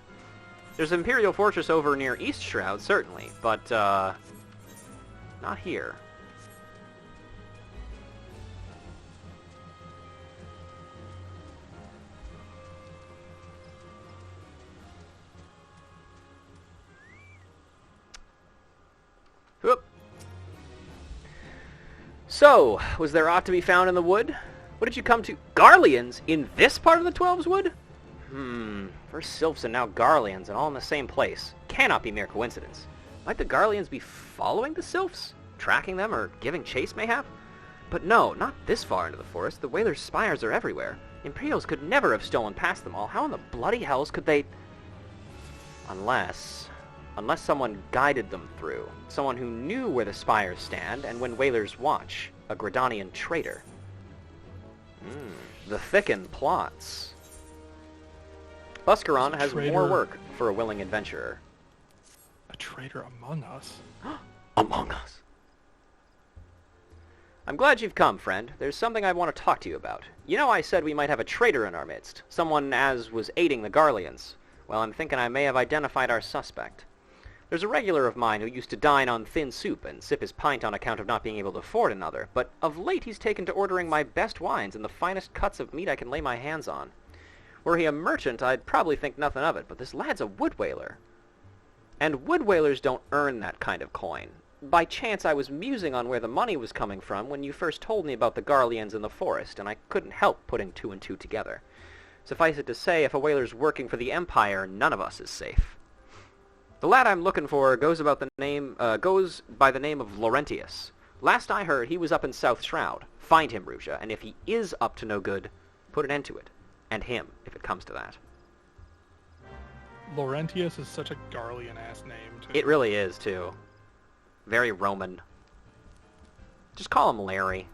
There's an Imperial fortress over near East Shroud, certainly, but, not here. Whoop. So, was there aught to be found in the wood? What did you come to? Garleans in this part of the Twelveswood? First Sylphs and now Garleans, and all in the same place. Cannot be mere coincidence. Might the Garleans be following the Sylphs? Tracking them, or giving chase, mayhap? But no, not this far into the forest. The Whalers' spires are everywhere. Imperials could never have stolen past them all. How in the bloody hells could they... Unless someone guided them through. Someone who knew where the spires stand, and when Whalers watch. A Gridanian traitor. The Thicken plots. Buscaron has more work for a willing adventurer. A traitor among us? Among us. I'm glad you've come, friend. There's something I want to talk to you about. You know I said we might have a traitor in our midst. Someone as was aiding the Garleans. Well, I'm thinking I may have identified our suspect. There's a regular of mine who used to dine on thin soup and sip his pint on account of not being able to afford another, but of late he's taken to ordering my best wines and the finest cuts of meat I can lay my hands on. Were he a merchant, I'd probably think nothing of it, but this lad's a wood whaler. And wood whalers don't earn that kind of coin. By chance, I was musing on where the money was coming from when you first told me about the Garleans in the forest, and I couldn't help putting two and two together. Suffice it to say, if a whaler's working for the Empire, none of us is safe. The lad I'm looking for goes by the name of Laurentius. Last I heard, he was up in South Shroud. Find him, Ruja, and if he is up to no good, put an end to it. And him, if it comes to that. Laurentius is such a Garlean-ass name, too. It really is, too. Very Roman. Just call him Larry.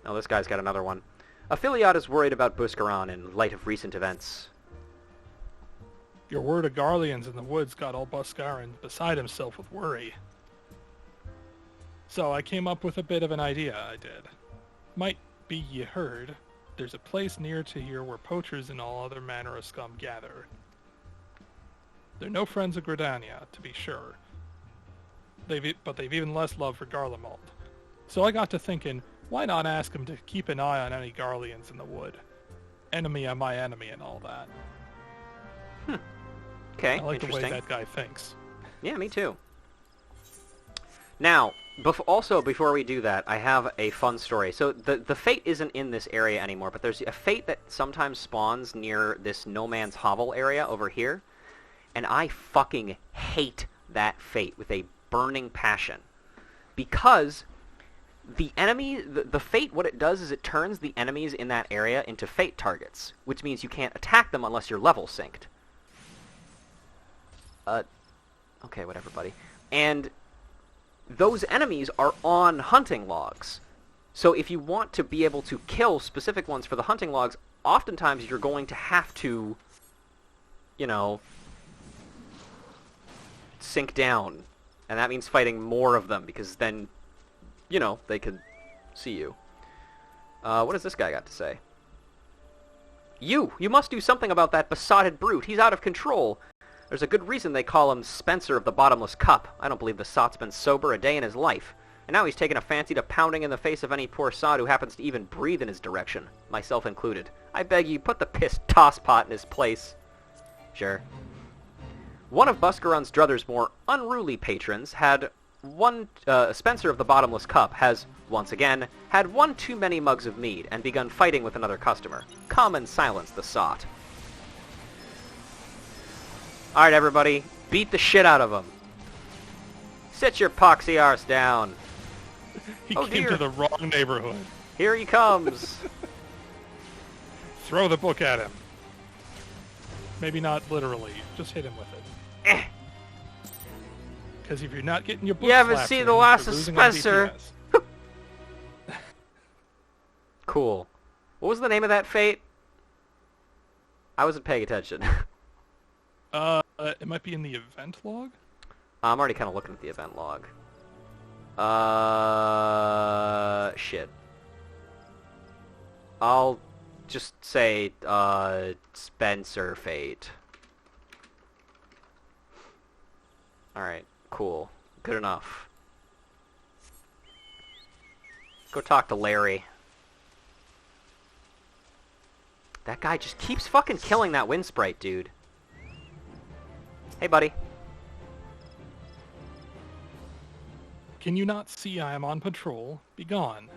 Oh, this guy's got another one. Affiliate is worried about Buscaron in light of recent events. Your word of Garleans in the woods got old Buscaron beside himself with worry. So I came up with a bit of an idea, I did. Might be ye heard, there's a place near to here where poachers and all other manner of scum gather. They're no friends of Gridania, to be sure. But they've even less love for Garlemald. So I got to thinking, why not ask him to keep an eye on any Garleans in the wood? Enemy of my enemy and all that. Okay, I like the way interesting. that guy thinks. Yeah, me too. Now, before we do that, I have a fun story. So the fate isn't in this area anymore, but there's a fate that sometimes spawns near this no man's hovel area over here, and I fucking hate that fate with a burning passion. Because the enemy, the fate, what it does is it turns the enemies in that area into fate targets, which means you can't attack them unless you're level synced. Okay, whatever, buddy. And those enemies are on hunting logs. So if you want to be able to kill specific ones for the hunting logs, oftentimes you're going to have to, you know, sink down. And that means fighting more of them, because then, you know, they can see you. What does this guy got to say? You must do something about that besotted brute. He's out of control. There's a good reason they call him Spencer of the Bottomless Cup. I don't believe the sot's been sober a day in his life. And now he's taken a fancy to pounding in the face of any poor sod who happens to even breathe in his direction, myself included. I beg you, put the pissed tosspot in his place. Sure. One of Buscaron's Druther's more unruly patrons had Spencer of the Bottomless Cup has, once again, had one too many mugs of mead and begun fighting with another customer. Come and silence the sot. Alright, everybody, beat the shit out of him. Sit your poxy arse down. He came to the wrong neighborhood. Here he comes. Throw the book at him. Maybe not literally, just hit him with it. Because if you're not getting your book You haven't slapped seen in, the last you're of losing on Spencer. DPS. Cool. What was the name of that fate? I wasn't paying attention. It might be in the event log? I'm already kind of looking at the event log. Shit. I'll just say, Spencer fate. Alright, cool. Good enough. Go talk to Larry. That guy just keeps fucking killing that wind sprite, dude. Hey, buddy. Can you not see I am on patrol? Be gone.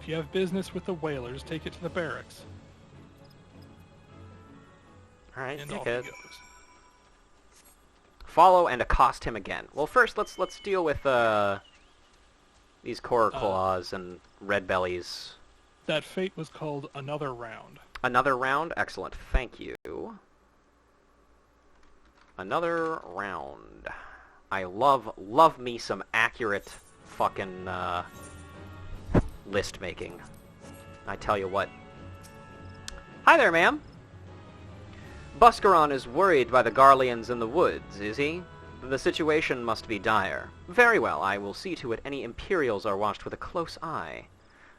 If you have business with the whalers, take it to the barracks. Alright, And off he dickhead. goes. Follow and accost him again. Well, first, let's deal with, these core claws and red bellies. That fate was called Another Round. Another round? Excellent. Thank you. Another round. I love me some accurate fucking, list making. I tell you what. Hi there, ma'am. Buscaron is worried by the Garleans in the woods, is he? The situation must be dire. Very well, I will see to it any Imperials are watched with a close eye.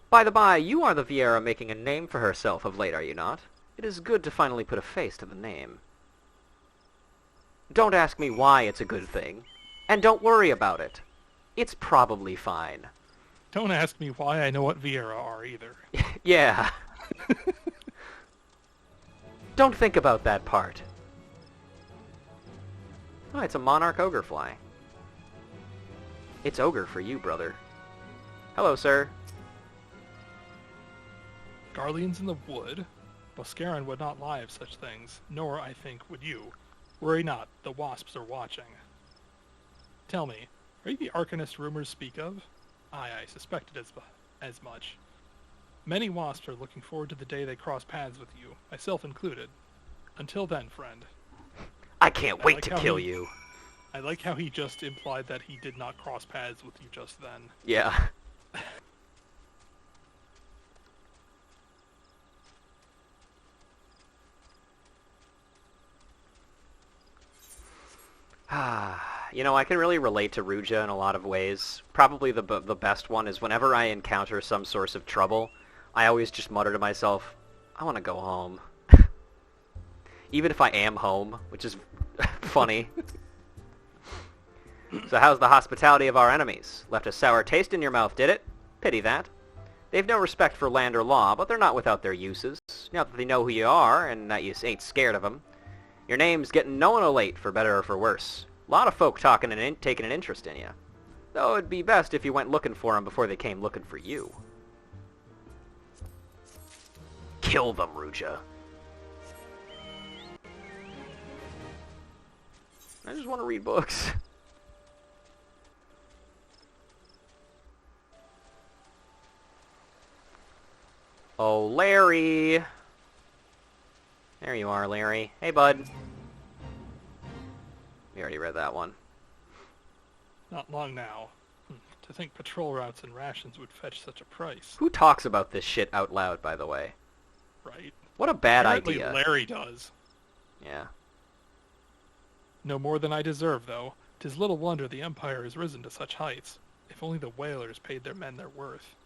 By the by, you are the Vieira making a name for herself of late, are you not? It is good to finally put a face to the name. Don't ask me why it's a good thing. And don't worry about it. It's probably fine. Don't ask me why I know what Vieira are either. Yeah. Don't think about that part. Oh, it's a monarch ogre fly. It's ogre for you, brother. Hello, sir. Garleans in the wood? Boscarin would not lie of such things, nor, I think, would you. Worry not, the wasps are watching. Tell me, are you the Arcanist rumors speak of? Aye, I suspected as much. Many wasps are looking forward to the day they cross paths with you, myself included. Until then, friend. I can't wait to kill you. I like how he just implied that he did not cross paths with you just then. Yeah. You know, I can really relate to Ruja in a lot of ways. Probably the best one is whenever I encounter some source of trouble, I always just mutter to myself, I want to go home. Even if I am home, which is funny. So how's the hospitality of our enemies? Left a sour taste in your mouth, did it? Pity that. They've no respect for land or law, but they're not without their uses. Now that they know who you are, and that you ain't scared of them. Your name's getting known o' late, for better or for worse. A lot of folk taking an interest in you. Though it'd be best if you went looking for them before they came looking for you. Kill them, Ruja. I just want to read books. Oh, Larry. There you are, Larry. Hey, bud. We already read that one. Not long now. To think patrol routes and rations would fetch such a price. Who talks about this shit out loud, by the way? Right. What a bad Apparently idea. Larry does. Yeah. No more than I deserve, though. 'Tis little wonder the Empire has risen to such heights. If only the whalers paid their men their worth.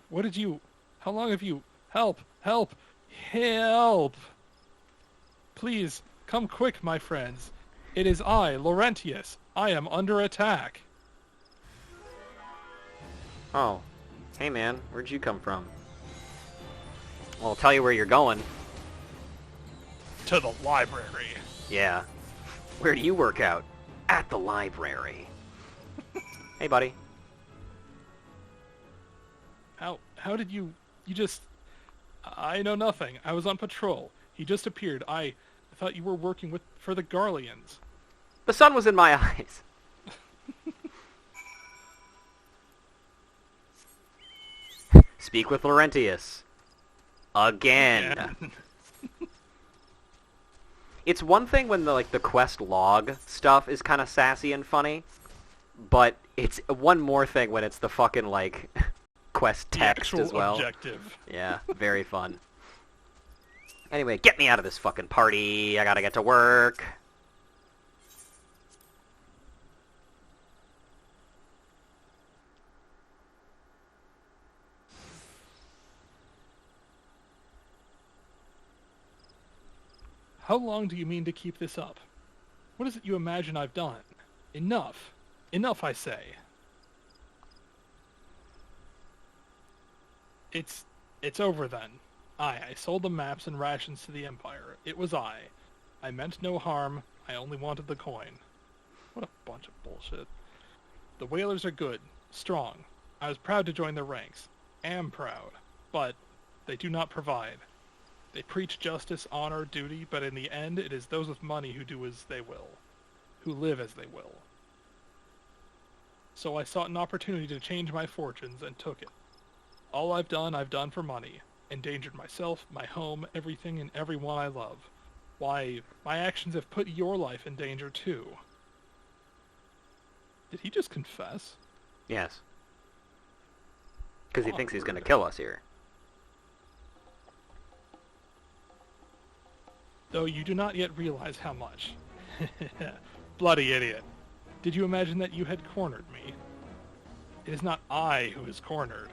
What did you... How long have you... Help! Help! Help! Please, come quick, my friends. It is I, Laurentius. I am under attack. Oh. Hey, man. Where'd you come from? Well, I'll tell you where you're going. To the library. Yeah. Where do you work out? At the library. Hey, buddy. How did you just... I know nothing. I was on patrol. He just appeared. I thought you were working for the Garleans. The sun was in my eyes. Speak with Laurentius. Again. It's one thing when the quest log stuff is kind of sassy and funny, but it's one more thing when it's the fucking quest text as well. Objective. Yeah, very fun. Anyway, get me out of this fucking party. I gotta get to work. How long do you mean to keep this up? What is it you imagine I've done? Enough. Enough, I say. It's over then. I sold the maps and rations to the Empire. It was I. I meant no harm. I only wanted the coin. What a bunch of bullshit. The whalers are good. Strong. I was proud to join their ranks. Am proud. But they do not provide. They preach justice, honor, duty, but in the end it is those with money who do as they will. Who live as they will. So I sought an opportunity to change my fortunes and took it. All I've done for money. Endangered myself, my home, everything and everyone I love. Why, my actions have put your life in danger too. Did he just confess? Yes. Because he thinks he's going to kill us here. Though you do not yet realize how much. Bloody idiot. Did you imagine that you had cornered me? It is not I who is cornered.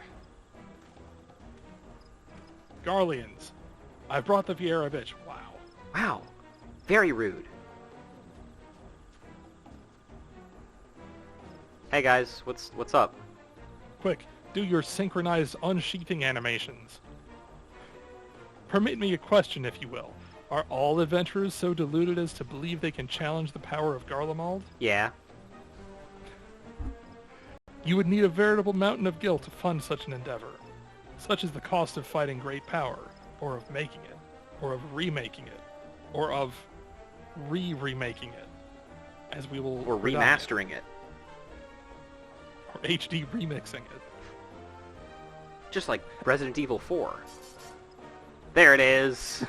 Garleans, I've brought the Vieira bitch. Wow. Wow. Very rude. Hey guys, what's up? Quick, do your synchronized unsheathing animations. Permit me a question, if you will. Are all adventurers so deluded as to believe they can challenge the power of Garlemald? Yeah. You would need a veritable mountain of guilt to fund such an endeavor. Such is the cost of fighting great power, or of making it, or of remaking it, or of remaking it, as we will... Or remastering it. Or HD remixing it. Just like Resident Evil 4. There it is.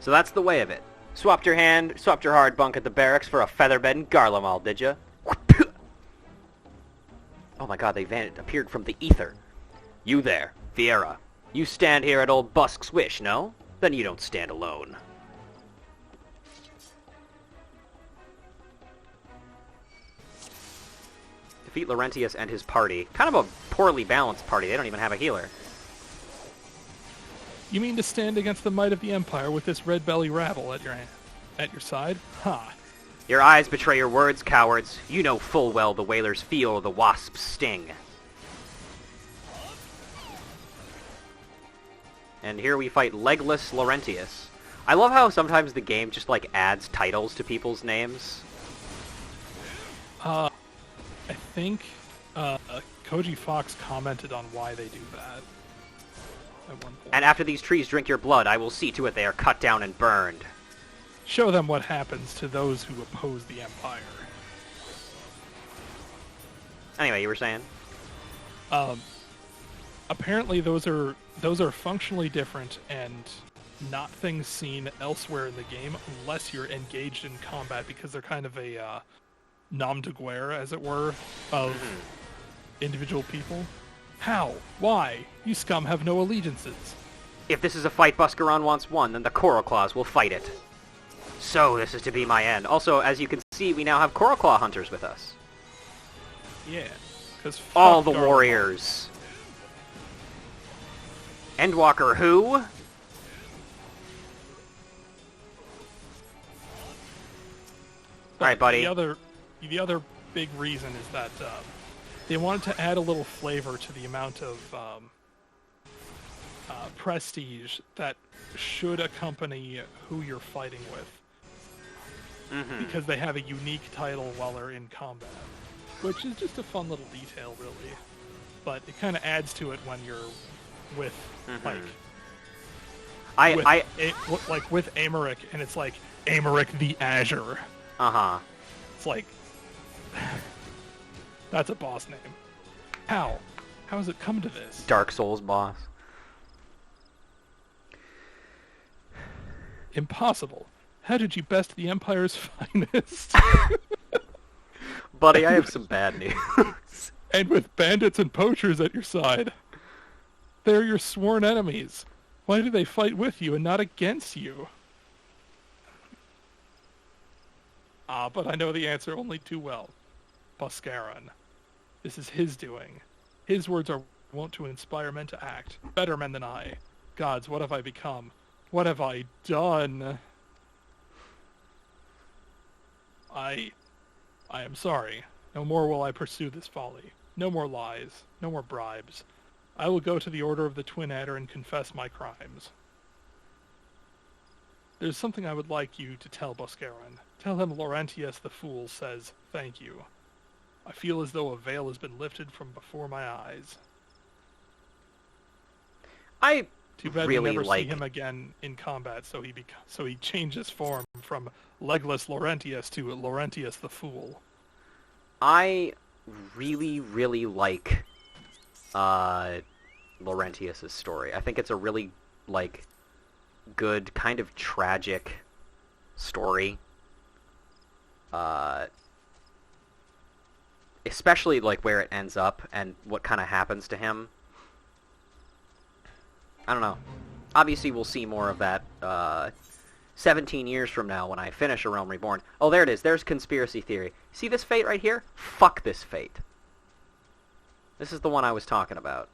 So that's the way of it. Swapped your hard bunk at the barracks for a featherbed in Garlemald, did ya? Oh my god, they appeared from the ether. You there, Viera. You stand here at old Busk's wish, no? Then you don't stand alone. Defeat Laurentius and his party. Kind of a poorly balanced party. They don't even have a healer. You mean to stand against the might of the Empire with this red belly rabble at your side? Ha! Your eyes betray your words, cowards. You know full well the whalers feel the wasp's sting. And here we fight Legless Laurentius. I love how sometimes the game just, like, adds titles to people's names. I think Koji Fox commented on why they do that at one point. And after these trees drink your blood, I will see to it they are cut down and burned. Show them what happens to those who oppose the Empire. Anyway, you were saying? Apparently those are functionally different and not things seen elsewhere in the game unless you're engaged in combat, because they're kind of a nom de guerre, as it were, of individual people. How? Why? You scum have no allegiances. If this is a fight Buscaron wants won, then the Coral Claws will fight it. So this is to be my end. Also, as you can see, we now have Coral Claw hunters with us. Yeah, because all the warriors. Endwalker who? Alright, buddy. The other big reason is that they wanted to add a little flavor to the amount of prestige that should accompany who you're fighting with. Because they have a unique title while they're in combat. Which is just a fun little detail, really. But it kind of adds to it when you're with, with Amaric, and it's like, Amaric the Azure. It's like, that's a boss name. How? How has it come to this? Dark Souls boss. Impossible. How did you best the Empire's finest? Buddy, I have some bad news. And with bandits and poachers at your side. They're your sworn enemies. Why do they fight with you and not against you? But I know the answer only too well. Buscaron. This is his doing. His words are wont to inspire men to act. Better men than I. Gods, what have I become? What have I done? I am sorry. No more will I pursue this folly. No more lies. No more bribes. I will go to the Order of the Twin Adder and confess my crimes. There's something I would like you to tell Buscaron. Tell him Laurentius the Fool says thank you. I feel as though a veil has been lifted from before my eyes. Too bad we never see him again in combat, so he changes form from Legless Laurentius to Laurentius the Fool. I really, really like Laurentius's story. I think it's a really, like, good, kind of tragic story. Especially, like, where it ends up and what kind of happens to him. I don't know. Obviously, we'll see more of that 17 years from now when I finish A Realm Reborn. Oh, there it is. There's conspiracy theory. See this fate right here? Fuck this fate. This is the one I was talking about.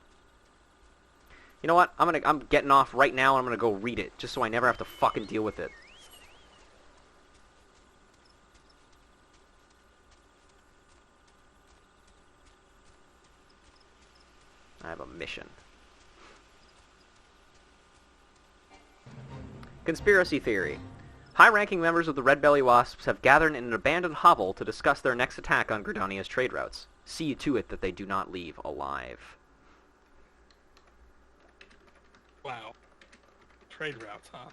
You know what? I'm getting off right now and I'm gonna go read it, just so I never have to fucking deal with it. I have a mission. Conspiracy theory. High-ranking members of the Red Belly Wasps have gathered in an abandoned hovel to discuss their next attack on Gridania's trade routes. See to it that they do not leave alive. Wow. Trade routes, huh?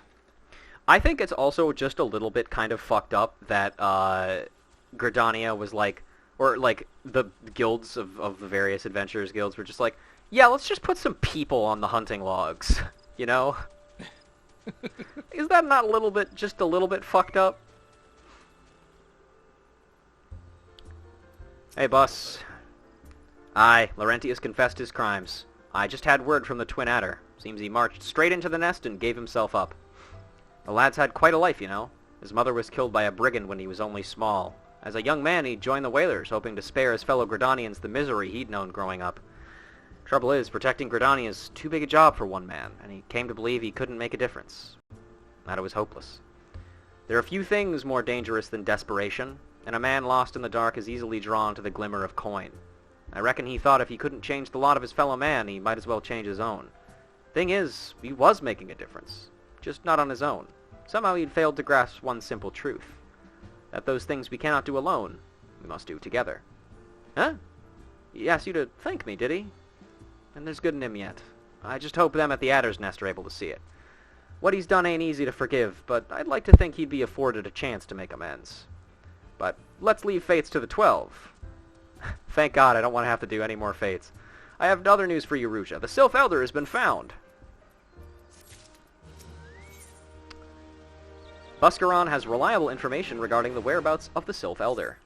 I think it's also just a little bit kind of fucked up that Gridania was like, or like the guilds of the various adventurers guilds were just like, yeah, let's just put some people on the hunting logs, you know? Is that not just a little bit fucked up? Hey, boss. Aye, Laurentius confessed his crimes. I just had word from the Twin Adder. Seems he marched straight into the nest and gave himself up. The lad's had quite a life, you know. His mother was killed by a brigand when he was only small. As a young man, he joined the Whalers, hoping to spare his fellow Gridanians the misery he'd known growing up. Trouble is, protecting Gridania is too big a job for one man, and he came to believe he couldn't make a difference. That it was hopeless. There are few things more dangerous than desperation, and a man lost in the dark is easily drawn to the glimmer of coin. I reckon he thought if he couldn't change the lot of his fellow man, he might as well change his own. Thing is, he was making a difference, just not on his own. Somehow he'd failed to grasp one simple truth, that those things we cannot do alone, we must do together. Huh? He asked you to thank me, did he? And there's good in him yet. I just hope them at the Adder's Nest are able to see it. What he's done ain't easy to forgive, but I'd like to think he'd be afforded a chance to make amends. But let's leave fates to the 12. Thank God I don't want to have to do any more fates. I have other news for you, Ruja. The Sylph Elder has been found. Buscaron has reliable information regarding the whereabouts of the Sylph Elder.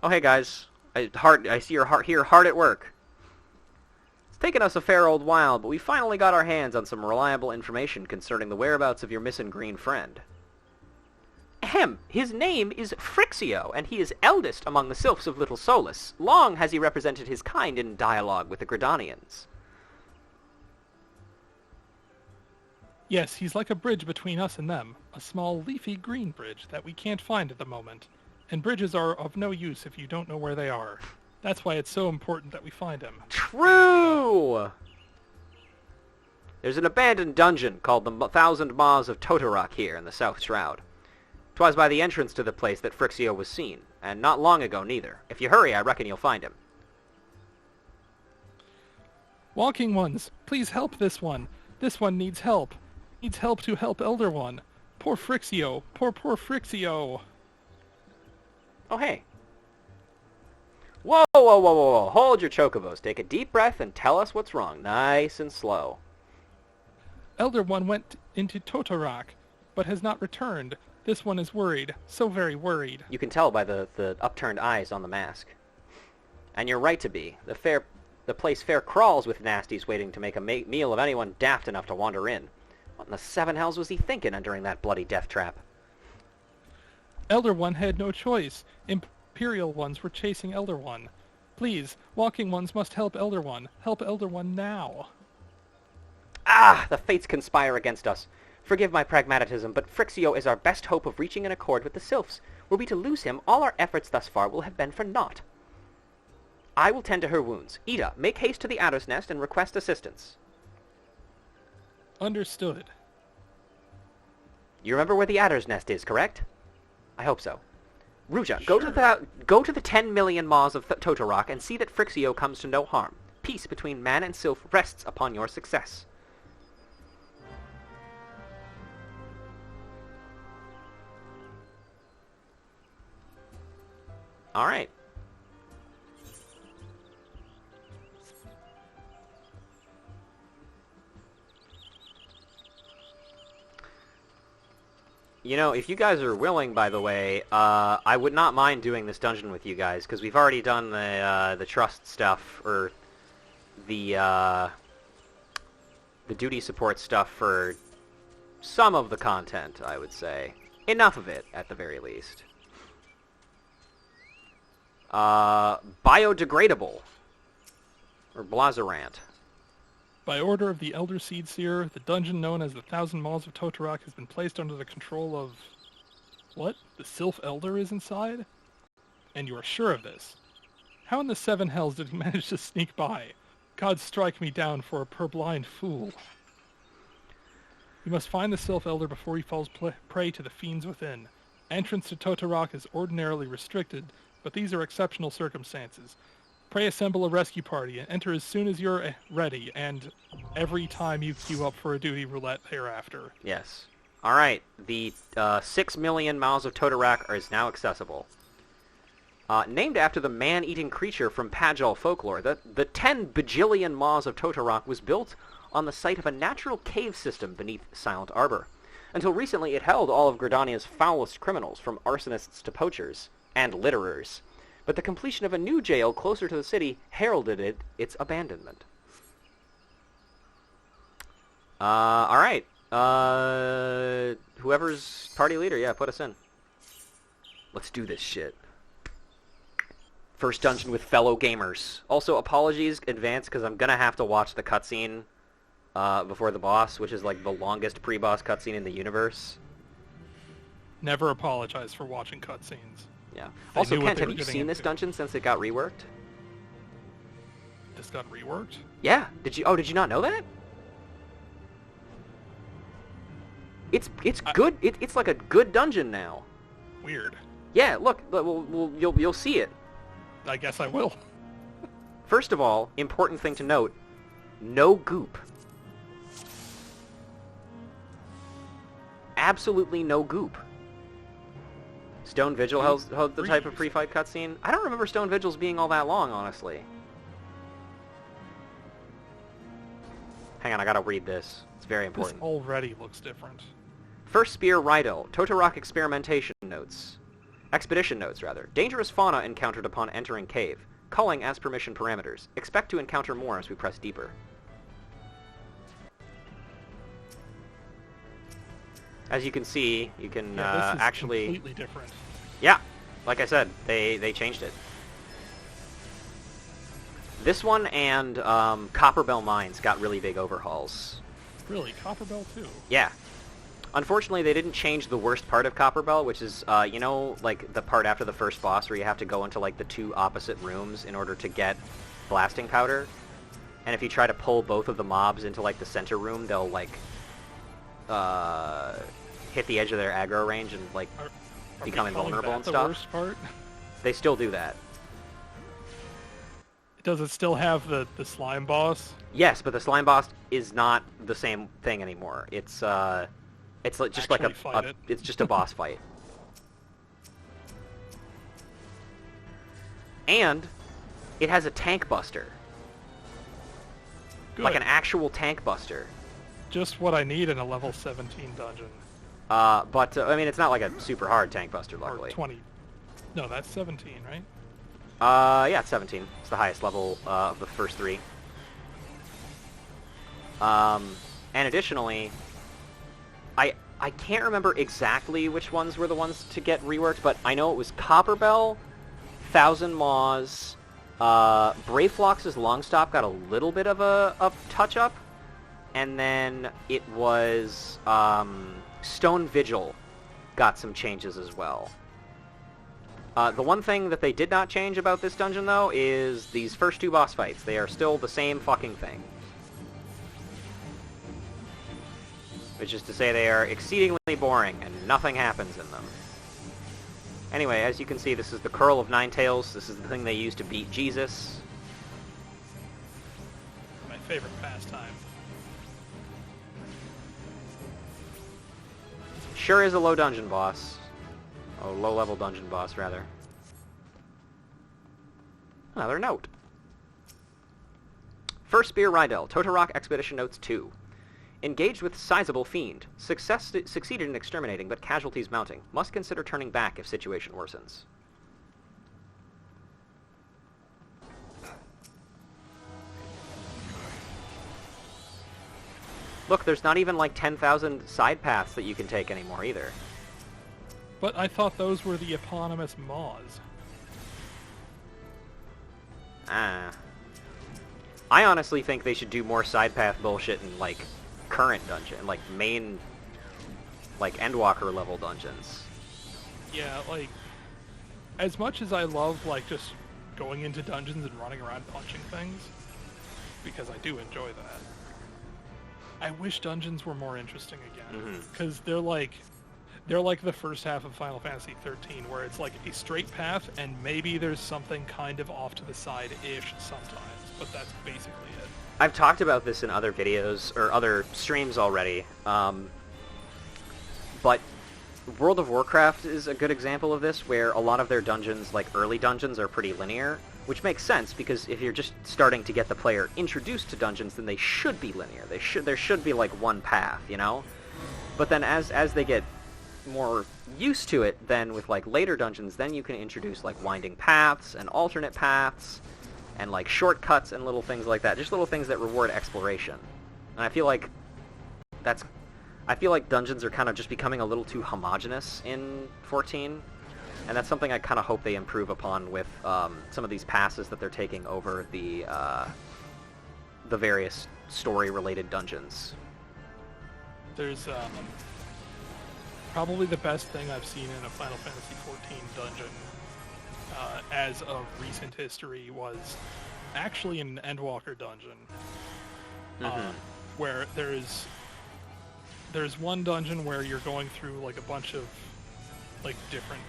Oh, hey guys. I see you're here hard at work. It's taken us a fair old while, but we finally got our hands on some reliable information concerning the whereabouts of your missing green friend. Ahem! His name is Frixio, and he is eldest among the Sylphs of Little Solus. Long has he represented his kind in dialogue with the Gridanians. Yes, he's like a bridge between us and them, a small leafy green bridge that we can't find at the moment. And bridges are of no use if you don't know where they are. That's why it's so important that we find him. True! There's an abandoned dungeon called the Thousand Maws of Totorok here in the South Shroud. 'Twas by the entrance to the place that Frixio was seen, and not long ago neither. If you hurry, I reckon you'll find him. Walking Ones, please help this one. This one needs help. Needs help to help Elder One. Poor Frixio. Poor Frixio. Oh, hey. Whoa, whoa, whoa, whoa, whoa. Hold your chocobos. Take a deep breath and tell us what's wrong. Nice and slow. Elder One went into Totorok, but has not returned. This one is worried. So very worried. You can tell by the upturned eyes on the mask. And you're right to be. The place fair crawls with nasties waiting to make a meal of anyone daft enough to wander in. What in the seven hells was he thinking entering that bloody death trap? Elder One had no choice. Imperial Ones were chasing Elder One. Please, Walking Ones must help Elder One. Help Elder One now. Ah! The fates conspire against us. Forgive my pragmatism, but Frixio is our best hope of reaching an accord with the Sylphs. Were we to lose him, all our efforts thus far will have been for naught. I will tend to her wounds. Ida, make haste to the Adder's Nest and request assistance. Understood. You remember where the Adder's Nest is, correct? I hope so. Ruja, Sure. go to the 10 million maws of Totorok and see that Frixio comes to no harm. Peace between man and sylph rests upon your success. Alright. You know, if you guys are willing, by the way, I would not mind doing this dungeon with you guys, because we've already done the trust stuff, or the duty support stuff for some of the content, I would say. Enough of it, at the very least. Biodegradable. Or Blazarant. By order of the Elder Seed Seer, the dungeon known as the Thousand Maws of Totorok has been placed under the control of... What? The Sylph Elder is inside? And you are sure of this? How in the seven hells did he manage to sneak by? God strike me down for a purblind fool. You must find the Sylph Elder before he falls prey to the fiends within. Entrance to Totorak is ordinarily restricted, but these are exceptional circumstances. Pray assemble a rescue party and enter as soon as you're ready, and every time you queue up for a duty roulette thereafter. Yes. Alright, the 6 million miles of Totorak is now accessible. Named after the man-eating creature from Pagel folklore, the 10 bajillion maws of Totorak was built on the site of a natural cave system beneath Silent Arbor. Until recently, it held all of Gridania's foulest criminals, from arsonists to poachers, and litterers. But the completion of a new jail closer to the city heralded its abandonment. Alright. Whoever's party leader, yeah, put us in. Let's do this shit. First dungeon with fellow gamers. Also, apologies advance, because I'm gonna have to watch the cutscene before the boss, which is like the longest pre-boss cutscene in the universe. Never apologize for watching cutscenes. Yeah. Also, Kent, have you seen this dungeon since it got reworked? This got reworked? Yeah. Did you not know that? It's good. It's like a good dungeon now. Weird. Yeah. Look, you'll see it. I guess I will. First of all, important thing to note: no goop. Absolutely no goop. Stone Vigil held the type of pre-fight cutscene. I don't remember Stone Vigils being all that long, honestly. Hang on, I gotta read this. It's very important. This already looks different. First Spear Rydell, Totorak Experimentation Notes. Expedition Notes, rather. Dangerous fauna encountered upon entering cave. Culling as permission parameters. Expect to encounter more as we press deeper. As you can see, you can this is actually... completely different. Yeah, like I said, they changed it. This one and Copperbell Mines got really big overhauls. Really? Copperbell too? Yeah. Unfortunately, they didn't change the worst part of Copperbell, which is, you know, like the part after the first boss where you have to go into like the two opposite rooms in order to get blasting powder. And if you try to pull both of the mobs into like the center room, they'll like hit the edge of their aggro range and like become invulnerable and stuff. The worst part? They still do that. Does it still have the slime boss? Yes, but the slime boss is not the same thing anymore. It's like just Actually like it's just a boss fight. And it has a tank buster. Good. Like an actual tank buster. Just what I need in a level 17 dungeon. But I mean, it's not like a super hard tank buster, luckily. Or 20. No, that's 17, right? Yeah, it's 17. It's the highest level of the first three. And additionally, I can't remember exactly which ones were the ones to get reworked, but I know it was Copperbell, Thousand Maws, Brayflox's Longstop got a little bit of a touch-up, and then it was Stone Vigil got some changes as well. The one thing that they did not change about this dungeon, though, is these first two boss fights. They are still the same fucking thing. Which is to say they are exceedingly boring, and nothing happens in them. Anyway, as you can see, this is the Curl of Nine Tails. This is the thing they use to beat Jesus. My favorite pastime. Sure is a low dungeon boss. Oh, low-level dungeon boss, rather. Another note. First Spear Rydell, Totorak Expedition Notes 2. Engaged with sizable fiend. Succeeded in exterminating, but casualties mounting. Must consider turning back if situation worsens. Look, there's not even like 10,000 side paths that you can take anymore either. But I thought those were the eponymous maws. Ah. I honestly think they should do more side path bullshit in, like, current dungeon, like, main, like, Endwalker level dungeons. Yeah, like, as much as I love, like, just going into dungeons and running around punching things, because I do enjoy that. I wish dungeons were more interesting again, because they're like the first half of Final Fantasy 13, where it's like a straight path, and maybe there's something kind of off to the side-ish sometimes, but that's basically it. I've talked about this in other videos or other streams already, but World of Warcraft is a good example of this, where a lot of their dungeons, like early dungeons, are pretty linear, which makes sense, because if you're just starting to get the player introduced to dungeons, then they should be linear. There should be like one path, you know? But then as they get more used to it, then with like later dungeons, then you can introduce like winding paths and alternate paths and like shortcuts and little things like that. Just little things that reward exploration. And I feel like dungeons are kind of just becoming a little too homogenous in 14, and that's something I kind of hope they improve upon with some of these passes that they're taking over the various story-related dungeons. There's probably the best thing I've seen in a Final Fantasy 14 dungeon as of recent history was actually an Endwalker dungeon, where there's one dungeon where you're going through like a bunch of like different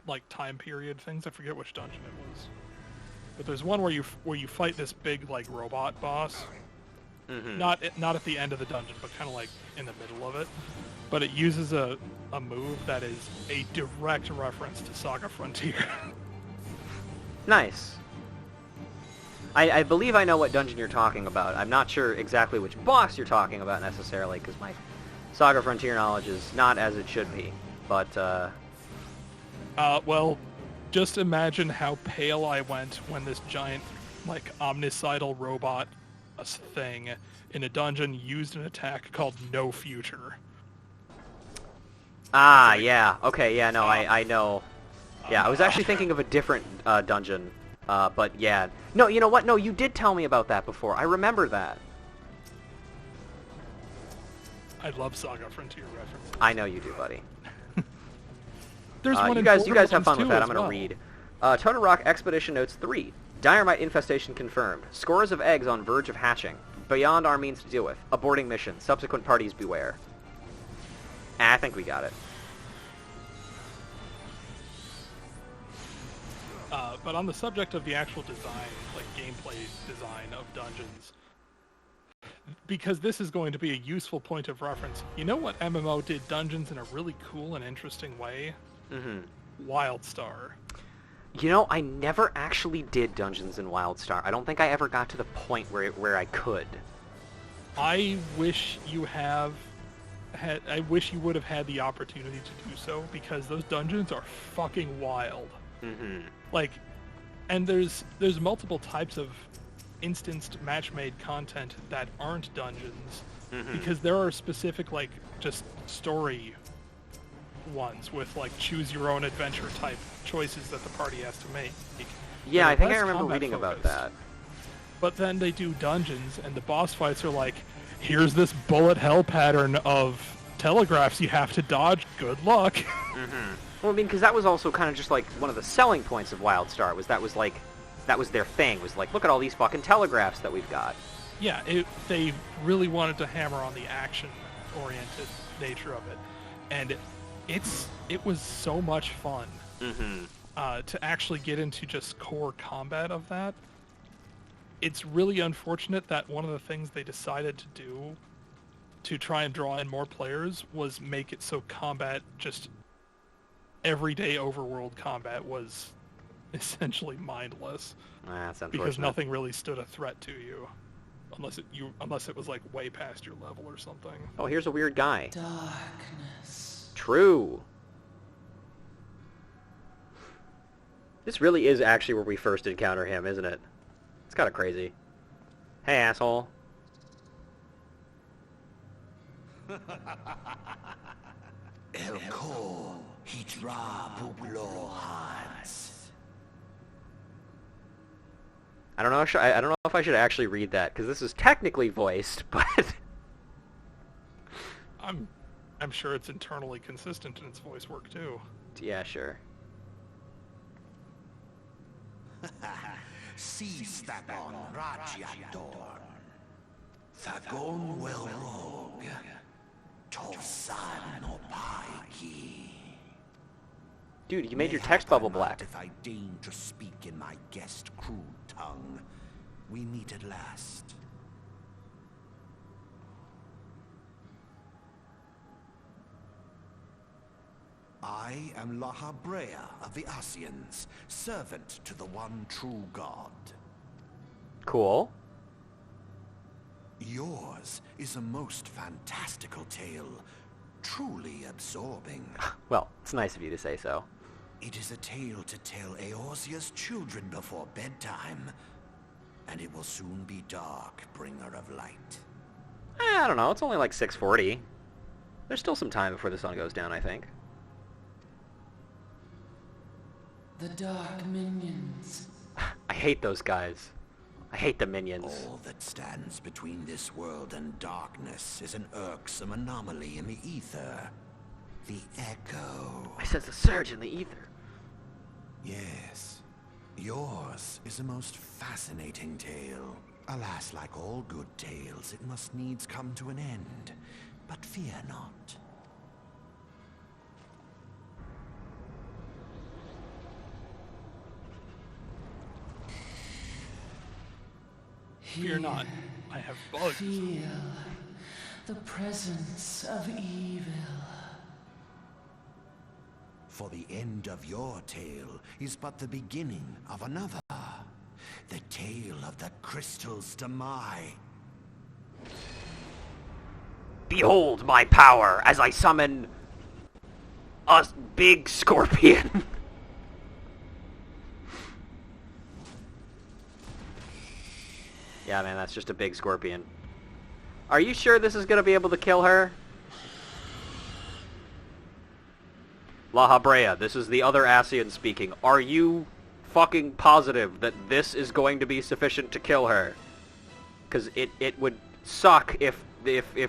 like time period things. I forget which dungeon it was, but there's one where you fight this big like robot boss. Not at the end of the dungeon, but kind of like in the middle of it. But it uses a move that is a direct reference to Saga Frontier. Nice. I believe I know what dungeon you're talking about. I'm not sure exactly which boss you're talking about necessarily, because my Saga Frontier knowledge is not as it should be. But, well, just imagine how pale I went when this giant, like, omnicidal robot thing in a dungeon used an attack called No Future. Ah, yeah. Okay, yeah, no, I know. Yeah, I was actually thinking of a different dungeon, but yeah. No, you know what? No, you did tell me about that before. I remember that. I love Saga Frontier references. I know you do, buddy. There's one you guys have fun with that. I'm going to read. Total Rock Expedition Notes 3. Dynamite infestation confirmed. Scores of eggs on verge of hatching. Beyond our means to deal with. Aborting mission. Subsequent parties beware. I think we got it. But on the subject of the actual design, like gameplay design of dungeons, because this is going to be a useful point of reference, you know what MMO did dungeons in a really cool and interesting way? WildStar. You know, I never actually did dungeons in WildStar. I don't think I ever got to the point where I could. I wish you would have had the opportunity to do so, because those dungeons are fucking wild. Like, and there's multiple types of instanced match-made content that aren't dungeons, because there are specific, like, just story ones with, like, choose-your-own-adventure type choices that the party has to make. Yeah, I think I remember reading about that. But then they do dungeons, and the boss fights are like, here's this bullet hell pattern of telegraphs you have to dodge. Good luck. Well, I mean, because that was also kind of just like one of the selling points of WildStar that was their thing. Was like, look at all these fucking telegraphs that we've got. Yeah, they really wanted to hammer on the action-oriented nature of it, and it was so much fun to actually get into just core combat of that. It's really unfortunate that one of the things they decided to do to try and draw in more players was make it so combat, just everyday overworld combat, was essentially mindless. That's unfortunate. Because nothing really stood a threat to you, unless it was like way past your level or something. Oh, here's a weird guy. Darkness. True. This really is actually where we first encounter him, isn't it? It's kind of crazy. Hey, asshole. Elko Hidra Buglohans. I don't know if I should actually read that, because this is technically voiced, but I'm sure it's internally consistent in its voice work too. Yeah, sure. Seastabon Rajiador. Thagon well rogue. Torsan or Paiki. Dude, you made your text bubble black. If I deign to speak in my guest crude tongue, we meet at last. I am Lahabrea of the Ascians, servant to the one true god. Cool. Yours is a most fantastical tale, truly absorbing. Well, it's nice of you to say so. It is a tale to tell Eorzea's children before bedtime, and it will soon be dark, bringer of light. I don't know, it's only like 6:40. There's still some time before the sun goes down, I think. The dark minions. I hate those guys. I hate the minions. All that stands between this world and darkness is an irksome anomaly in the ether. The echo. I sense a surge in the ether. Yes. Yours is a most fascinating tale. Alas, like all good tales, it must needs come to an end. But fear not. Fear not. I have bugs. Feel the presence of evil. For the end of your tale is but the beginning of another. The tale of the crystals Demai. Behold my power as I summon a big scorpion. Yeah, man, that's just a big scorpion. Are you sure this is going to be able to kill her? Lahabrea, this is the other Ascian speaking. Are you fucking positive that this is going to be sufficient to kill her? Because it would suck if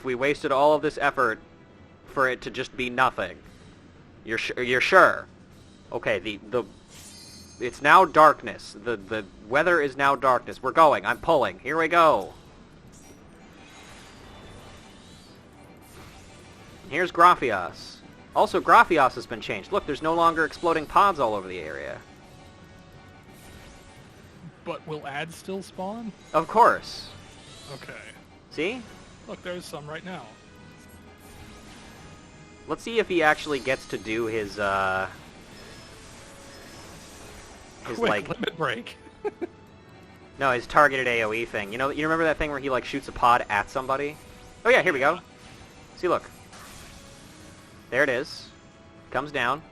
we wasted all of this effort for it to just be nothing. You're sure? Okay, it's now darkness. The weather is now darkness. We're going. I'm pulling. Here we go. Here's Graphios. Also, Graphios has been changed. Look, there's no longer exploding pods all over the area. But will ads still spawn? Of course. Okay. See? Look, there's some right now. Let's see if he actually gets to do his Quick, like limit break. no, his targeted AoE thing. You know, you remember that thing where he like shoots a pod at somebody? Oh yeah, here we go. See, look. There it is. Comes down.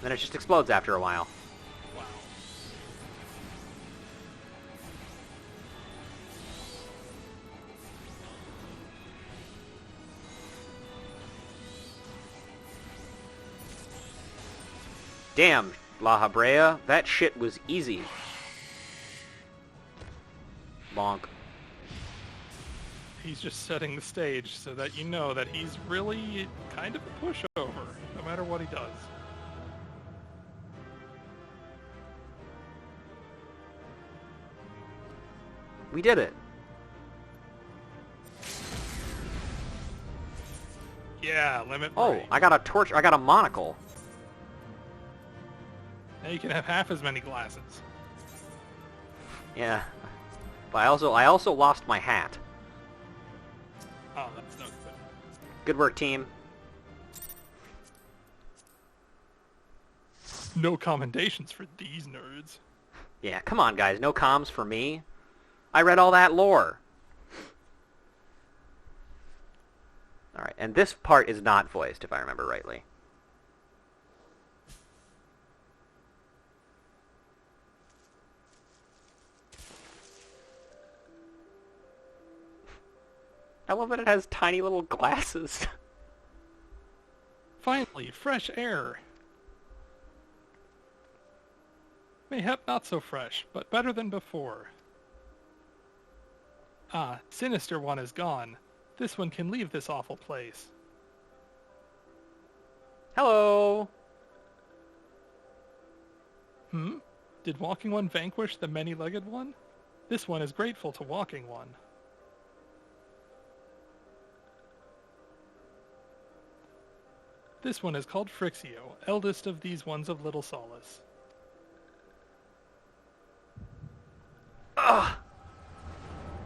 Then it just explodes after a while. Wow. Damn, Lahabrea, that shit was easy. Bonk. He's just setting the stage so that you know that he's really kind of a pushover, no matter what he does. We did it. Yeah, limit Oh, break. I got a torch. I got a monocle. Now you can have half as many glasses. Yeah. But I also lost my hat. Oh, that's no good. Good work, team. No commendations for these nerds. Yeah, come on, guys. No comms for me. I read all that lore. Alright, and this part is not voiced, if I remember rightly. I love that it has tiny little glasses. Finally, fresh air. Mayhap not so fresh, but better than before. Ah, Sinister One is gone. This one can leave this awful place. Hello. Hmm? Did Walking One vanquish the many-legged one? This one is grateful to Walking One. This one is called Frixio, eldest of these ones of little solace. Ugh!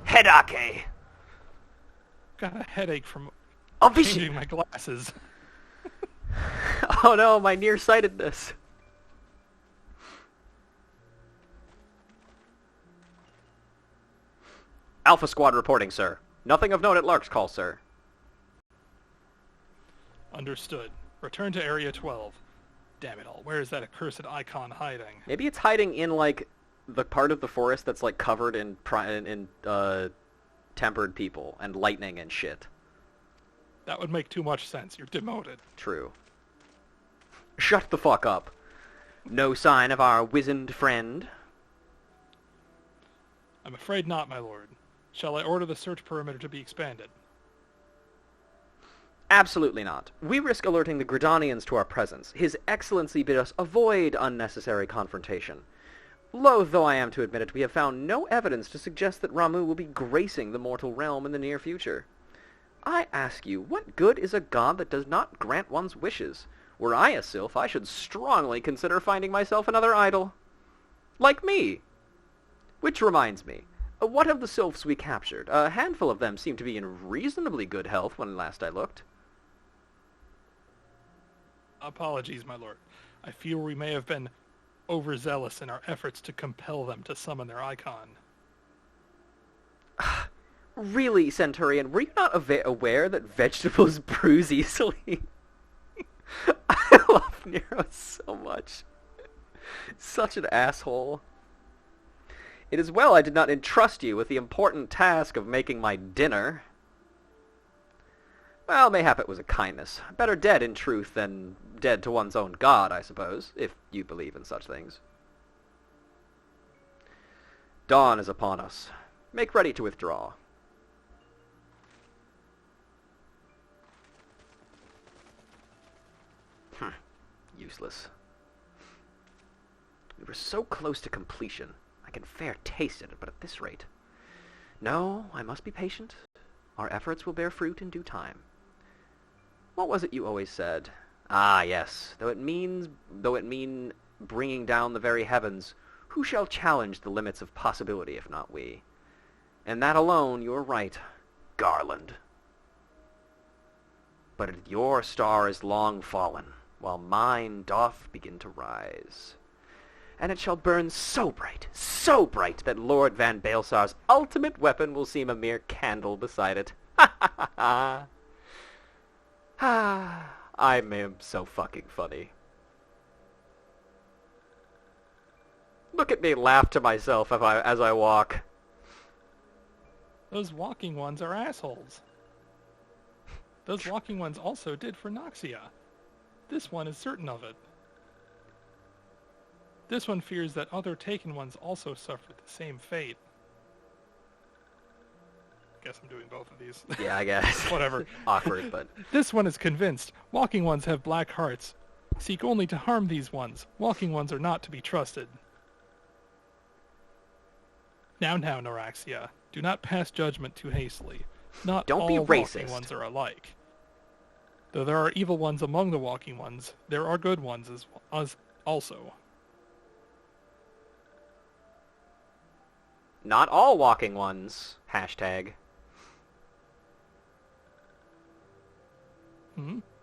Headache! Got a headache from Oh, changing my glasses. Oh no, my nearsightedness. Alpha Squad reporting, sir. Nothing of note at Lark's call, sir. Understood. Return to Area 12. Damn it all, where is that accursed icon hiding? Maybe it's hiding in, like, the part of the forest that's, like, covered in tempered people and lightning and shit. That would make too much sense. You're demoted. True. Shut the fuck up. No sign of our wizened friend? I'm afraid not, my lord. Shall I order the search perimeter to be expanded? Absolutely not. We risk alerting the Gridanians to our presence. His Excellency bid us avoid unnecessary confrontation. Loath though I am to admit it, we have found no evidence to suggest that Ramu will be gracing the mortal realm in the near future. I ask you, what good is a god that does not grant one's wishes? Were I a sylph, I should strongly consider finding myself another idol. Like me. Which reminds me, what of the sylphs we captured? A handful of them seemed to be in reasonably good health when last I looked. Apologies, my lord. I fear we may have been overzealous in our efforts to compel them to summon their icon. Really, Centurion, were you not aware that vegetables bruise easily? I love Nero so much. Such an asshole. It is well I did not entrust you with the important task of making my dinner. Well, mayhap it was a kindness. Better dead in truth than dead to one's own god, I suppose, if you believe in such things. Dawn is upon us. Make ready to withdraw. Useless. We were so close to completion. I can fair taste it, but at this rate. No, I must be patient. Our efforts will bear fruit in due time. What was it you always said? Ah, yes. Though it mean bringing down the very heavens, who shall challenge the limits of possibility if not we? And that alone, you're right, Garland. But your star is long fallen, while mine doth begin to rise. And it shall burn so bright, that Lord Van Baelsar's ultimate weapon will seem a mere candle beside it. Ha ha ha ha! Ah, I am so fucking funny. Look at me laugh to myself as I walk. Those walking ones are assholes. Those walking ones also did for Noxia. This one is certain of it. This one fears that other taken ones also suffered the same fate. Guess I'm doing both of these. Yeah, I guess. Whatever. Awkward, but... This one is convinced. Walking ones have black hearts. Seek only to harm these ones. Walking ones are not to be trusted. Now, Noraxia. Do not pass judgment too hastily. Not Don't all be walking racist. ones are alike. Though there are evil ones among the walking ones, there are good ones as also. Not all walking ones. Hashtag.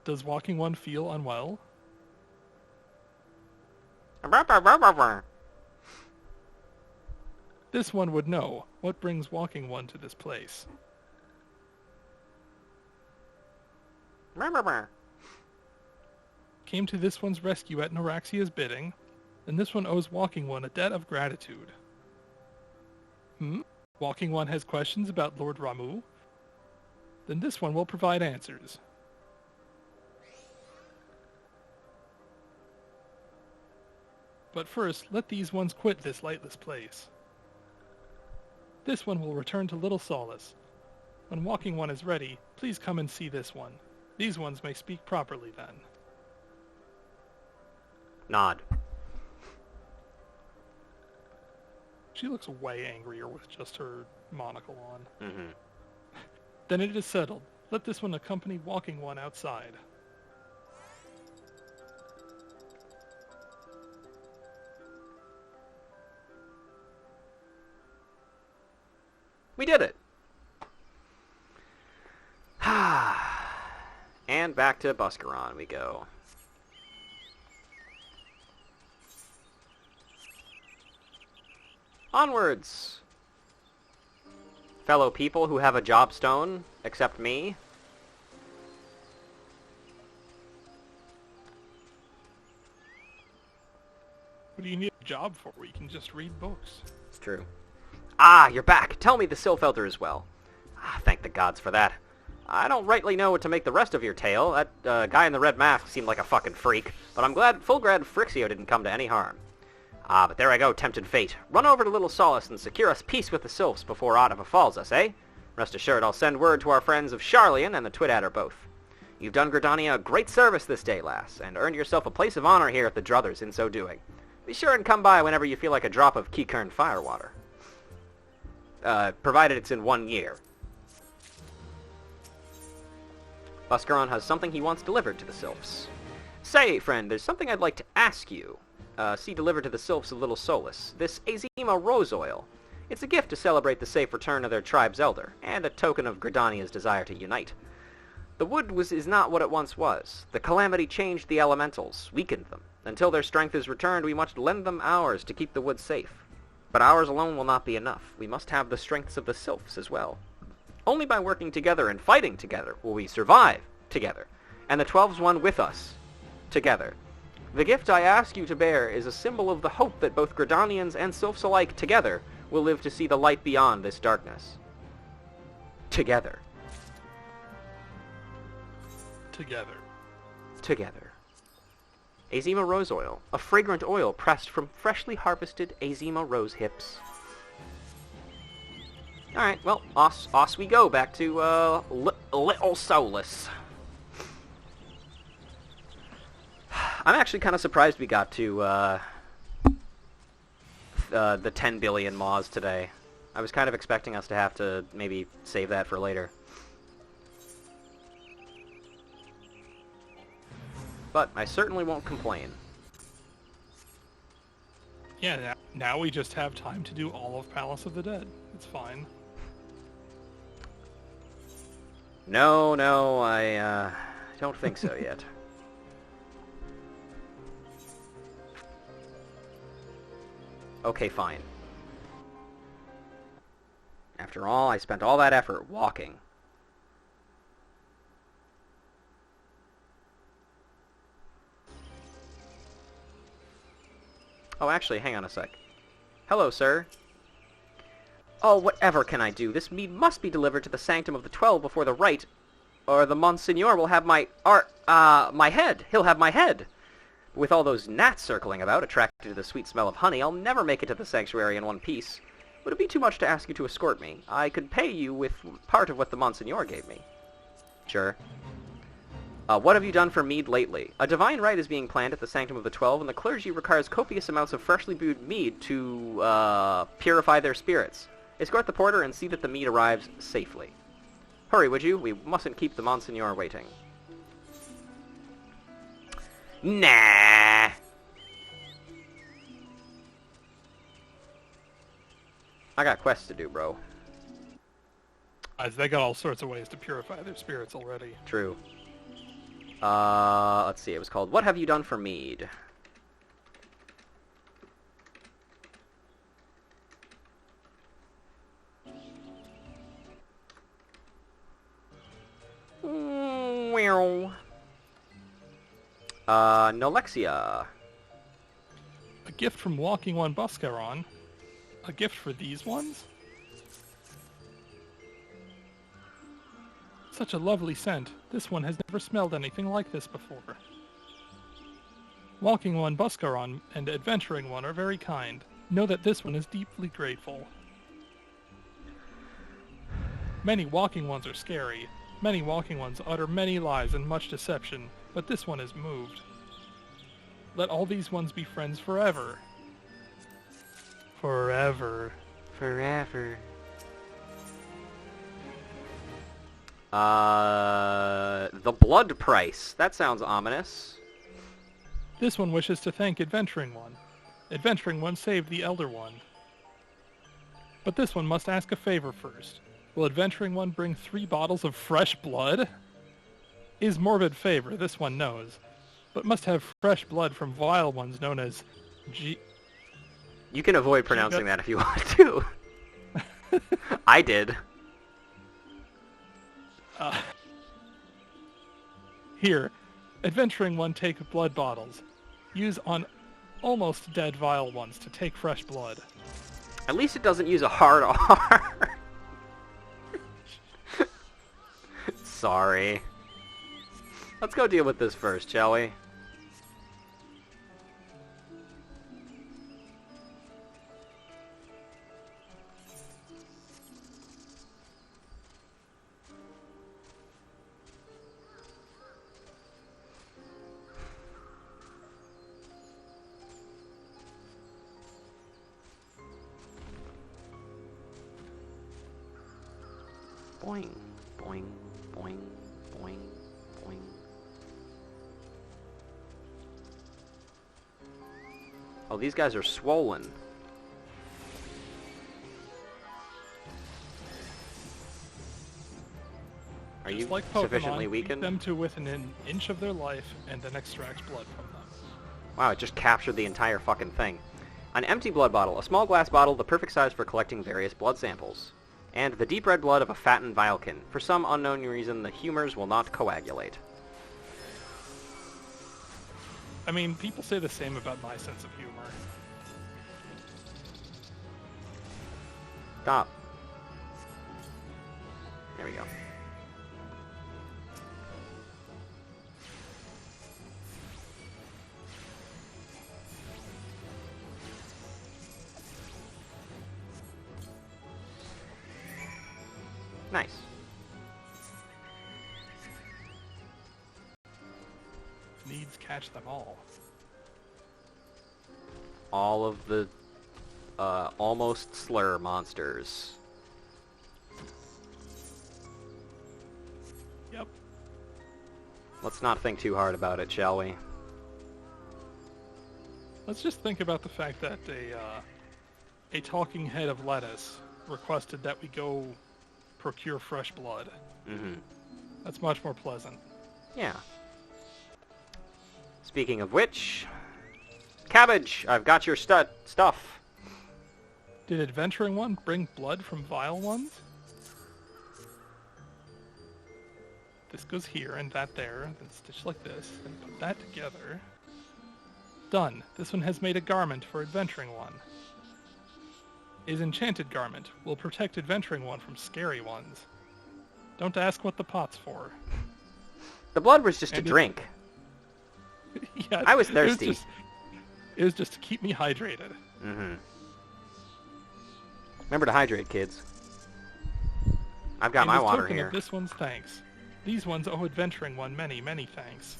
Does walking one feel unwell? This one would know. What brings walking one to this place? Came to this one's rescue at Noraxia's bidding, and this one owes walking one a debt of gratitude. Walking one has questions about Lord Ramu? Then this one will provide answers. But first, let these ones quit this lightless place. This one will return to Little Solace. When walking one is ready, please come and see this one. These ones may speak properly then. Nod. She looks way angrier with just her monocle on. Mm-hmm. Then it is settled. Let this one accompany Walking One outside. We did it! And back to Buscaron we go. Onwards! Fellow people who have a job stone, except me. What do you need a job for? You can just read books. It's true. Ah, you're back! Tell me the Sylph-Elder is well. Ah, thank the gods for that. I don't rightly know what to make the rest of your tale. That guy in the red mask seemed like a fucking freak, but I'm glad Fulgrad Frixio didn't come to any harm. Ah, but there I go, tempted fate. Run over to Little Solace and secure us peace with the Sylphs before aught befalls us, eh? Rest assured, I'll send word to our friends of Charlian and the Twidadder both. You've done Gridania a great service this day, lass, and earned yourself a place of honor here at the Druthers in so doing. Be sure and come by whenever you feel like a drop of Keykern firewater. Provided it's in 1 year. Buscaron has something he wants delivered to the Sylphs. Say, friend, there's something I'd like to ask you. See delivered to the Sylphs of Little Solace. This Azima Rose Oil. It's a gift to celebrate the safe return of their tribe's elder, and a token of Gridania's desire to unite. The wood is not what it once was. The calamity changed the elementals, weakened them. Until their strength is returned, we must lend them ours to keep the wood safe. But ours alone will not be enough. We must have the strengths of the Sylphs as well. Only by working together and fighting together will we survive together, and the 12's one with us, together. The gift I ask you to bear is a symbol of the hope that both Gridanians and Sylphs alike together will live to see the light beyond this darkness. Together. Together. Together. Azima Rose Oil, a fragrant oil pressed from freshly harvested Azima rose hips. Alright, well, os we go back to, Little Solace. I'm actually kind of surprised we got to, the 10 billion Maws today. I was kind of expecting us to have to maybe save that for later. But I certainly won't complain. Yeah, now we just have time to do all of Palace of the Dead. It's fine. No, I don't think so yet. Okay, fine. After all, I spent all that effort walking. Oh, actually, hang on a sec. Hello, sir. Oh, whatever can I do? This mead must be delivered to the Sanctum of the 12 before the rite, or the Monsignor will have my head. He'll have my head. With all those gnats circling about, attracted to the sweet smell of honey, I'll never make it to the sanctuary in one piece. Would it be too much to ask you to escort me? I could pay you with part of what the Monsignor gave me. Sure. What have you done for mead lately? A divine rite is being planned at the Sanctum of the 12, and the clergy requires copious amounts of freshly brewed mead to, purify their spirits. Escort the porter and see that the mead arrives safely. Hurry, would you? We mustn't keep the Monsignor waiting. Nah. I got quests to do, bro. They got all sorts of ways to purify their spirits already. True. Let's see. It was called What Have You Done for Mead? Meow. Nolexia. A gift from Walking One Buscaron. A gift for these ones? Such a lovely scent. This one has never smelled anything like this before. Walking One Buscaron and Adventuring One are very kind. Know that this one is deeply grateful. Many Walking Ones are scary. Many Walking Ones utter many lies and much deception, but this one is moved. Let all these ones be friends forever. Forever. Forever. The blood price. That sounds ominous. This one wishes to thank Adventuring One. Adventuring One saved the Elder One. But this one must ask a favor first. Will Adventuring One bring 3 bottles of fresh blood? Is morbid favor, this one knows. But must have fresh blood from vile ones known as You can avoid pronouncing that if you want to. I did. Here, Adventuring One take blood bottles. Use on almost dead vile ones to take fresh blood. At least it doesn't use a hard R. Sorry. Let's go deal with this first, shall we? Boing, boing, boing, boing, boing. Oh, these guys are swollen. Are you Just like Pokemon, sufficiently beat weakened? them to within an inch of their life and then extract blood from them. Wow, it just captured the entire fucking thing. An empty blood bottle. A small glass bottle, the perfect size for collecting various blood samples. And the deep red blood of a fattened vilekin. For some unknown reason, the humors will not coagulate. I mean, people say the same about my sense of humor. Stop. There we go. Nice. Needs catch them all. All of the almost slur monsters. Yep. Let's not think too hard about it, shall we? Let's just think about the fact that a talking head of lettuce requested that we go procure fresh blood. Mm-hmm. That's much more pleasant. Yeah. Speaking of which, cabbage, I've got your stuff. Did Adventuring One bring blood from vile ones? This goes here and that there, then stitch like this, then put that together. Done. This one has made a garment for Adventuring One. Is enchanted garment. Will protect Adventuring One from scary ones. Don't ask what the pot's for. The blood was just a drink. Yeah, I was thirsty. It was just to keep me hydrated. Mm-hmm. Remember to hydrate, kids. I've got And my as water token here. of this one's thanks. These ones owe Adventuring One many, many thanks.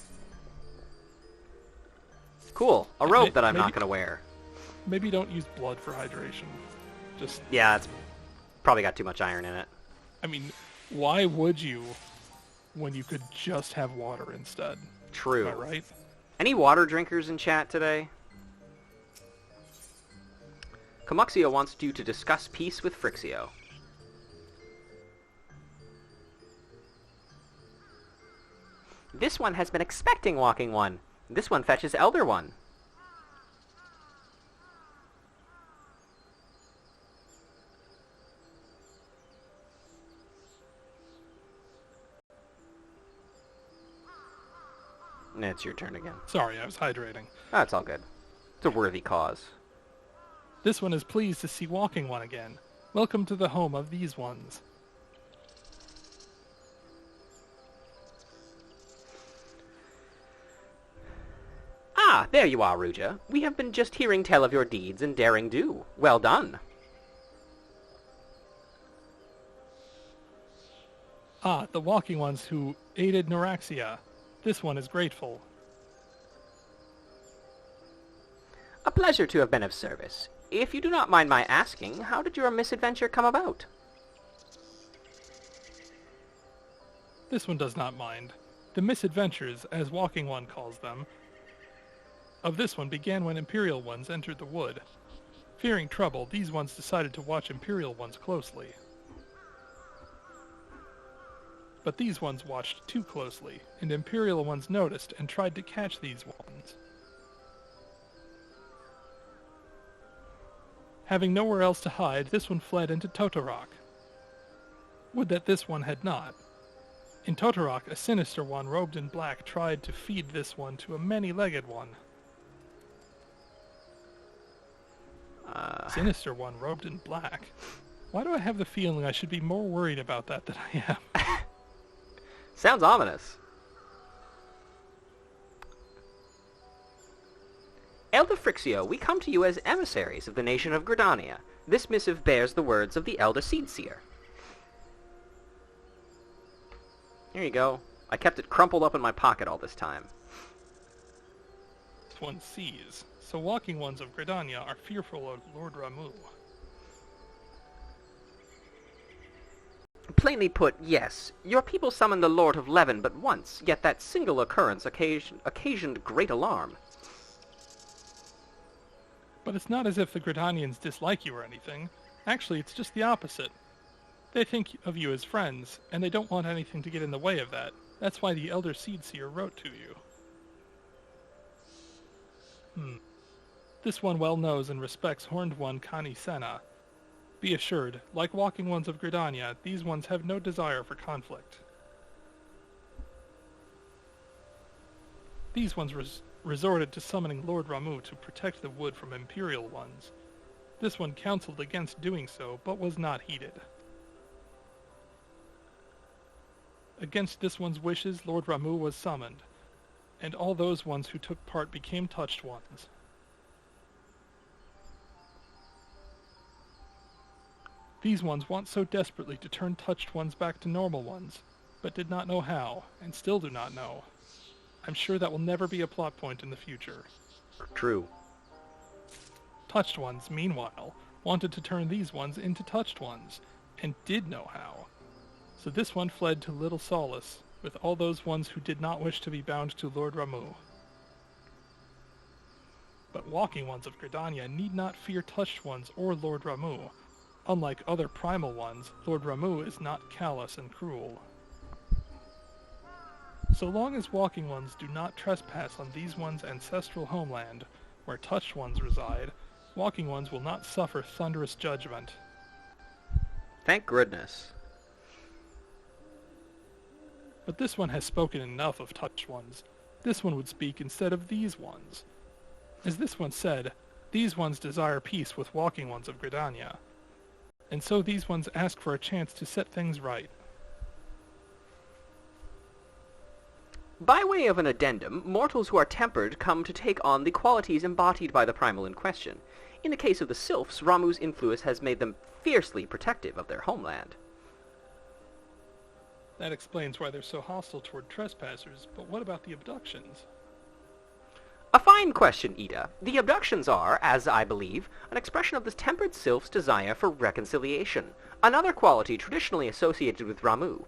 Cool. A May- robe that I'm not maybe- going to wear. Maybe don't use blood for hydration. Just, Yeah, it's probably got too much iron in it. I mean, why would you when you could just have water instead? True. Am I right? Any water drinkers in chat today? Comuxio wants you to discuss peace with Frixio. This one has been expecting Walking One. This one fetches Elder One. It's your turn again. Sorry, I was hydrating. That's all good. It's a worthy cause. This one is pleased to see Walking One again. Welcome to the home of these ones. Ah, there you are, Ruja. We have been just hearing tell of your deeds and daring do. Well done. Ah, the Walking Ones who aided Noraxia. This one is grateful. A pleasure to have been of service. if you do not mind my asking, how did your misadventure come about? This one does not mind. The misadventures, as Walking One calls them, of this one began when Imperial Ones entered the wood. Fearing trouble, these ones decided to watch Imperial Ones closely. But these ones watched too closely, and Imperial Ones noticed and tried to catch these ones. Having nowhere else to hide, this one fled into Totorok. Would that this one had not. In Totorok, a sinister one robed in black tried to feed this one to a many-legged one. Sinister one robed in black. Why do I have the feeling I should be more worried about that than I am? Sounds ominous. Elder Frixio, we come to you as emissaries of the nation of Gridania. This missive bears the words of the Elder Seedseer. Here you go. I kept it crumpled up in my pocket all this time. This one sees. So Walking Ones of Gridania are fearful of Lord Ramu. Plainly put, yes. Your people summoned the Lord of Leven but once, yet that single occurrence occasioned great alarm. But it's not as if the Gridanians dislike you or anything. Actually, it's just the opposite. They think of you as friends, and they don't want anything to get in the way of that. That's why the Elder Seedseer wrote to you. This one well knows and respects Horned One Kani Sena. Be assured, like Walking Ones of Gridania, these ones have no desire for conflict. These ones resorted to summoning Lord Ramu to protect the wood from Imperial Ones. This one counseled against doing so, but was not heeded. Against this one's wishes, Lord Ramu was summoned, and all those ones who took part became touched ones. These ones want so desperately to turn touched ones back to normal ones, but did not know how, and still do not know. I'm sure that will never be a plot point in the future. True. Touched ones, meanwhile, wanted to turn these ones into touched ones, and did know how. So this one fled to Little Solace, with all those ones who did not wish to be bound to Lord Ramu. But Walking Ones of Gridania need not fear touched ones or Lord Ramu. Unlike other primal ones, Lord Ramu is not callous and cruel. So long as Walking Ones do not trespass on these ones' ancestral homeland, where touched ones reside, Walking Ones will not suffer thunderous judgment. Thank goodness. But this one has spoken enough of touched ones. This one would speak instead of these ones. As this one said, these ones desire peace with Walking Ones of Gridania. And so these ones ask for a chance to set things right. By way of an addendum, mortals who are tempered come to take on the qualities embodied by the primal in question. In the case of the sylphs, Ramu's influence has made them fiercely protective of their homeland. That explains why they're so hostile toward trespassers, but what about the abductions? A fine question, Ida. The abductions are, as I believe, an expression of the tempered sylph's desire for reconciliation, another quality traditionally associated with Ramu.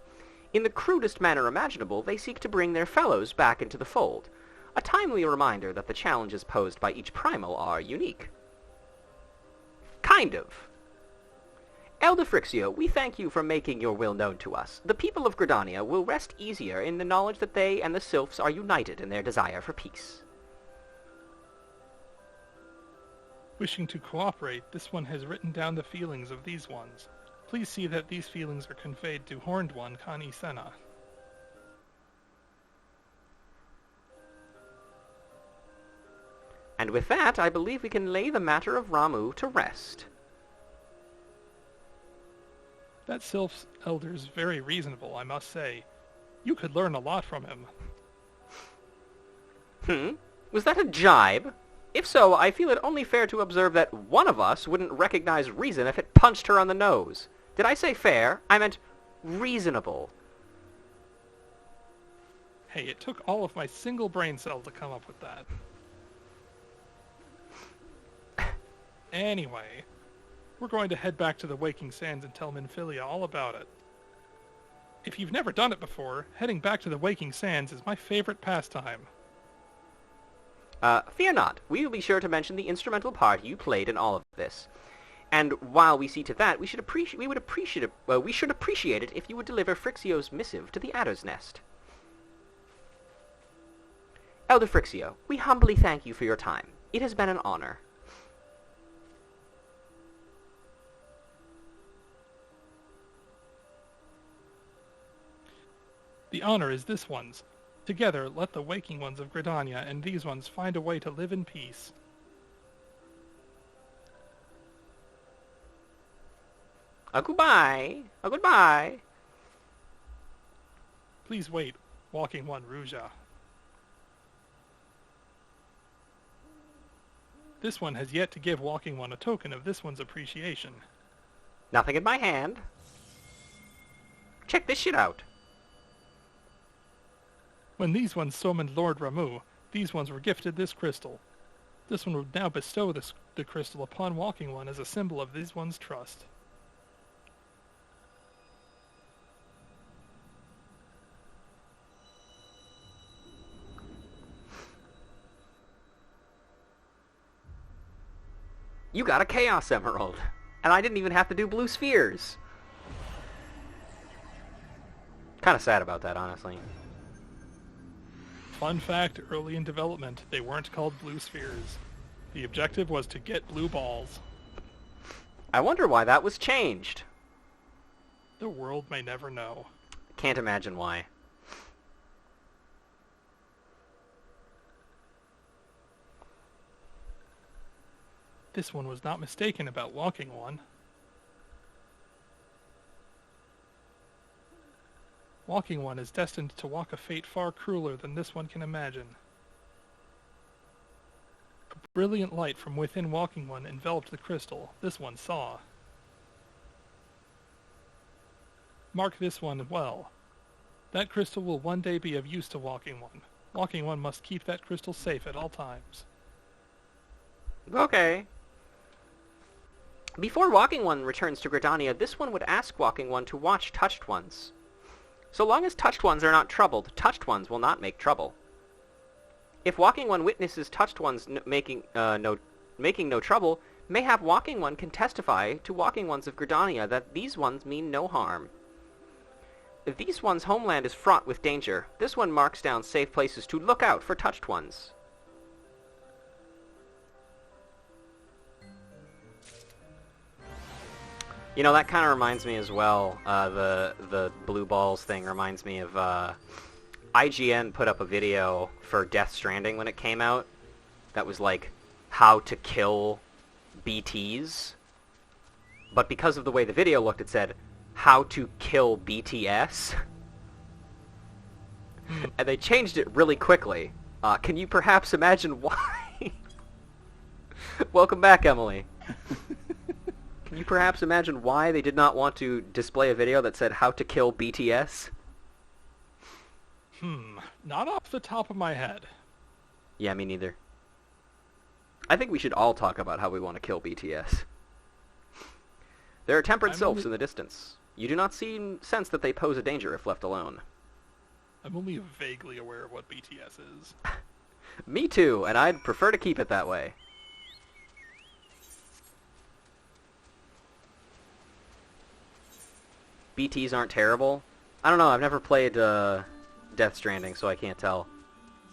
In the crudest manner imaginable, they seek to bring their fellows back into the fold, a timely reminder that the challenges posed by each primal are unique. Kind of. Elder Frixio, we thank you for making your will known to us. The people of Gridania will rest easier in the knowledge that they and the sylphs are united in their desire for peace. Wishing to cooperate, this one has written down the feelings of these ones. Please see that these feelings are conveyed to Horned One Kani Sena. And with that, I believe we can lay the matter of Ramu to rest. That Sylph's elder's very reasonable, I must say. You could learn a lot from him. Was that a jibe? If so, I feel it only fair to observe that one of us wouldn't recognize reason if it punched her on the nose. Did I say fair? I meant reasonable. Hey, it took all of my single brain cell to come up with that. Anyway, we're going to head back to the Waking Sands and tell Minfilia all about it. If you've never done it before, heading back to the Waking Sands is my favorite pastime. Fear not. We will be sure to mention the instrumental part you played in all of this. And while we see to that, we should appreciate it if you would deliver Frixio's missive to the Adder's Nest. Elder Frixio, we humbly thank you for your time. It has been an honor. The honor is this one's. Together, let the waking ones of Gridania and these ones find a way to live in peace. Goodbye. Goodbye. Please wait, Walking One Ruja. This one has yet to give Walking One a token of this one's appreciation. Nothing in my hand. Check this shit out. When these ones summoned Lord Ramu, these ones were gifted this crystal. This one would now bestow the crystal upon Walking One as a symbol of these one's trust. You got a Chaos Emerald. And I didn't even have to do blue spheres. Kind of sad about that, honestly. Fun fact, early in development, they weren't called blue spheres. The objective was to get blue balls. I wonder why that was changed. The world may never know. Can't imagine why. This one was not mistaken about Walking One. Walking One is destined to walk a fate far crueler than this one can imagine. A brilliant light from within Walking One enveloped the crystal this one saw. Mark this one well. That crystal will one day be of use to Walking One. Walking One must keep that crystal safe at all times. Okay. Before Walking One returns to Gridania, this one would ask Walking One to watch Touched Ones. So long as Touched Ones are not troubled, Touched Ones will not make trouble. If Walking One witnesses Touched Ones making no trouble, mayhap Walking One can testify to Walking Ones of Gridania that these ones mean no harm. If these ones' homeland is fraught with danger, this one marks down safe places to look out for Touched Ones. You know, that kind of reminds me as well, the blue balls thing reminds me of, IGN put up a video for Death Stranding when it came out that was like, how to kill BTs. But because of the way the video looked, it said, how to kill BTS. And they changed it really quickly. Can you perhaps imagine why? Welcome back, Emily. Can you perhaps imagine why they did not want to display a video that said how to kill BTS? Not off the top of my head. Yeah, me neither. I think we should all talk about how we want to kill BTS. There are temperate sylphs in the distance. You do not sense that they pose a danger if left alone. I'm only vaguely aware of what BTS is. Me too, and I'd prefer to keep it that way. BTs aren't terrible. I don't know, I've never played Death Stranding, so I can't tell.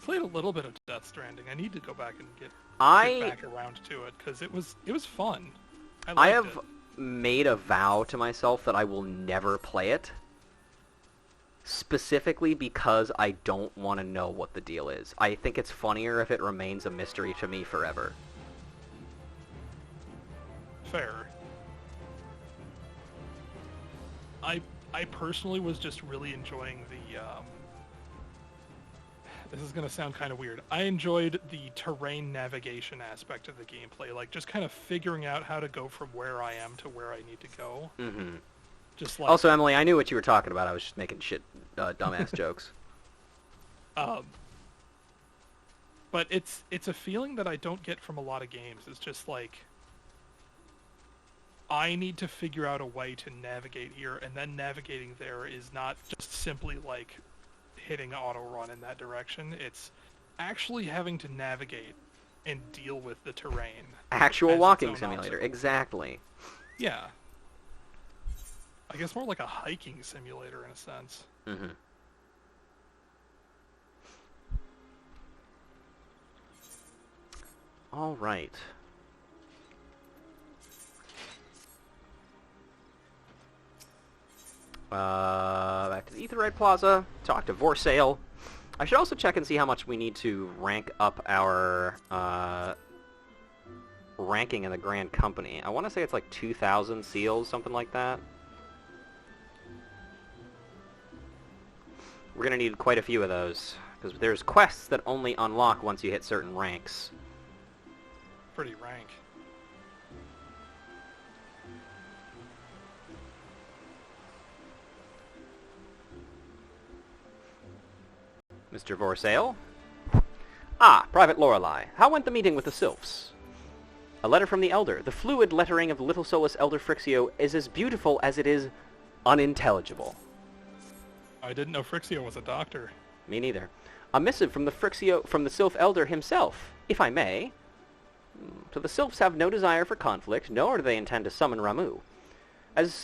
Played a little bit of Death Stranding. I need to go back and get back around to it, because it was fun. I have made a vow to myself that I will never play it. Specifically because I don't want to know what the deal is. I think it's funnier if it remains a mystery to me forever. Fair. I personally was just really enjoying the, this is going to sound kind of weird. I enjoyed the terrain navigation aspect of the gameplay, like just kind of figuring out how to go from where I am to where I need to go. Mm-hmm. Just like, also, Emily, I knew what you were talking about. I was just making dumbass jokes. But it's a feeling that I don't get from a lot of games. It's just like, I need to figure out a way to navigate here, and then navigating there is not just simply like hitting auto run in that direction. It's actually having to navigate and deal with the terrain. Actual walking simulator, exactly. Yeah. I guess more like a hiking simulator in a sense. Mm-hmm. All right. Back to the Aetheryte Plaza. Talk to Vorsail. I should also check and see how much we need to rank up our ranking in the Grand Company. I want to say it's like 2,000 seals, something like that. We're going to need quite a few of those, because there's quests that only unlock once you hit certain ranks. Pretty rank. Mr. Vorsail? Ah, Private Lorelei. How went the meeting with the Sylphs? A letter from the Elder. The fluid lettering of the Little Soulless Elder Phrixio is as beautiful as it is unintelligible. I didn't know Phrixio was a doctor. Me neither. A missive from the Sylph Elder himself, if I may. So the Sylphs have no desire for conflict, nor do they intend to summon Ramuh.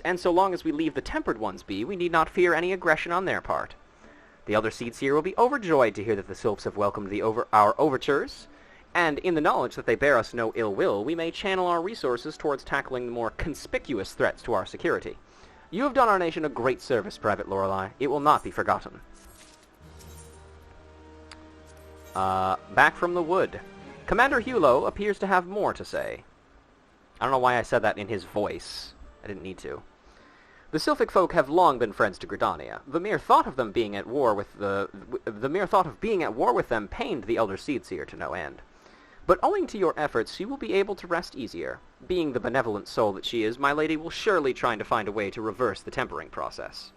And so long as we leave the Tempered Ones be, we need not fear any aggression on their part. The Elder Seedseer will be overjoyed to hear that the Sylphs have welcomed our overtures, and in the knowledge that they bear us no ill will, we may channel our resources towards tackling the more conspicuous threats to our security. You have done our nation a great service, Private Lorelei. It will not be forgotten. Back from the wood. Commander Hulo appears to have more to say. I don't know why I said that in his voice. I didn't need to. The Sylphic folk have long been friends to Gridania. The mere thought of them being at war with them pained the Elder Seedseer to no end. But owing to your efforts, she will be able to rest easier. Being the benevolent soul that she is, my lady will surely try to find a way to reverse the tempering process.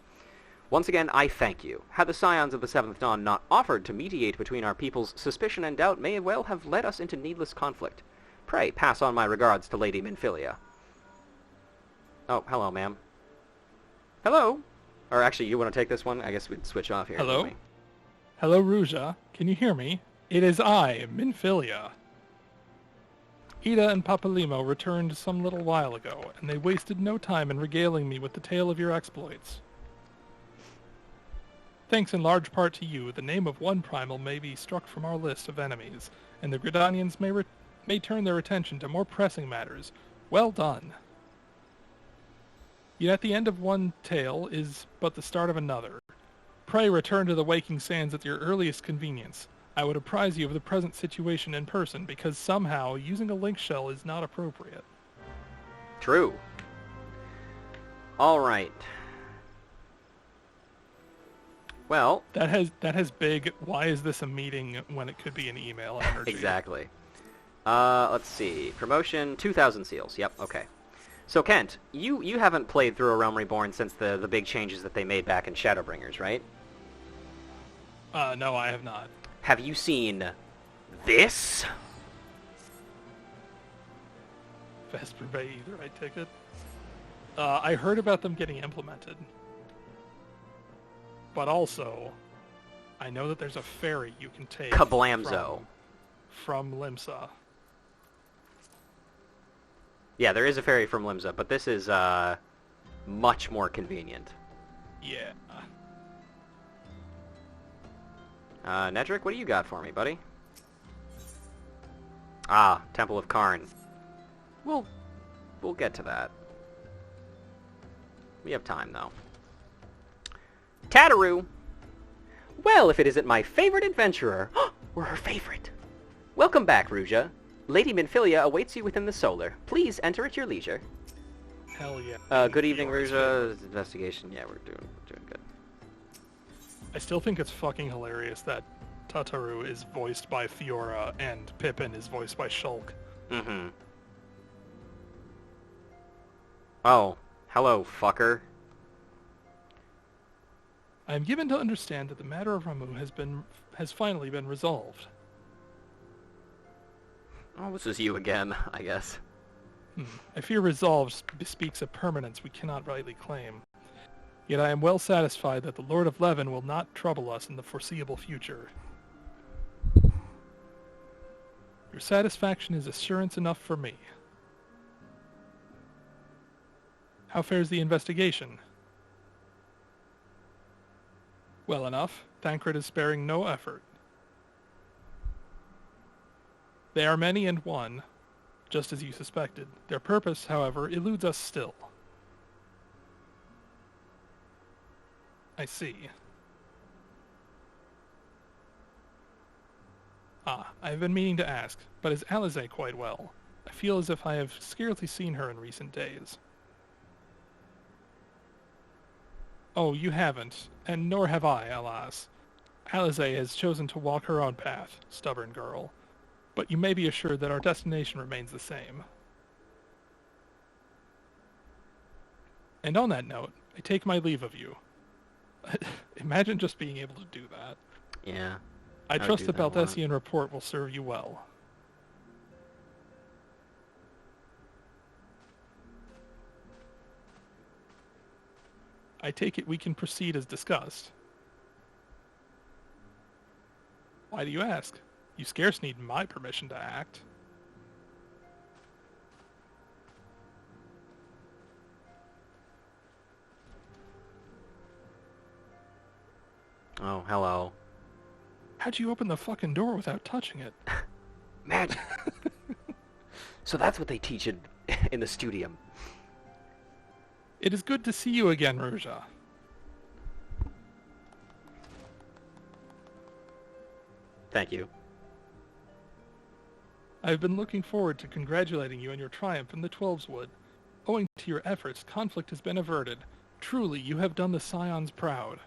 Once again, I thank you. Had the Scions of the Seventh Dawn not offered to mediate between our peoples, suspicion and doubt may well have led us into needless conflict. Pray, pass on my regards to Lady Minfilia. Oh, hello, ma'am. Hello? Or actually, you want to take this one? I guess we'd switch off here. Hello? Hello, Ruja. Can you hear me? It is I, Minfilia. Ida and Papalimo returned some little while ago, and they wasted no time in regaling me with the tale of your exploits. Thanks in large part to you, the name of one primal may be struck from our list of enemies, and the Gridanians may turn their attention to more pressing matters. Well done. Yet at the end of one tale is but the start of another. Pray return to the waking sands at your earliest convenience. I would apprise you of the present situation in person, because somehow using a link shell is not appropriate. True. All right. Well, that has big, why is this a meeting when it could be an email energy. Exactly. Let's see. Promotion, 2,000 seals. Yep, okay. So, Kent, you haven't played through A Realm Reborn since the big changes that they made back in Shadowbringers, right? No, I have not. Have you seen this? Vesper Bay Aetheryte ticket? I heard about them getting implemented. But also, I know that there's a ferry you can take Kablamzo. From Limsa. Yeah, there is a ferry from Limsa, but this is much more convenient. Yeah. Nedrick, what do you got for me, buddy? Ah, Temple of Karn. We'll get to that. We have time, though. Tataru! Well, if it isn't my favorite adventurer. We're her favorite. Welcome back, Ruja. Lady Minfilia awaits you within the solar. Please enter at your leisure. Hell yeah. Good evening, Ruja. Investigation. Yeah, we're doing good. I still think it's fucking hilarious that Tataru is voiced by Fiora and Pippin is voiced by Shulk. Mm-hmm. Oh, hello, fucker. I am given to understand that the matter of Ramuh has finally been resolved. Oh, this is you again, I guess. I fear resolve bespeaks a permanence we cannot rightly claim. Yet I am well satisfied that the Lord of Levin will not trouble us in the foreseeable future. Your satisfaction is assurance enough for me. How fares the investigation? Well enough. Tancred is sparing no effort. They are many and one, just as you suspected. Their purpose, however, eludes us still. I see. I have been meaning to ask, but is Alize quite well? I feel as if I have scarcely seen her in recent days. Oh, you haven't, and nor have I, alas. Alize has chosen to walk her own path, stubborn girl. But you may be assured that our destination remains the same. And on that note, I take my leave of you. Imagine just being able to do that. Yeah. I trust the Baltesian report will serve you well. I take it we can proceed as discussed. Why do you ask? You scarce need my permission to act. Oh, hello. How'd you open the fucking door without touching it? Magic. So that's what they teach in the studium. It is good to see you again, Ruja. Thank you. I have been looking forward to congratulating you on your triumph in the Twelveswood. Owing to your efforts, conflict has been averted. Truly, you have done the Scions proud.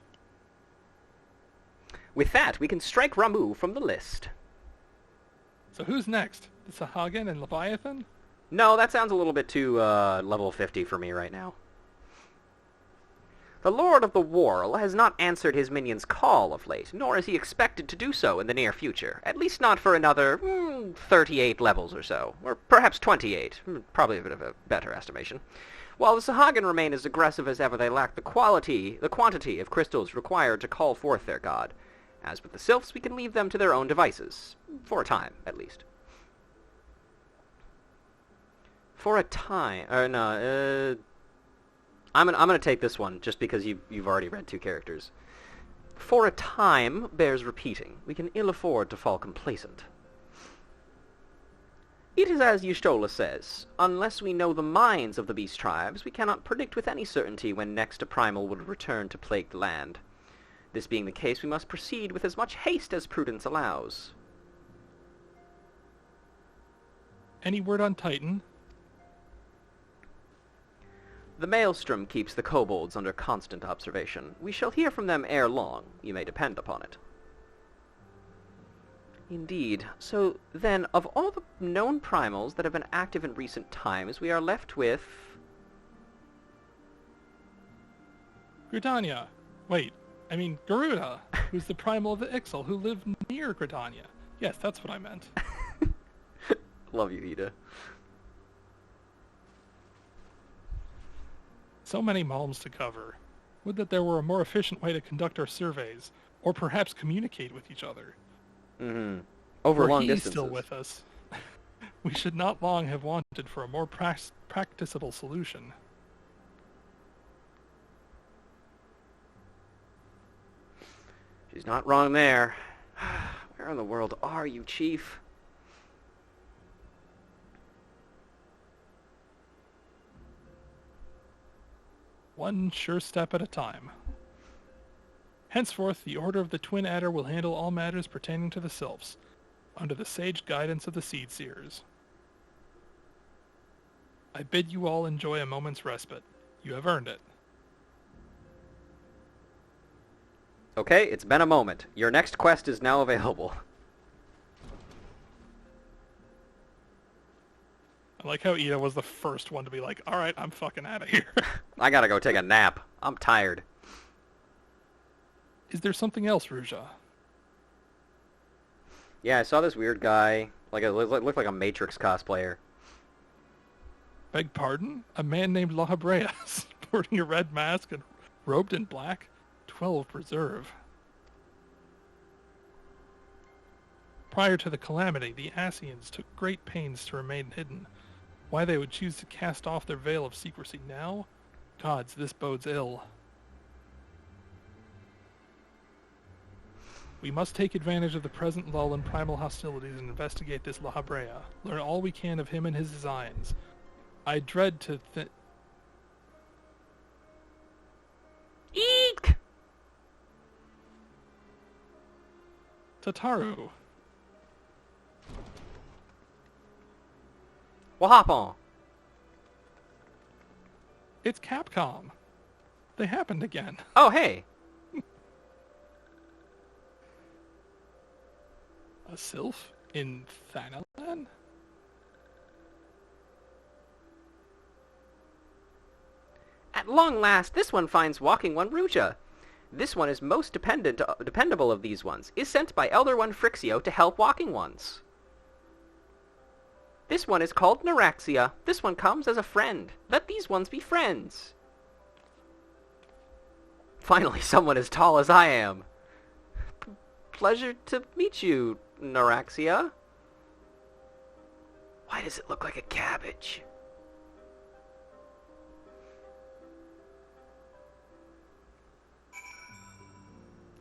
With that, we can strike Ramu from the list. So who's next? The Sahagin and Leviathan? No, that sounds a little bit too level 50 for me right now. The Lord of the Whorl has not answered his minion's call of late, nor is he expected to do so in the near future. At least not for another 38 levels or so. Or perhaps 28. Probably a bit of a better estimation. While the Sahagin remain as aggressive as ever, they lack the quantity of crystals required to call forth their god. As with the Sylphs, we can leave them to their own devices. For a time, at least. For a time... I'm gonna take this one, just because you've already read two characters. For a time bears repeating. We can ill afford to fall complacent. It is as Y'shtola says. Unless we know the minds of the beast tribes, we cannot predict with any certainty when next a primal would return to plague the land. This being the case, we must proceed with as much haste as prudence allows. Any word on Titan? The Maelstrom keeps the kobolds under constant observation. We shall hear from them ere long, you may depend upon it. Indeed. So, then, of all the known primals that have been active in recent times, we are left with... Gridania. Wait, I mean Garuda, who's the primal of the Ixal, who lived near Gridania. Yes, that's what I meant. Love you, Ida. So many malms to cover. Would that there were a more efficient way to conduct our surveys, or perhaps communicate with each other. Mm-hmm. Over long distances. Still with us. We should not long have wanted for a more practicable solution. She's not wrong there. Where in the world are you, Chief? One sure step at a time. Henceforth, the Order of the Twin Adder will handle all matters pertaining to the Sylphs, under the sage guidance of the Seed Seers. I bid you all enjoy a moment's respite. You have earned it. Okay, it's been a moment. Your next quest is now available. I like how Ida was the first one to be like, alright, I'm fucking out of here. I gotta go take a nap. I'm tired. Is there something else, Ruja? Yeah, I saw this weird guy. Looked like a Matrix cosplayer. Beg pardon? A man named Lahabrea, sporting a red mask and robed in black? 12 preserve. Prior to the calamity, the Ascians took great pains to remain hidden. Why they would choose to cast off their veil of secrecy now? Gods, this bodes ill. We must take advantage of the present lull in primal hostilities and investigate this Lahabrea. Learn all we can of him and his designs. I dread to Eek! Tataru. Well, hop on. It's Capcom. They happened again. Oh, hey. A sylph in Thanalan? At long last, this one finds walking one Ruja. This one is most dependable of these ones, is sent by Elder One Frixio to help walking ones. This one is called Neuraxia. This one comes as a friend. Let these ones be friends. Finally, someone as tall as I am. Pleasure to meet you, Neuraxia. Why does it look like a cabbage?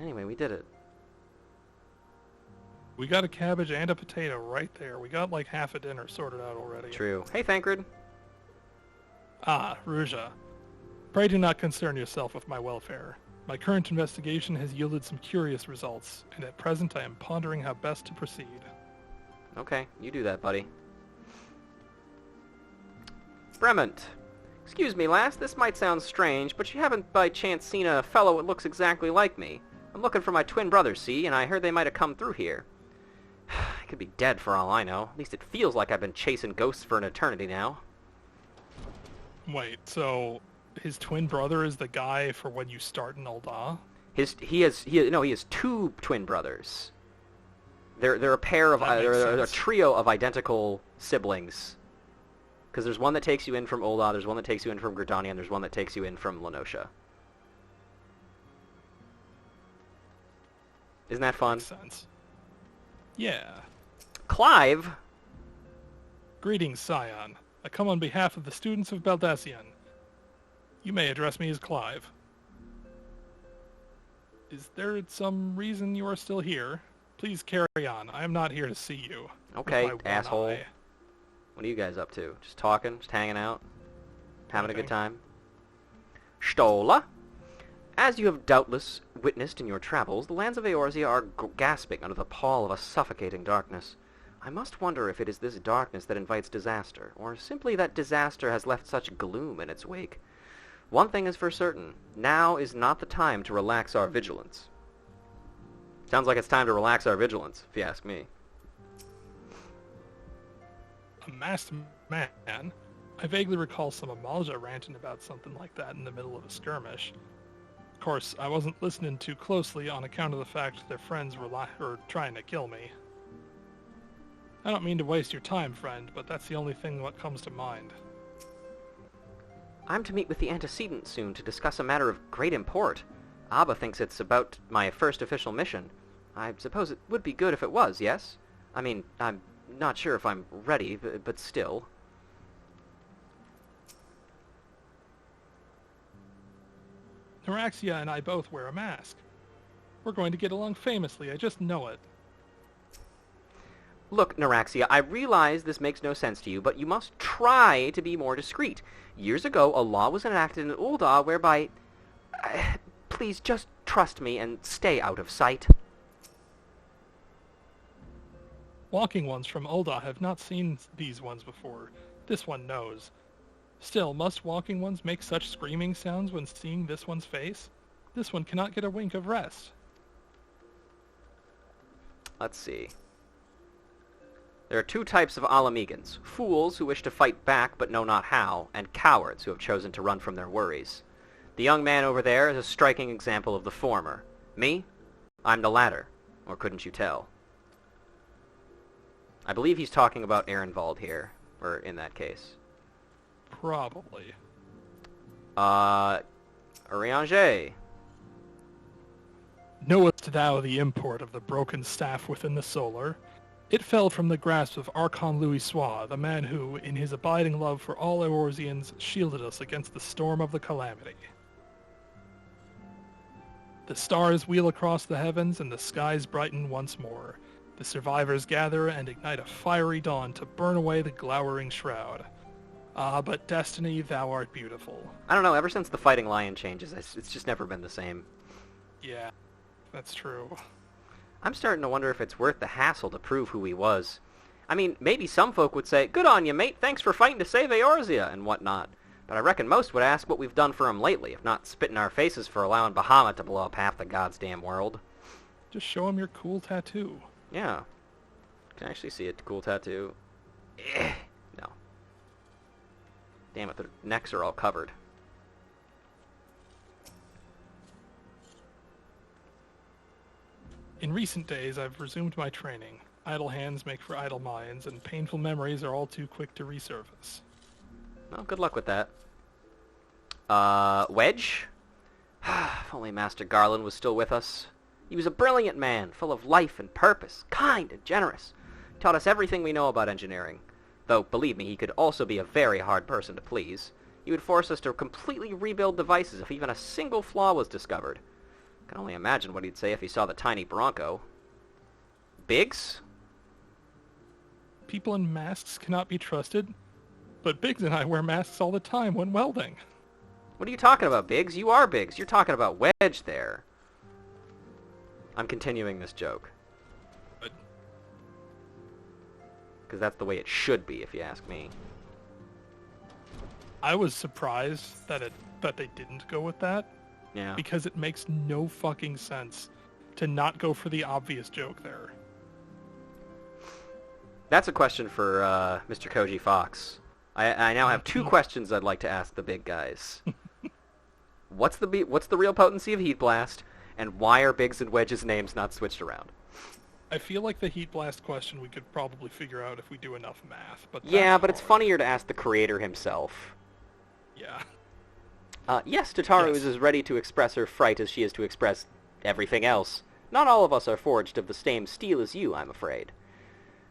Anyway, we did it. We got a cabbage and a potato right there. We got like half a dinner sorted out already. True. Hey, Thancred. Ah, Ruja. Pray do not concern yourself with my welfare. My current investigation has yielded some curious results, and at present I am pondering how best to proceed. Okay, you do that, buddy. Brement. Excuse me, lass, this might sound strange, but you haven't by chance seen a fellow that looks exactly like me. I'm looking for my twin brothers, see, and I heard they might have come through here. I could be dead for all I know. At least it feels like I've been chasing ghosts for an eternity now. Wait, so his twin brother is the guy for when you start in Ul'dah? He has two twin brothers. They're a pair of they're a trio of identical siblings. Because there's one that takes you in from Ul'dah, there's one that takes you in from Gridania, and there's one that takes you in from Lenosha. Isn't that fun? Makes sense. Yeah. Clive? Greetings, Scion. I come on behalf of the students of Baldassian. You may address me as Clive. Is there some reason you are still here? Please carry on. I am not here to see you. Okay, With my one asshole. eye. What are you guys up to? Just talking? Just hanging out? Having a good Nothing. time? Stola? As you have doubtless witnessed in your travels, the lands of Eorzea are gasping under the pall of a suffocating darkness. I must wonder if it is this darkness that invites disaster, or simply that disaster has left such gloom in its wake. One thing is for certain, now is not the time to relax our vigilance. Sounds like it's time to relax our vigilance, if you ask me. A masked man? I vaguely recall some Amalja ranting about something like that in the middle of a skirmish. Of course, I wasn't listening too closely on account of the fact their friends were trying to kill me. I don't mean to waste your time, friend, but that's the only thing what comes to mind. I'm to meet with the antecedent soon to discuss a matter of great import. Abba thinks it's about my first official mission. I suppose it would be good if it was, yes? I mean, I'm not sure if I'm ready, but still. Neuraxia and I both wear a mask. We're going to get along famously, I just know it. Look, Neuraxia, I realize this makes no sense to you, but you must try to be more discreet. Years ago, a law was enacted in Ul'dah whereby... please, just trust me and stay out of sight. Walking ones from Ul'dah have not seen these ones before. This one knows. Still, must walking ones make such screaming sounds when seeing this one's face? This one cannot get a wink of rest. Let's see. There are two types of Alamegans. Fools who wish to fight back but know not how, and cowards who have chosen to run from their worries. The young man over there is a striking example of the former. Me? I'm the latter. Or couldn't you tell? I believe he's talking about Ehrenwald here, or in that case. Probably. Urianger. Knowest thou the import of the broken staff within the solar? It fell from the grasp of Archon Louisoix, the man who, in his abiding love for all Eorzeans, shielded us against the storm of the calamity. The stars wheel across the heavens, and the skies brighten once more. The survivors gather and ignite a fiery dawn to burn away the glowering shroud. Ah, but Destiny, thou art beautiful. I don't know, ever since the Fighting Lion changes, it's just never been the same. Yeah, that's true. I'm starting to wonder if it's worth the hassle to prove who he was. I mean, maybe some folk would say, "Good on you, mate, thanks for fighting to save Eorzea," and whatnot. But I reckon most would ask what we've done for him lately, if not spit in our faces for allowing Bahamut to blow up half the god's damn world. Just show him your cool tattoo. Yeah. Can I actually see a cool tattoo? No. Damn it, their necks are all covered. In recent days, I've resumed my training. Idle hands make for idle minds, and painful memories are all too quick to resurface. Well, good luck with that. Wedge? If only Master Garland was still with us. He was a brilliant man, full of life and purpose, kind and generous. Taught us everything we know about engineering. Though, believe me, he could also be a very hard person to please. He would force us to completely rebuild devices if even a single flaw was discovered. I can only imagine what he'd say if he saw the tiny Bronco. Biggs? People in masks cannot be trusted, but Biggs and I wear masks all the time when welding. What are you talking about, Biggs? You are Biggs. You're talking about Wedge there. I'm continuing this joke. But because that's the way it should be, if you ask me. I was surprised that they didn't go with that. Yeah. Because it makes no fucking sense to not go for the obvious joke there. That's a question for Mr. Koji Fox. I now have two questions I'd like to ask the big guys. What's the real potency of Heat Blast, and why are Biggs and Wedge's names not switched around? I feel like the Heat Blast question we could probably figure out if we do enough math. But yeah, but it's it's funnier to ask the creator himself. Yeah. Yes, Tataru Yes. is as ready to express her fright as she is to express everything else. Not all of us are forged of the same steel as you, I'm afraid.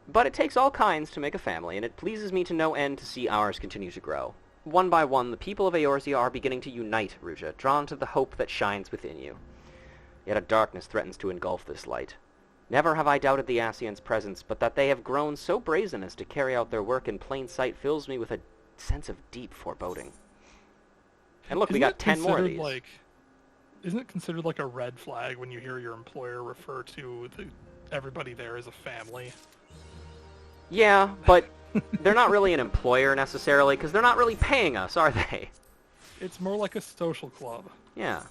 But it takes all kinds to make a family, and it pleases me to no end to see ours continue to grow. One by one, the people of Eorzea are beginning to unite, Ruja, drawn to the hope that shines within you. Yet a darkness threatens to engulf this light. Never have I doubted the Ascians' presence, but that they have grown so brazen as to carry out their work in plain sight fills me with a sense of deep foreboding. And look, we got 10 more of these. Isn't it considered like a red flag when you hear your employer refer to everybody there as a family? Yeah, but they're not really an employer necessarily, because they're not really paying us, are they? It's more like a social club. Yeah.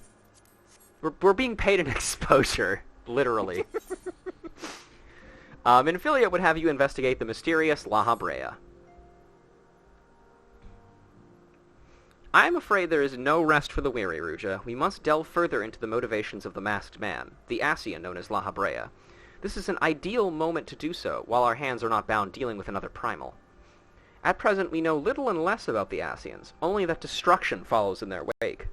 We're being paid an exposure, literally. An affiliate would have you investigate the mysterious Lahabrea. I am afraid there is no rest for the weary, Ruja. We must delve further into the motivations of the masked man, the Ascian known as Lahabrea. This is an ideal moment to do so, while our hands are not bound dealing with another primal. At present, we know little and less about the Ascians, only that destruction follows in their wake.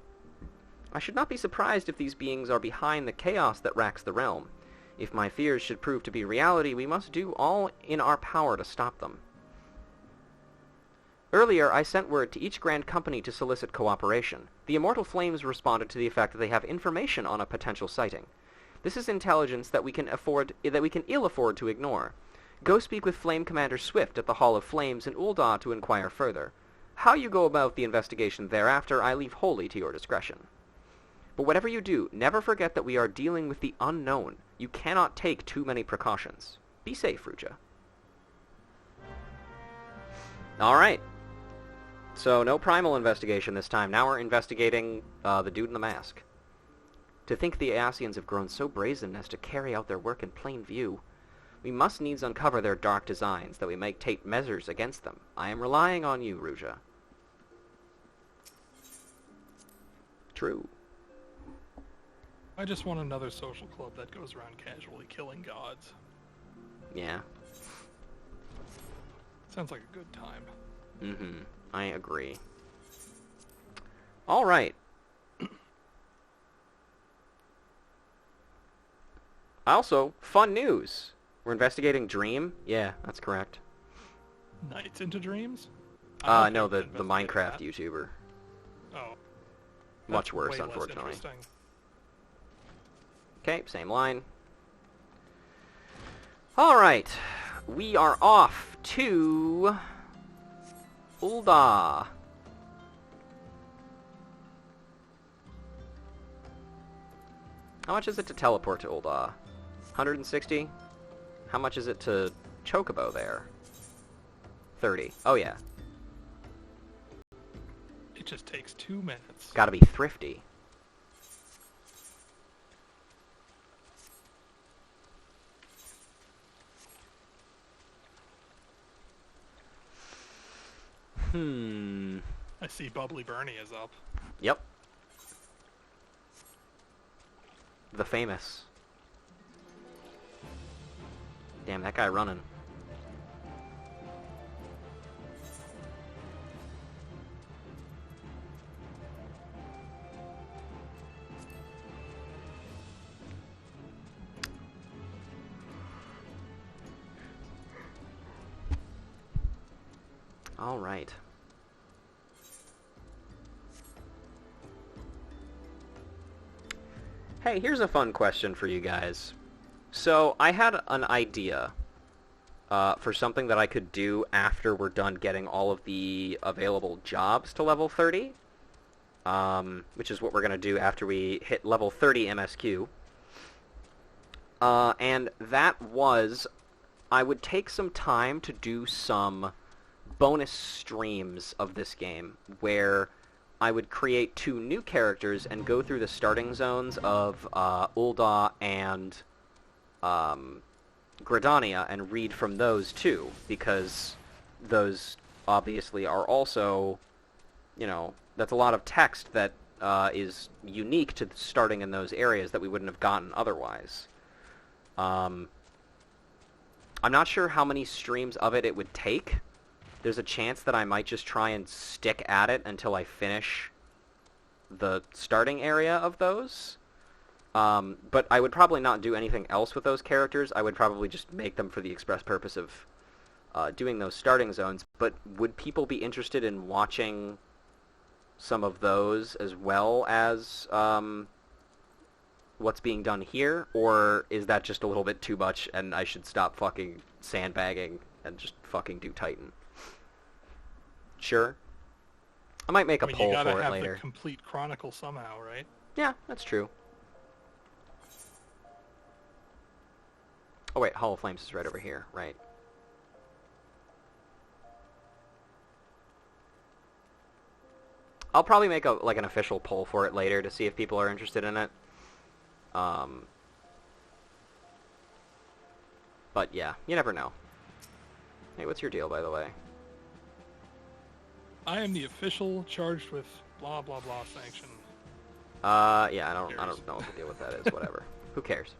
I should not be surprised if these beings are behind the chaos that racks the realm. If my fears should prove to be reality, we must do all in our power to stop them. Earlier, I sent word to each Grand Company to solicit cooperation. The Immortal Flames responded to the effect that they have information on a potential sighting. This is intelligence that we can ill afford to ignore. Go speak with Flame Commander Swift at the Hall of Flames in Ul'dah to inquire further. How you go about the investigation thereafter, I leave wholly to your discretion. But whatever you do, never forget that we are dealing with the unknown. You cannot take too many precautions. Be safe, Ruja. Alright. So, no primal investigation this time. Now we're investigating the dude in the mask. To think the Ascians have grown so brazen as to carry out their work in plain view. We must needs uncover their dark designs, that we may take measures against them. I am relying on you, Ruja. True. I just want another social club that goes around casually killing gods. Yeah. Sounds like a good time. Mm-hmm. I agree. All right. Also, fun news. We're investigating Dream. Yeah, that's correct. Nights into Dreams? I'm okay No, with the investigating Minecraft that. YouTuber. Oh. Much That's worse, way less unfortunately. interesting. Okay, same line. All right. We are off to Ul'dah. How much is it to teleport to Ul'dah? 160? How much is it to Chocobo there? 30. Oh, yeah. It just takes 2 minutes. Gotta be thrifty. I see Bubbly Bernie is up. Yep. The famous. Damn, that guy running. All right. Hey, here's a fun question for you guys. So, I had an idea for something that I could do after we're done getting all of the available jobs to level 30, which is what we're going to do after we hit level 30 MSQ. And that was, I would take some time to do some bonus streams of this game, where I would create 2 new characters and go through the starting zones of Ul'dah and Gridania and read from those too, because those obviously are also, you know, that's a lot of text that is unique to starting in those areas that we wouldn't have gotten otherwise. I'm not sure how many streams of it would take. There's a chance that I might just try and stick at it until I finish the starting area of those. But I would probably not do anything else with those characters. I would probably just make them for the express purpose of doing those starting zones. But would people be interested in watching some of those as well as what's being done here? Or is that just a little bit too much and I should stop fucking sandbagging and just fucking do Titan? Sure. I might make a poll you gotta for it have later. the complete chronicle somehow, right? Yeah, that's true. Oh wait, Hall of Flames is right over here, right. I'll probably make an official poll for it later to see if people are interested in it. But yeah, you never know. Hey, what's your deal, by the way? I am the official charged with blah blah blah sanction. Yeah, I don't know what the deal with that is. Whatever. Who cares?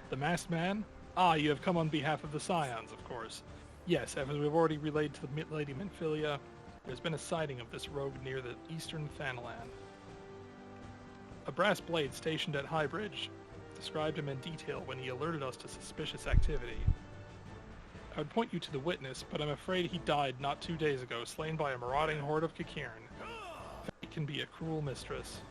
The Masked Man? Ah, you have come on behalf of the Scions, of course. Yes, as we've already relayed to the Lady Minfilia, there's been a sighting of this rogue near the eastern Thanalan. A brass blade stationed at Highbridge described him in detail when he alerted us to suspicious activity. I would point you to the witness, but I'm afraid he died not 2 days ago, slain by a marauding horde of Kikirin. Fate can be a cruel mistress.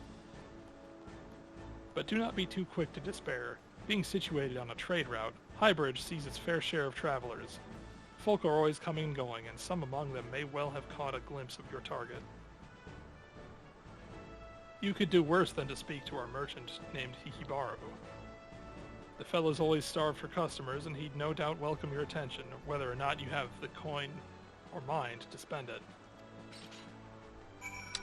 But do not be too quick to despair. Being situated on a trade route, Highbridge sees its fair share of travelers. Folk are always coming and going, and some among them may well have caught a glimpse of your target. You could do worse than to speak to our merchant named Hikibaru. The fellow's always starved for customers, and he'd no doubt welcome your attention, whether or not you have the coin or mind to spend it.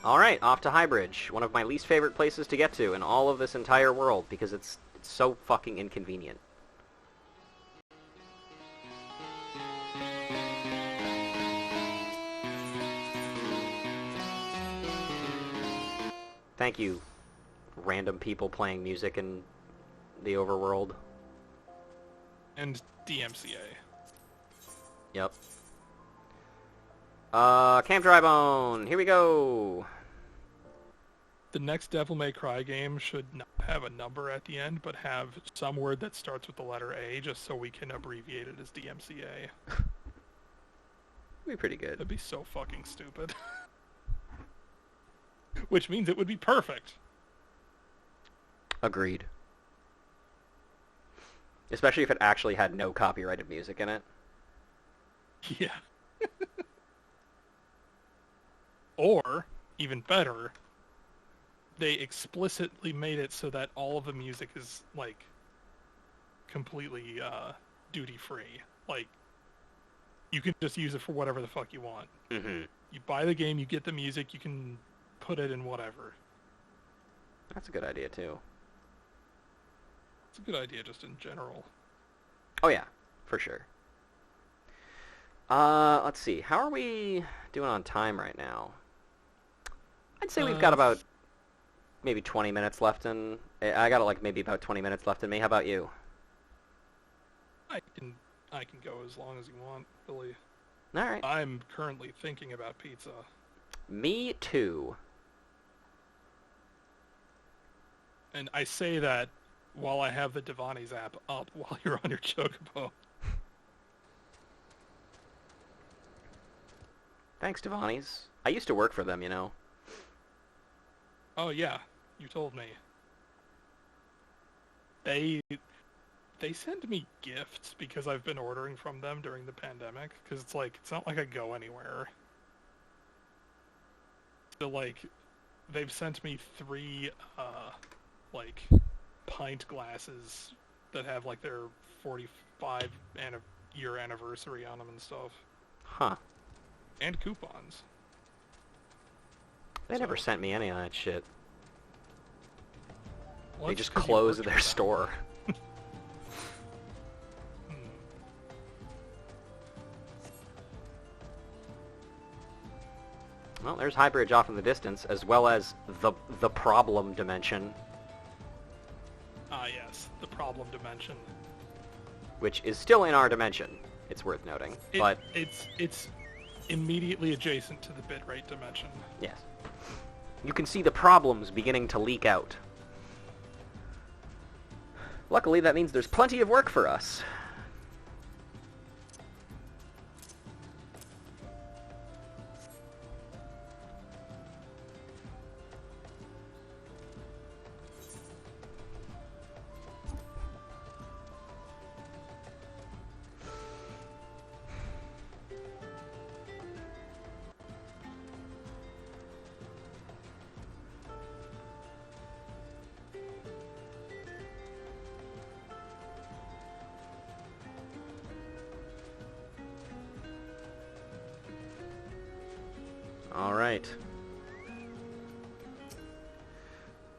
Alright, off to Highbridge, one of my least favorite places to get to in all of this entire world, because it's so fucking inconvenient. Thank you, random people playing music in the overworld. And DMCA. Yep. Camp Drybone, here we go. The next Devil May Cry game should not have a number at the end, but have some word that starts with the letter A, just so we can abbreviate it as DMCA. Be pretty good. That'd be so fucking stupid. Which means it would be perfect. Agreed. Especially if it actually had no copyrighted music in it. Yeah. Or, even better, they explicitly made it so that all of the music is, like, completely duty-free. Like, you can just use it for whatever the fuck you want. Mm-hmm. You buy the game, you get the music, you can put it in whatever. That's a good idea, too. It's a good idea just in general. Oh, yeah. For sure. Let's see. How are we doing on time right now? I'd say we've got about maybe 20 minutes left in... I got like maybe about 20 minutes left in me. How about you? I can go as long as you want, really. All right. I'm currently thinking about pizza. Me too. And I say that while I have the Devani's app up while you're on your Chocobo. Thanks, Devani's. I used to work for them, you know. Oh yeah, you told me. They send me gifts because I've been ordering from them during the pandemic, because it's not like I go anywhere. So like, they've sent me 3 like pint glasses that have like their 45-year anniversary on them and stuff. Huh. And coupons. They never sent me any of that shit. Well, They that's just 'cause you closed worked their for them. store. Well, there's Highbridge off in the distance, as well as the problem dimension, Ah yes, the problem dimension. which is still in our dimension. It's worth noting, but It's immediately adjacent to the bitrate dimension. yes, you can see the problems beginning to leak out. Luckily, that means there's plenty of work for us. All right.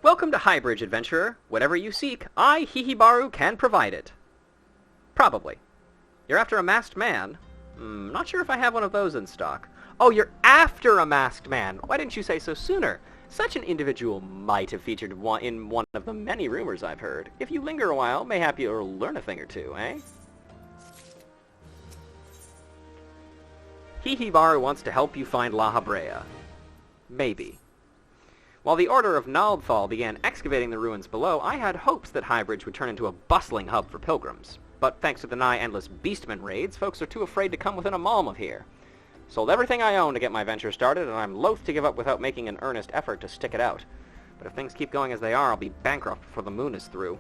Welcome to Highbridge, adventurer. Whatever you seek, I, Hihibaru, can provide it. Probably. You're after a masked man? Not sure if I have one of those in stock. Oh, you're after a masked man. Why didn't you say so sooner? Such an individual might have featured in one of the many rumors I've heard. If you linger a while, mayhap you'll learn a thing or two, eh? Hihibaru wants to help you find Lahabrea. Maybe. While the Order of Naldthal began excavating the ruins below, I had hopes that Highbridge would turn into a bustling hub for pilgrims. But thanks to the nigh-endless beastman raids, folks are too afraid to come within a malm of here. Sold everything I own to get my venture started, and I'm loath to give up without making an earnest effort to stick it out. But if things keep going as they are, I'll be bankrupt before the moon is through.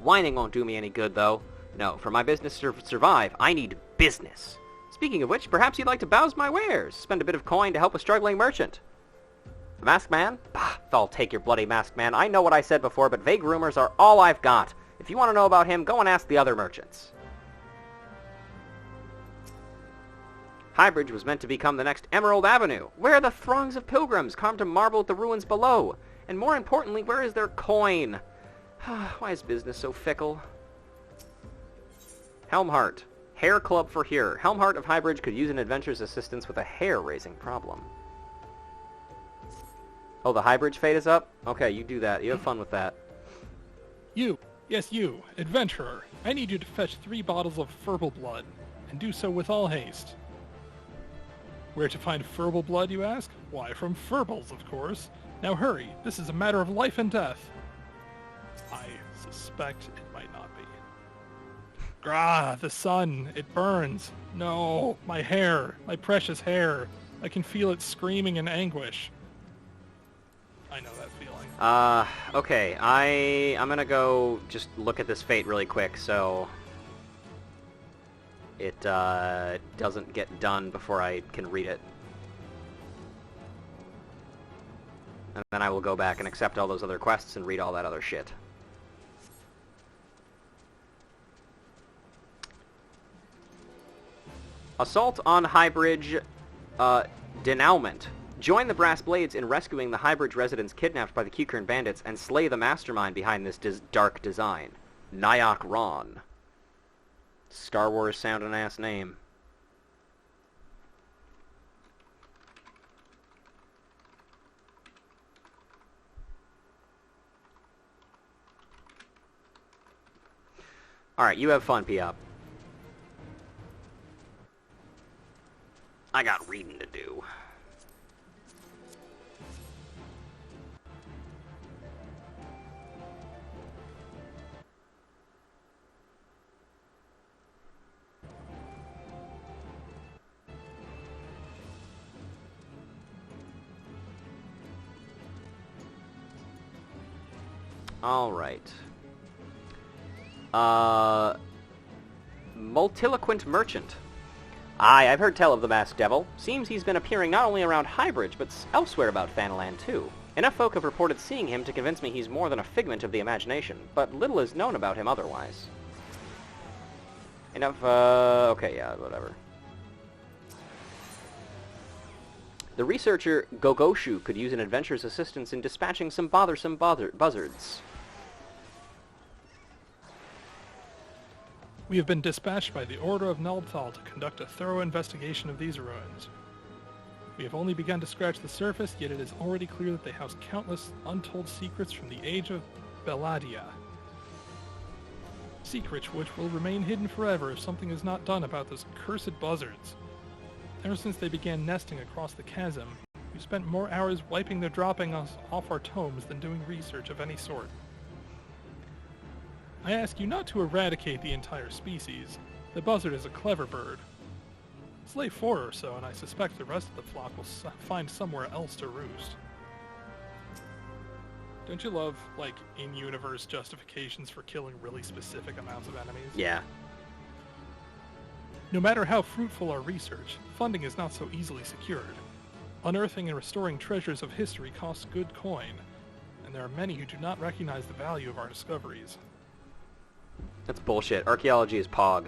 Whining won't do me any good, though. No, for my business to survive, I need business. Speaking of which, perhaps you'd like to browse my wares, spend a bit of coin to help a struggling merchant. The Masked Man? Bah, I'll take your bloody Masked Man. I know what I said before, but vague rumors are all I've got. If you want to know about him, go and ask the other merchants. Highbridge was meant to become the next Emerald Avenue. Where are the throngs of pilgrims carved to marble at the ruins below? And more importantly, where is their coin? Why is business so fickle? Helmhart. Hair Club for here. Helmhart of Highbridge could use an adventurer's assistance with a hair-raising problem. Oh, the Highbridge fate is up? Okay, you do that. You have fun with that. You, yes you, adventurer, I need you to fetch 3 bottles of Furbal blood, and do so with all haste. Where to find Furble blood, you ask? Why, from Furbles, of course. Now hurry, this is a matter of life and death. I suspect it might not be. Grah, the sun, it burns. No, my hair, my precious hair. I can feel it screaming in anguish. I know that feeling. Okay, I'm gonna go just look at this fate really quick, so it, doesn't get done before I can read it. And then I will go back and accept all those other quests and read all that other shit. Assault on Highbridge, denouement. Join the Brass Blades in rescuing the Highbridge residents kidnapped by the Q-Kern bandits and slay the mastermind behind this dark design. Nyack Ron. Star Wars sounding ass name. Alright, you have fun, P-Up. I got reading to do. All right. Multiloquent Merchant. Aye, I've heard tell of the Masked Devil. Seems he's been appearing not only around Highbridge, but elsewhere about Fanaland, too. Enough folk have reported seeing him to convince me he's more than a figment of the imagination, but little is known about him otherwise. Enough, okay, yeah, whatever. The researcher Gogoshu could use an adventurer's assistance in dispatching some bothersome buzzards. We have been dispatched by the Order of Nalthal to conduct a thorough investigation of these ruins. We have only begun to scratch the surface, yet it is already clear that they house countless untold secrets from the age of Belladia. Secrets which will remain hidden forever if something is not done about those accursed buzzards. Ever since they began nesting across the chasm, we've spent more hours wiping their droppings off our tomes than doing research of any sort. I ask you not to eradicate the entire species. The buzzard is a clever bird. Slay 4 or so, and I suspect the rest of the flock will find somewhere else to roost. Don't you love, like, in-universe justifications for killing really specific amounts of enemies? Yeah. No matter how fruitful our research, funding is not so easily secured. Unearthing and restoring treasures of history costs good coin, and there are many who do not recognize the value of our discoveries. That's bullshit. Archaeology is POG.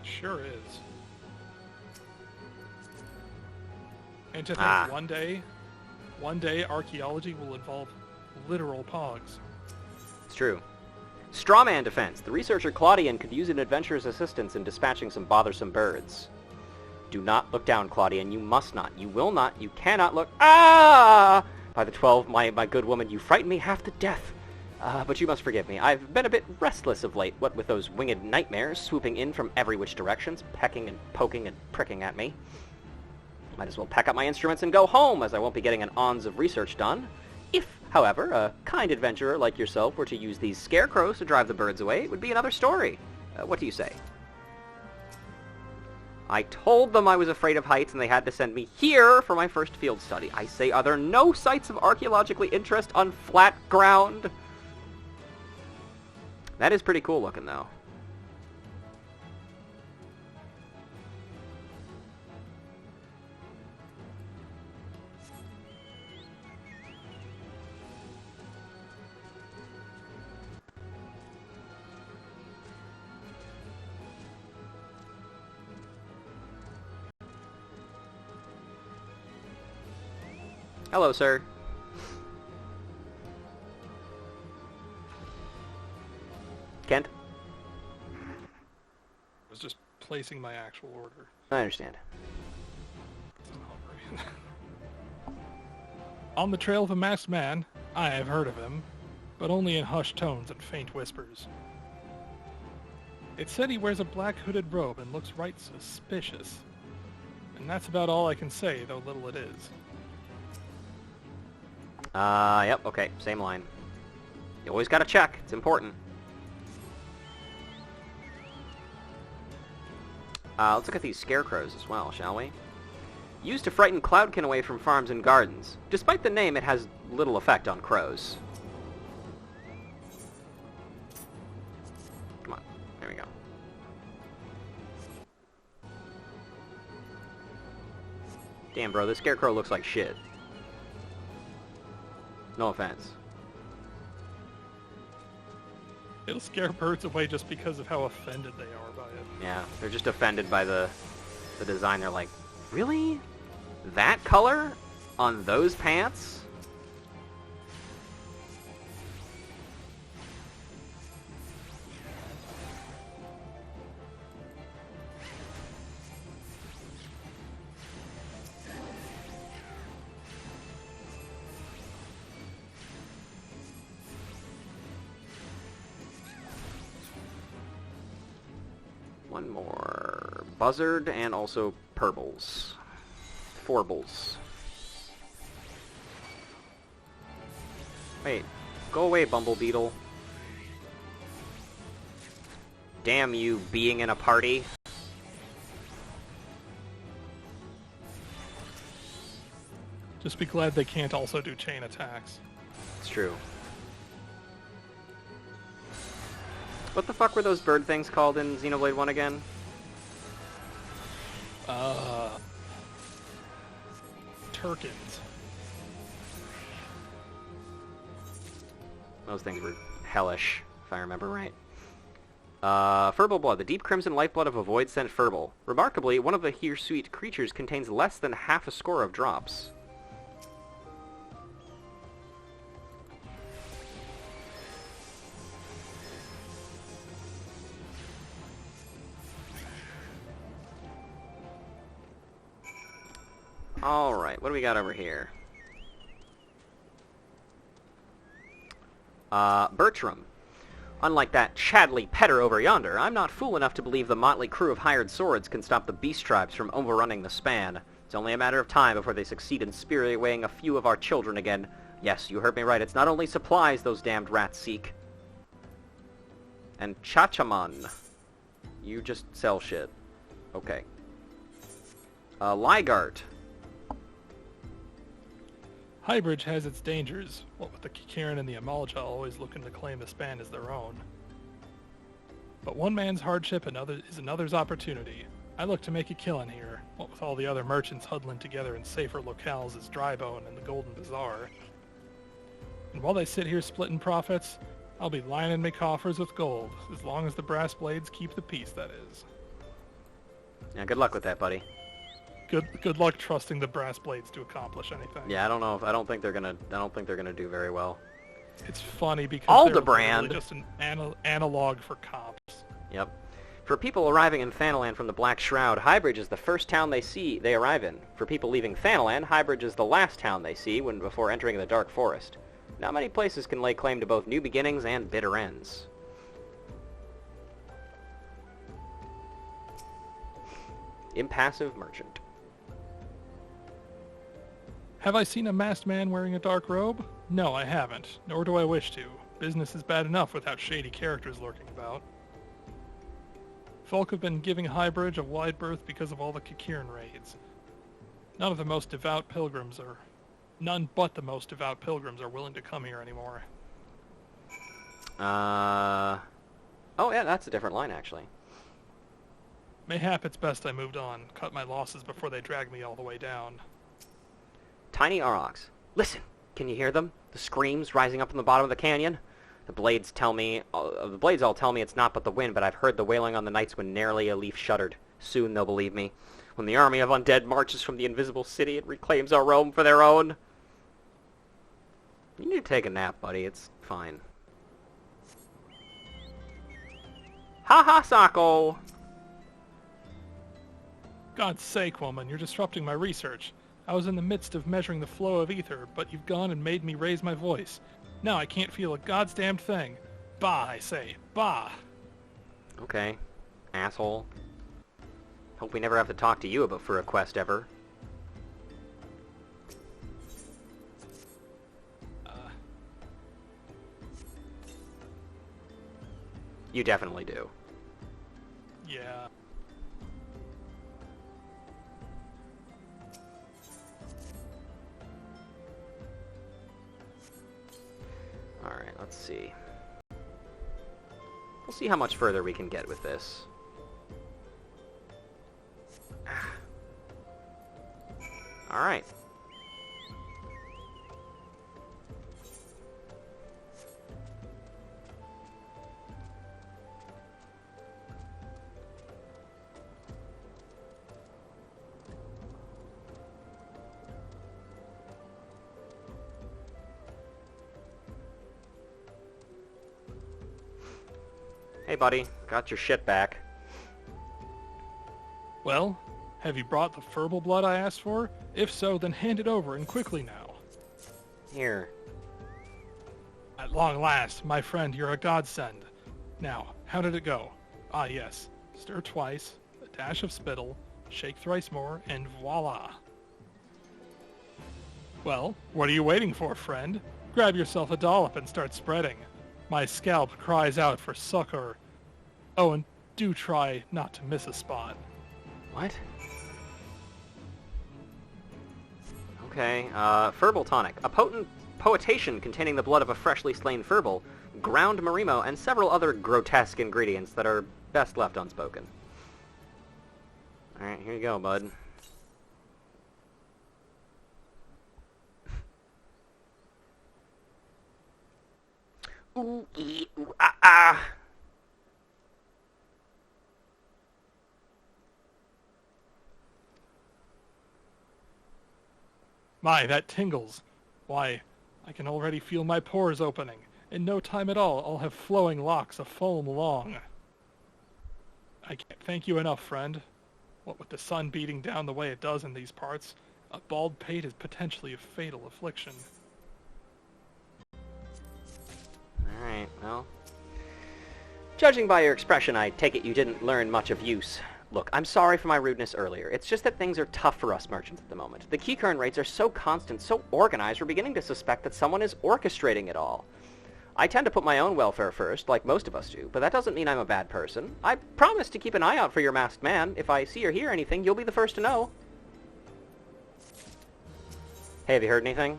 Sure is. And to think one day archaeology will involve literal pogs. It's true. Strawman defense. The researcher Claudian could use an adventurer's assistance in dispatching some bothersome birds. Do not look down, Claudian. You must not. You will not. You cannot look. Ah! By the 12, my good woman, you frighten me half to death. But you must forgive me. I've been a bit restless of late, what with those winged nightmares swooping in from every which directions, pecking and poking and pricking at me. Might as well pack up my instruments and go home, as I won't be getting an ons of research done. If, however, a kind adventurer like yourself were to use these scarecrows to drive the birds away, it would be another story. What do you say? I told them I was afraid of heights and they had to send me here for my first field study. I say, are there no sites of archaeological interest on flat ground? That is pretty cool looking, though. Hello, sir. Kent? I was just placing my actual order. I understand. On the trail of a masked man, I have heard of him, but only in hushed tones and faint whispers. It's said he wears a black hooded robe and looks right suspicious. And that's about all I can say, though little it is. Yep, okay, same line. You always gotta check, it's important. Let's look at these scarecrows as well, shall we? Used to frighten cloudkin away from farms and gardens. Despite the name, it has little effect on crows. Come on, there we go. Damn, bro, this scarecrow looks like shit. No offense. It'll scare birds away just because of how offended they are by it. Yeah, they're just offended by the design. They're like, really? That color? On those pants? One more. Buzzard and also purbles. Forbles. Wait. Go away, Bumble Beetle. Damn you, being in a party. Just be glad they can't also do chain attacks. It's true. What the fuck were those bird things called in Xenoblade 1 again? Turkins. Those things were hellish, if I remember right. Furball Blood, the deep crimson lifeblood of a void-sent Furball. Remarkably, one of the Hirsute creatures contains less than half a score of drops. Alright, what do we got over here? Bertram. Unlike that Chadley Petter over yonder, I'm not fool enough to believe the motley crew of hired swords can stop the beast tribes from overrunning the span. It's only a matter of time before they succeed in spiriting away a few of our children again. Yes, you heard me right, it's not only supplies those damned rats seek. And Chachaman. You just sell shit. Okay. Ligart. Highbridge has its dangers, what with the Kikirin and the Amalja always looking to claim the span as their own. But one man's hardship is another's opportunity. I look to make a killing here, what with all the other merchants huddling together in safer locales as Drybone and the Golden Bazaar. And while they sit here splitting profits, I'll be lining me coffers with gold, as long as the brass blades keep the peace, that is. Yeah, good luck with that, buddy. Good luck trusting the brass blades to accomplish anything. Yeah, I don't think they're gonna do very well. It's funny because Aldebrand. they're just an analog for cops. Yep. For people arriving in Thanalan from the Black Shroud, Highbridge is the first town they arrive in. For people leaving Thanalan, Highbridge is the last town they see before entering the Dark Forest. Not many places can lay claim to both new beginnings and bitter ends. Impassive merchant. Have I seen a masked man wearing a dark robe? No, I haven't, nor do I wish to. Business is bad enough without shady characters lurking about. Folk have been giving Highbridge a wide berth because of all the Kikirin raids. None but the most devout pilgrims are willing to come here anymore. Oh yeah, that's a different line, actually. Mayhap it's best I moved on, cut my losses before they drag me all the way down. Tiny Aurochs. Listen, can you hear them? The screams rising up from the bottom of the canyon? The blades all tell me it's not but the wind, but I've heard the wailing on the nights when nary a leaf shuddered. Soon they'll believe me. When the army of undead marches from the invisible city, it reclaims our realm for their own. You need to take a nap, buddy. It's fine. Ha ha, Sako! God's sake, woman, you're disrupting my research. I was in the midst of measuring the flow of ether, but you've gone and made me raise my voice. Now I can't feel a goddamned thing. Bah, I say. Bah! Okay. Asshole. Hope we never have to talk to you about for a quest ever. You definitely do. Yeah. Alright, let's see. We'll see how much further we can get with this. Alright. Hey buddy, got your shit back. Well, have you brought the furball blood I asked for? If so, then hand it over, and quickly now. Here. At long last, my friend, you're a godsend. Now, how did it go? Ah, yes. Stir twice, a dash of spittle, shake thrice more, and voila. Well, what are you waiting for, friend? Grab yourself a dollop and start spreading. My scalp cries out for succor. Oh, and do try not to miss a spot. What? Okay, Furball Tonic. A potent poetation containing the blood of a freshly slain furball, ground marimo, and several other grotesque ingredients that are best left unspoken. Alright, here you go, bud. Ooh, ee, ooh, ah, ah. My, that tingles. Why, I can already feel my pores opening. In no time at all, I'll have flowing locks of foam long. I can't thank you enough, friend. What with the sun beating down the way it does in these parts, a bald pate is potentially a fatal affliction. Alright, well. Judging by your expression, I take it you didn't learn much of use. Look, I'm sorry for my rudeness earlier. It's just that things are tough for us merchants at the moment. The key current rates are so constant, so organized, we're beginning to suspect that someone is orchestrating it all. I tend to put my own welfare first, like most of us do, but that doesn't mean I'm a bad person. I promise to keep an eye out for your masked man. If I see or hear anything, you'll be the first to know. Hey, have you heard anything?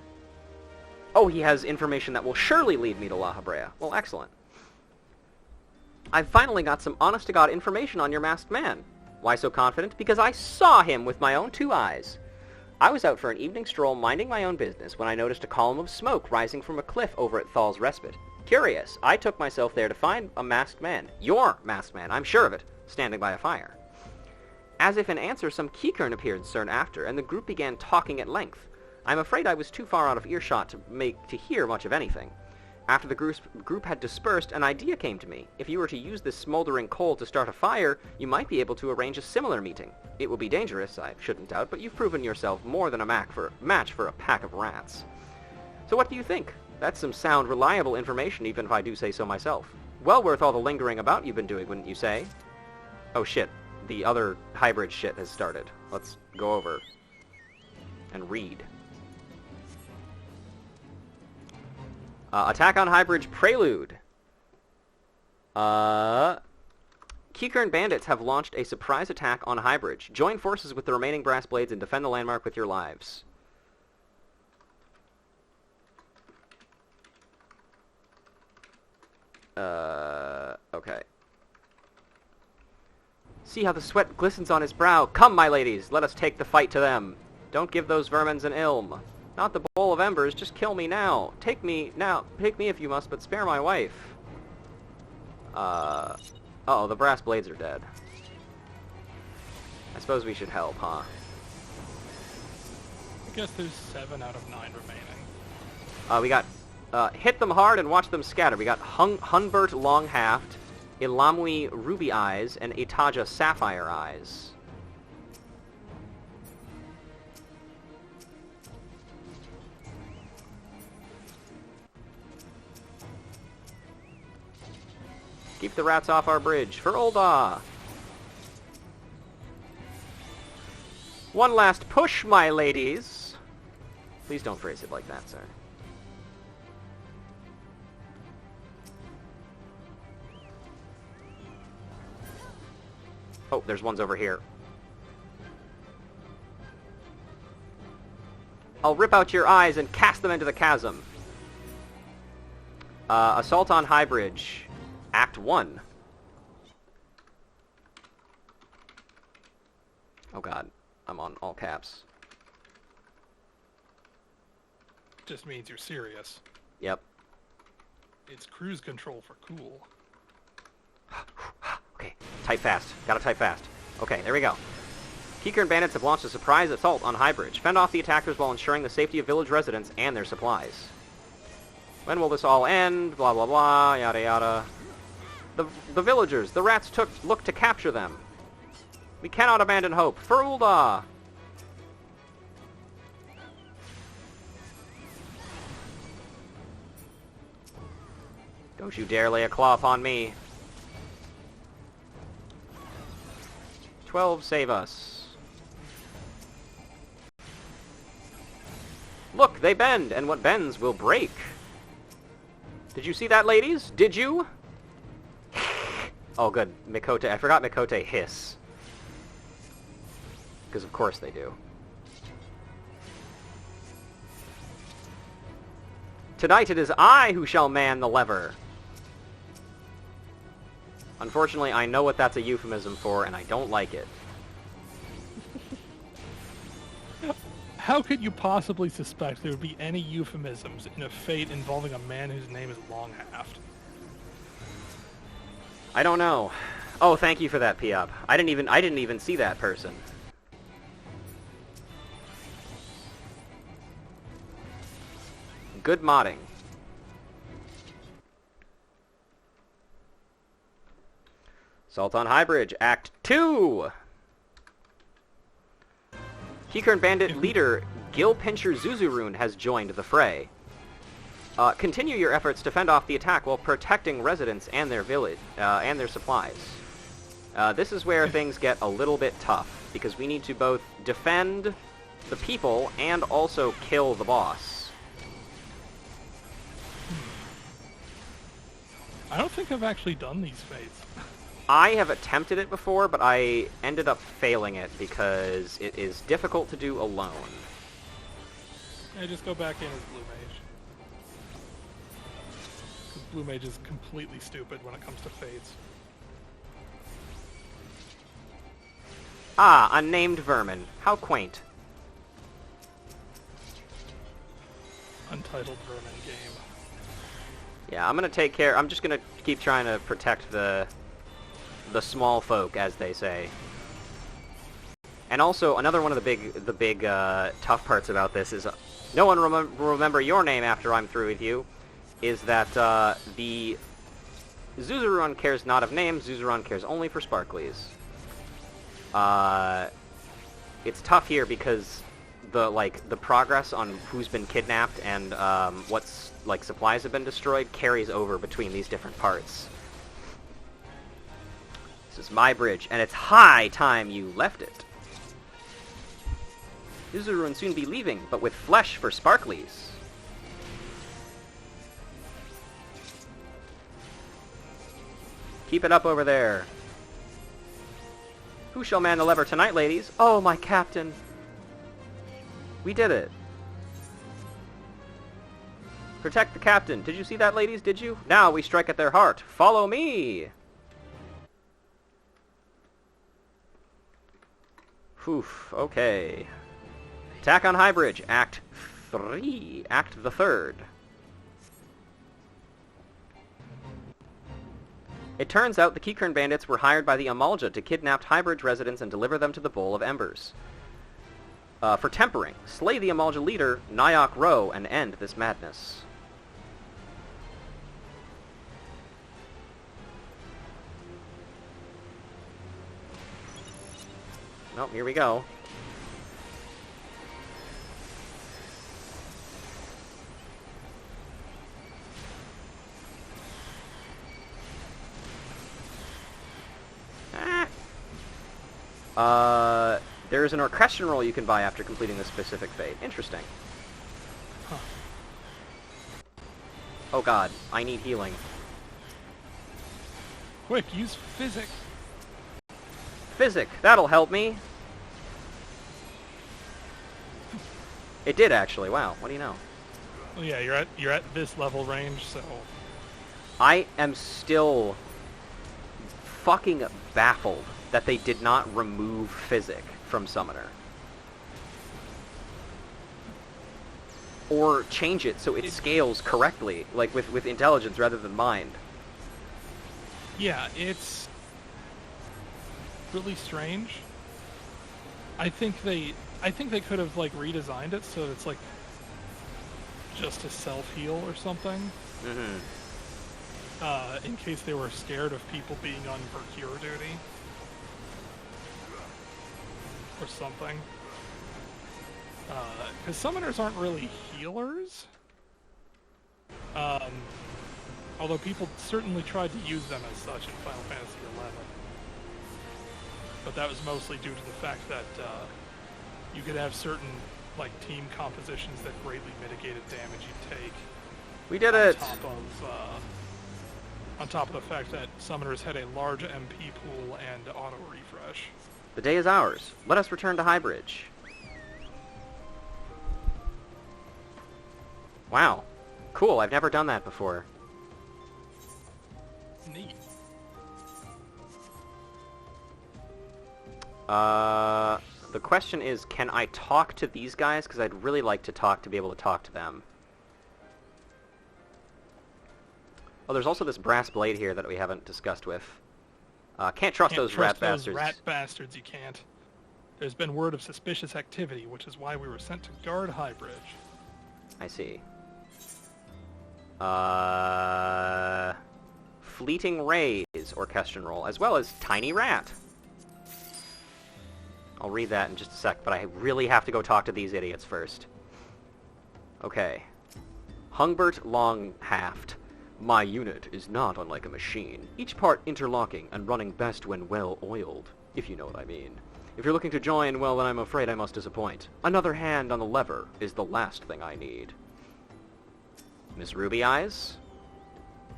Oh, he has information that will surely lead me to Lahabrea. Well, excellent. I've finally got some honest-to-God information on your masked man. Why so confident? Because I saw him with my own 2 eyes. I was out for an evening stroll minding my own business when I noticed a column of smoke rising from a cliff over at Thal's Respite. Curious, I took myself there to find a masked man. Your masked man, I'm sure of it, standing by a fire. As if in answer, some Keycurn appeared soon after, and the group began talking at length. I'm afraid I was too far out of earshot to hear much of anything. After the group had dispersed, an idea came to me. If you were to use this smoldering coal to start a fire, you might be able to arrange a similar meeting. It will be dangerous, I shouldn't doubt, but you've proven yourself more than a match for a pack of rats. So what do you think? That's some sound, reliable information, even if I do say so myself. Well worth all the lingering about you've been doing, wouldn't you say? Oh shit, the other hybrid shit has started. Let's go over and read. Attack on Highbridge Prelude. Keycurn bandits have launched a surprise attack on Highbridge. Join forces with the remaining brass blades and defend the landmark with your lives. Okay. See how the sweat glistens on his brow. Come, my ladies, let us take the fight to them. Don't give those vermins an ilm. Not the bowl of embers, just kill me now. Take me if you must, but spare my wife. Uh-oh, the brass blades are dead. I suppose we should help, huh? I guess there's 7 out of 9 remaining. We got, hit them hard and watch them scatter. We got Hunbert Longhaft, Ilamwi Ruby Eyes, and Itaja Sapphire Eyes. Keep the rats off our bridge. For Olda! One last push, my ladies. Please don't phrase it like that, sir. Oh, there's ones over here. I'll rip out your eyes and cast them into the chasm. Assault on High Bridge. Act 1. Oh god, I'm on all caps. Just means you're serious. Yep. It's cruise control for cool. Okay, type fast. Gotta type fast. Okay, there we go. Kikern bandits have launched a surprise assault on High Bridge. Fend off the attackers while ensuring the safety of village residents and their supplies. When will this all end? Blah, blah, blah, yada, yada. The villagers, the rats look to capture them. We cannot abandon hope. For Ulda! Don't you dare lay a claw upon me. 12, save us. Look, they bend, and what bends will break. Did you see that, ladies? Did you? Oh, good. Mikote. I forgot Mikote hiss. Because of course they do. Tonight it is I who shall man the lever. Unfortunately, I know what that's a euphemism for, and I don't like it. How could you possibly suspect there would be any euphemisms in a fate involving a man whose name is Long-Haft? I don't know. Oh, thank you for that, Piop. I didn't even see that person. Good modding. Assault on High Bridge, Act 2! Kikern bandit leader Gil Pincher Zuzurun has joined the fray. Continue your efforts to fend off the attack while protecting residents and their village, and their supplies. This is where things get a little bit tough, because we need to both defend the people and also kill the boss. I don't think I've actually done these fates. I have attempted it before, but I ended up failing it because it is difficult to do alone. I just go back in as Blue Mage. 'Cause Blue Mage is completely stupid when it comes to fates. Ah, unnamed vermin. How quaint. Untitled vermin game. Yeah, I'm gonna take care. I'm just gonna keep trying to protect the small folk, as they say. And also, another one of the big tough parts about this is no one will remember your name after I'm through with you. Is that the Zuzurun cares not of names. Zuzurun cares only for sparklies. It's tough here because the progress on who's been kidnapped and what's supplies have been destroyed carries over between these different parts. This is my bridge, and it's high time you left it. Zuzurun will soon be leaving, but with flesh for sparklies. Keep it up over there. Who shall man the lever tonight, ladies? Oh, my captain. We did it. Protect the captain. Did you see that, ladies? Did you? Now we strike at their heart. Follow me. Whew, okay. Attack on High Bridge, Act 3. Act the 3rd. It turns out the Kikern bandits were hired by the Amalja to kidnap High Bridge residents and deliver them to the Bowl of Embers. For tempering, slay the Amalja leader, Nayok Ro, and end this madness. Oh, here we go. There is an orchestral roll you can buy after completing a specific fate. Interesting. Huh. Oh god, I need healing. Quick, use physic. Physic, that'll help me. It did actually. Wow, what do you know? Well, yeah, you're at this level range, so I am still fucking baffled that they did not remove physic from Summoner. Or change it so it scales correctly, like with intelligence rather than mind. yeah, it's really strange. I think they could have like redesigned it so it's like just a self-heal or something. Mm-hmm. In case they were scared of people being on procure duty. Or something. Because summoners aren't really healers. Although people certainly tried to use them as such in Final Fantasy XI. But that was mostly due to the fact that you could have certain like team compositions that greatly mitigated damage you take. We did it! On top of the fact that summoners had a large MP pool and auto refresh. The day is ours. Let us return to Highbridge. Wow. Cool, I've never done that before. Neat. The question is, can I talk to these guys? Because I'd really like to be able to talk to them. Oh, there's also this brass blade here that we haven't discussed with. Can't trust those rat bastards. Rat bastards, you can't. There's been word of suspicious activity, which is why we were sent to guard Highbridge. I see. Fleeting Rays, orchestral roll, as well as Tiny Rat. I'll read that in just a sec, but I really have to go talk to these idiots first. Okay. Hungbert Longhaft. My unit is not unlike a machine, each part interlocking and running best when well oiled, if you know what I mean. If you're looking to join, well then I'm afraid I must disappoint. Another hand on the lever is the last thing I need. Miss Ruby Eyes?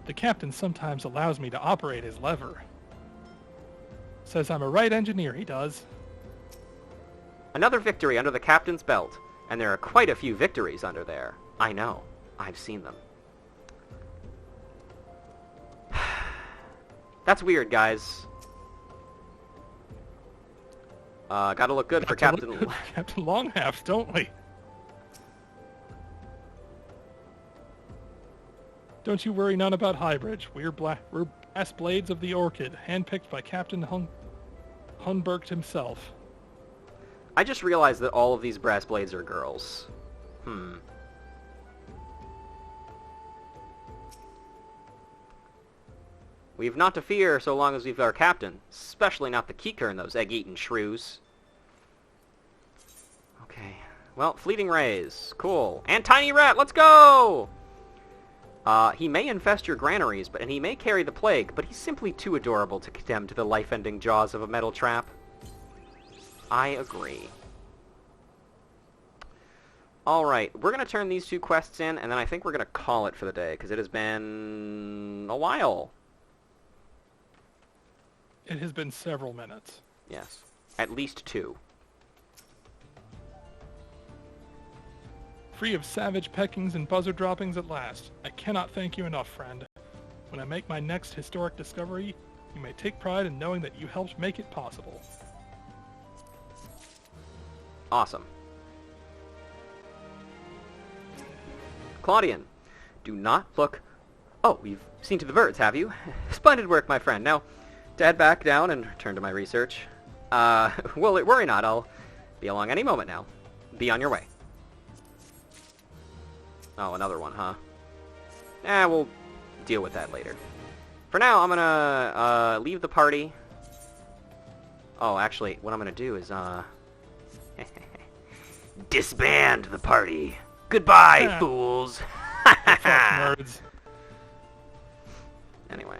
The captain sometimes allows me to operate his lever. Says I'm a right engineer, he does. Another victory under the captain's belt, and there are quite a few victories under there. I know. I've seen them. That's weird, guys. Gotta look good for Captain... Captain Longhaft, don't we? Don't you worry none about Highbridge. We're brass blades of the Orchid, handpicked by Captain Hunbergt himself. I just realized that all of these brass blades are girls. We've not to fear so long as we've our captain, especially not the Keeker and those egg-eating shrews. Okay. Well, Fleeting Rays. Cool. And Tiny Rat, let's go! He may infest your granaries, and he may carry the plague, but he's simply too adorable to condemn to the life-ending jaws of a metal trap. I agree. Alright, we're going to turn these two quests in, and then I think we're going to call it for the day, because it has been a while. It has been several minutes. Yes. At least 2. Free of savage peckings and buzzard droppings at last. I cannot thank you enough, friend. When I make my next historic discovery, you may take pride in knowing that you helped make it possible. Awesome. Claudian, do not look... Oh, you've seen to the birds, have you? Splendid work, my friend. Now, to head back down and return to my research. Well, worry not. I'll be along any moment now. Be on your way. Oh, another one, huh? We'll deal with that later. For now, I'm gonna leave the party. Oh, actually, what I'm gonna do is disband the party. Goodbye, fools. Fuck nerds. Anyway.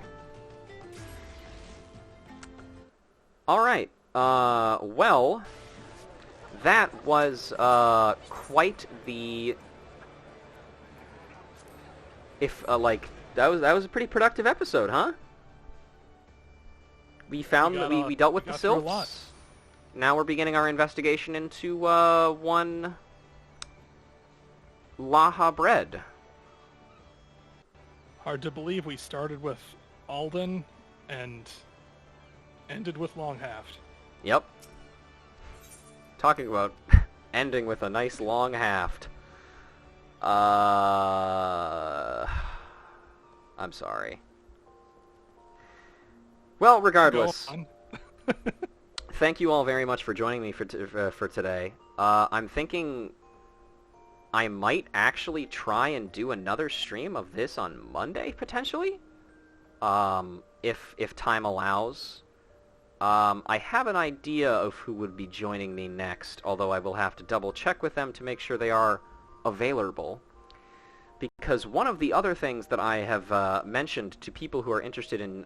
Alright, well, that was quite the... that was a pretty productive episode, huh? We found that we dealt with the sylphs. Now we're beginning our investigation into one Lahabrea. Hard to believe we started with Alden and ended with Longhaft. Yep. Talking about ending with a nice long haft. I'm sorry. Well, regardless, thank you all very much for joining me for today. I'm thinking I might actually try and do another stream of this on Monday, potentially, if time allows. I have an idea of who would be joining me next, although I will have to double-check with them to make sure they are available. Because one of the other things that I have mentioned to people who are interested in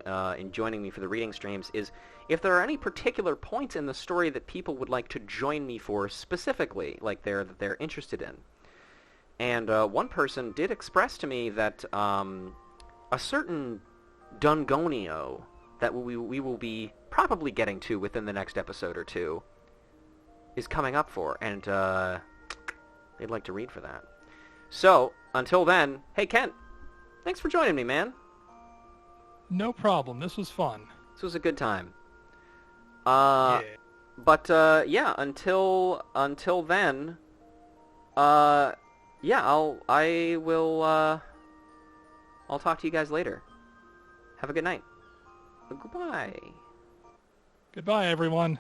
joining me for the reading streams is if there are any particular points in the story that people would like to join me for specifically, like that they're interested in. And one person did express to me that a certain Dungonio that we will be probably getting to within the next episode or two is coming up for, and they'd like to read for that. So, until then, hey Kent, thanks for joining me, man. No problem, this was fun. This was a good time. Yeah. But, yeah, until then, yeah, I'll talk to you guys later. Have a good night. Goodbye. Goodbye, everyone.